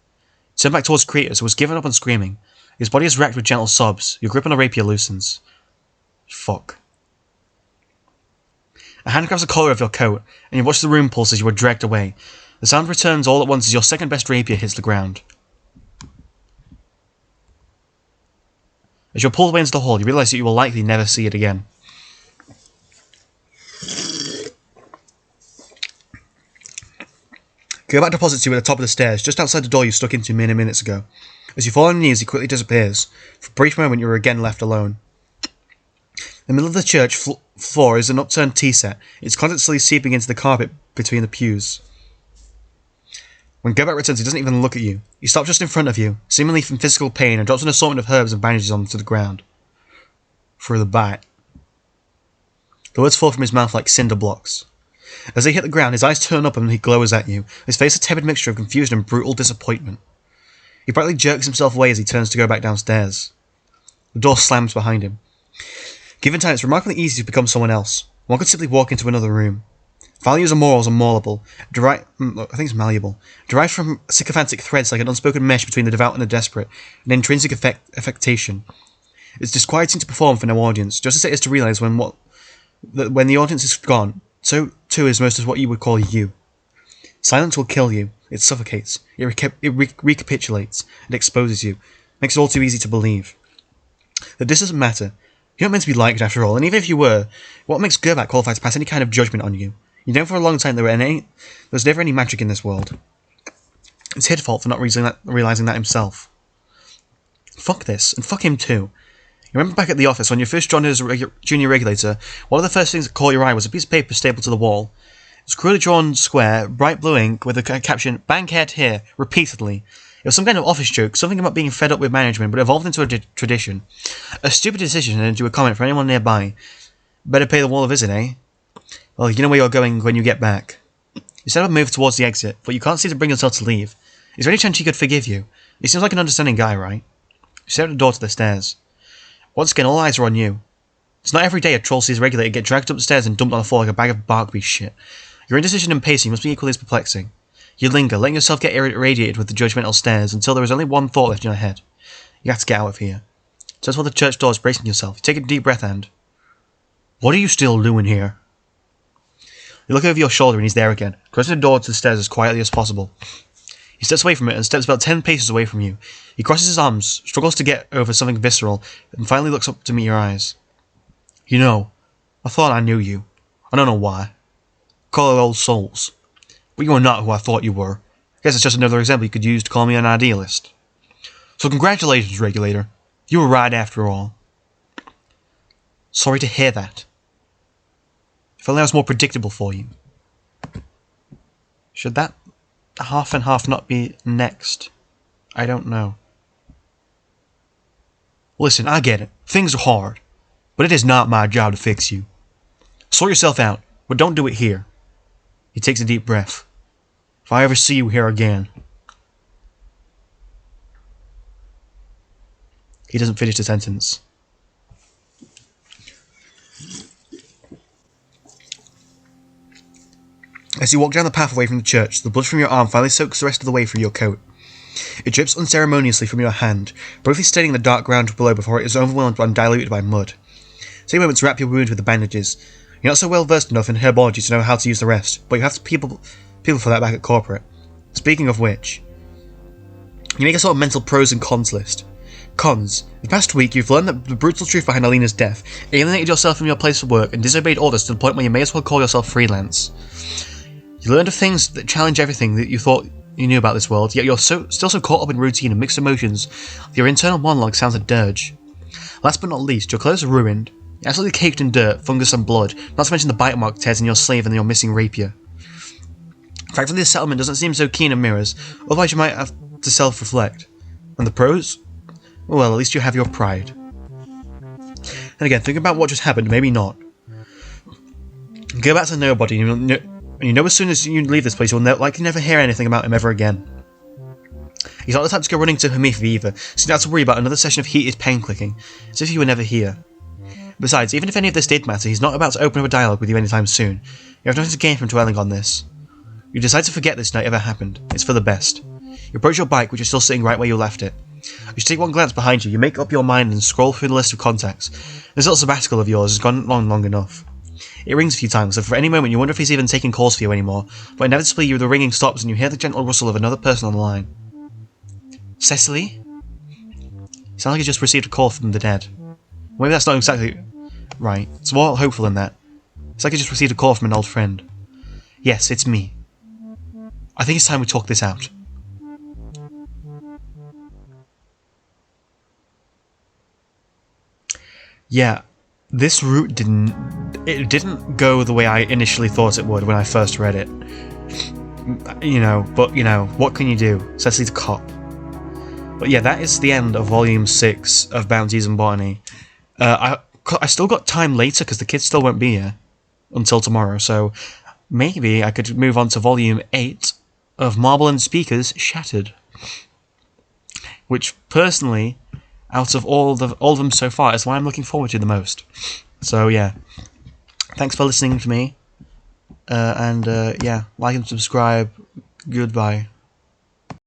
Turn back towards Kratos, who has given up on screaming. His body is racked with gentle sobs. Your grip on the rapier loosens. Fuck. A hand grabs the collar of your coat, and you watch the room pulse as you are dragged away. The sound returns all at once as your second-best rapier hits the ground. As you're pulled away into the hall, you realise that you will likely never see it again. Gerbat deposits you at the top of the stairs, just outside the door you stuck into many minutes ago. As you fall on your knees, he quickly disappears. For a brief moment, you are again left alone. In the middle of the church floor is an upturned tea set. It's constantly seeping into the carpet between the pews. When Gerbat returns, he doesn't even look at you. He stops just in front of you, seemingly from physical pain, and drops an assortment of herbs and bandages onto the ground. For the bite. The words fall from his mouth like cinder blocks. As they hit the ground, his eyes turn up and he glowers at you, his face a tepid mixture of confusion and brutal disappointment. He brightly jerks himself away as he turns to go back downstairs. The door slams behind him. Given time, it's remarkably easy to become someone else. One could simply walk into another room. Values and morals are malleable, derived from sycophantic threads like an unspoken mesh between the devout and the desperate, an intrinsic affectation. It's disquieting to perform for no audience, just as it is to realise when the audience is gone, so too is most of what you would call you. Silence will kill you. It suffocates. It recapitulates. It exposes you. Makes it all too easy to believe. That this doesn't matter. You're not meant to be liked after all, and even if you were, what makes Gerbat qualify to pass any kind of judgment on you? You know for a long time there was never any magic in this world. It's his fault for not realising that himself. Fuck this, and fuck him too. You remember back at the office when you first joined as a junior regulator, one of the first things that caught your eye was a piece of paper stapled to the wall. It was crudely drawn square, bright blue ink, with the caption, "Bankhead here," repeatedly. It was some kind of office joke, something about being fed up with management, but evolved into a tradition. A stupid decision and into a comment for anyone nearby. Better pay the wall a visit, eh? Well, you know where you're going when you get back. You set up a move towards the exit, but you can't seem to bring yourself to leave. Is there any chance he could forgive you? He seems like an understanding guy, right? You stare at the door to the stairs. Once again, all eyes are on you. It's not every day a troll sees a regulator get dragged up the stairs and dumped on the floor like a bag of Barkby shit. Your indecision and pacing must be equally as perplexing. You linger, letting yourself get irradiated with the judgmental stares until there is only one thought left in your head. You have to get out of here. Turn toward the church doors, bracing yourself. You take a deep breath and... What are you still doing here? You look over your shoulder and he's there again, closing the door to the stairs as quietly as possible. He steps away from it and steps about 10 paces away from you. He crosses his arms, struggles to get over something visceral, and finally looks up to meet your eyes. You know, I thought I knew you. I don't know why. Call it old souls. But you are not who I thought you were. I guess it's just another example you could use to call me an idealist. So congratulations, Regulator. You were right after all. Sorry to hear that. If only I was more predictable for you. Should that half and half not be next? I don't know. Listen, I get it. Things are hard. But it is not my job to fix you. Sort yourself out, but don't do it here. He takes a deep breath. If I ever see you here again... He doesn't finish the sentence. As you walk down the path away from the church, the blood from your arm finally soaks the rest of the way through your coat. It drips unceremoniously from your hand, briefly staining the dark ground below before it is overwhelmed and diluted by mud. Take a moment to wrap your wound with the bandages. You're not so well versed enough in herbology to know how to use the rest, but you have people for that back at corporate. Speaking of which, you make a sort of mental pros and cons list. Cons. The past week, you've learned that the brutal truth behind Alina's death, alienated yourself from your place of work, and disobeyed orders to the point where you may as well call yourself freelance. You learned of things that challenge everything that you thought you knew about this world, yet you're still so caught up in routine and mixed emotions that your internal monologue sounds a dirge. Last but not least, your clothes are ruined. You're absolutely caked in dirt, fungus and blood, not to mention the bite mark tears in your sleeve and your missing rapier. Thankfully, the settlement doesn't seem so keen on mirrors, otherwise you might have to self-reflect. And the pros? Well, at least you have your pride. And again, think about what just happened, maybe not. Go back to nobody, and you know as soon as you leave this place, you'll likely never hear anything about him ever again. He's not the type to go running to Hamifi either, so you don't have to worry about another session of heated pain clicking, as if you were never here. Besides, even if any of this did matter, he's not about to open up a dialogue with you anytime soon. You have nothing to gain from dwelling on this. You decide to forget this night ever happened. It's for the best. You approach your bike, which is still sitting right where you left it. You take one glance behind you, you make up your mind and scroll through the list of contacts. This little sabbatical of yours has gone on long enough. It rings a few times, so for any moment you wonder if he's even taking calls for you anymore, but inevitably the ringing stops and you hear the gentle rustle of another person on the line. Cecily? You sound like you just received a call from the dead. Maybe that's not exactly right. It's more hopeful than that. It's like you just received a call from an old friend. Yes, it's me. I think it's time we talk this out. Yeah, this route didn't go the way I initially thought it would when I first read it. But what can you do? Cecily's a cop. But yeah, that is the end of Volume 6 of Bounties and Botany. I still got time later because the kids still won't be here until tomorrow, so maybe I could move on to Volume 8 of Marble and Speakers Shattered. Which, personally, out of all of them so far, is what I'm looking forward to the most. So yeah, thanks for listening to me, and like and subscribe. Goodbye.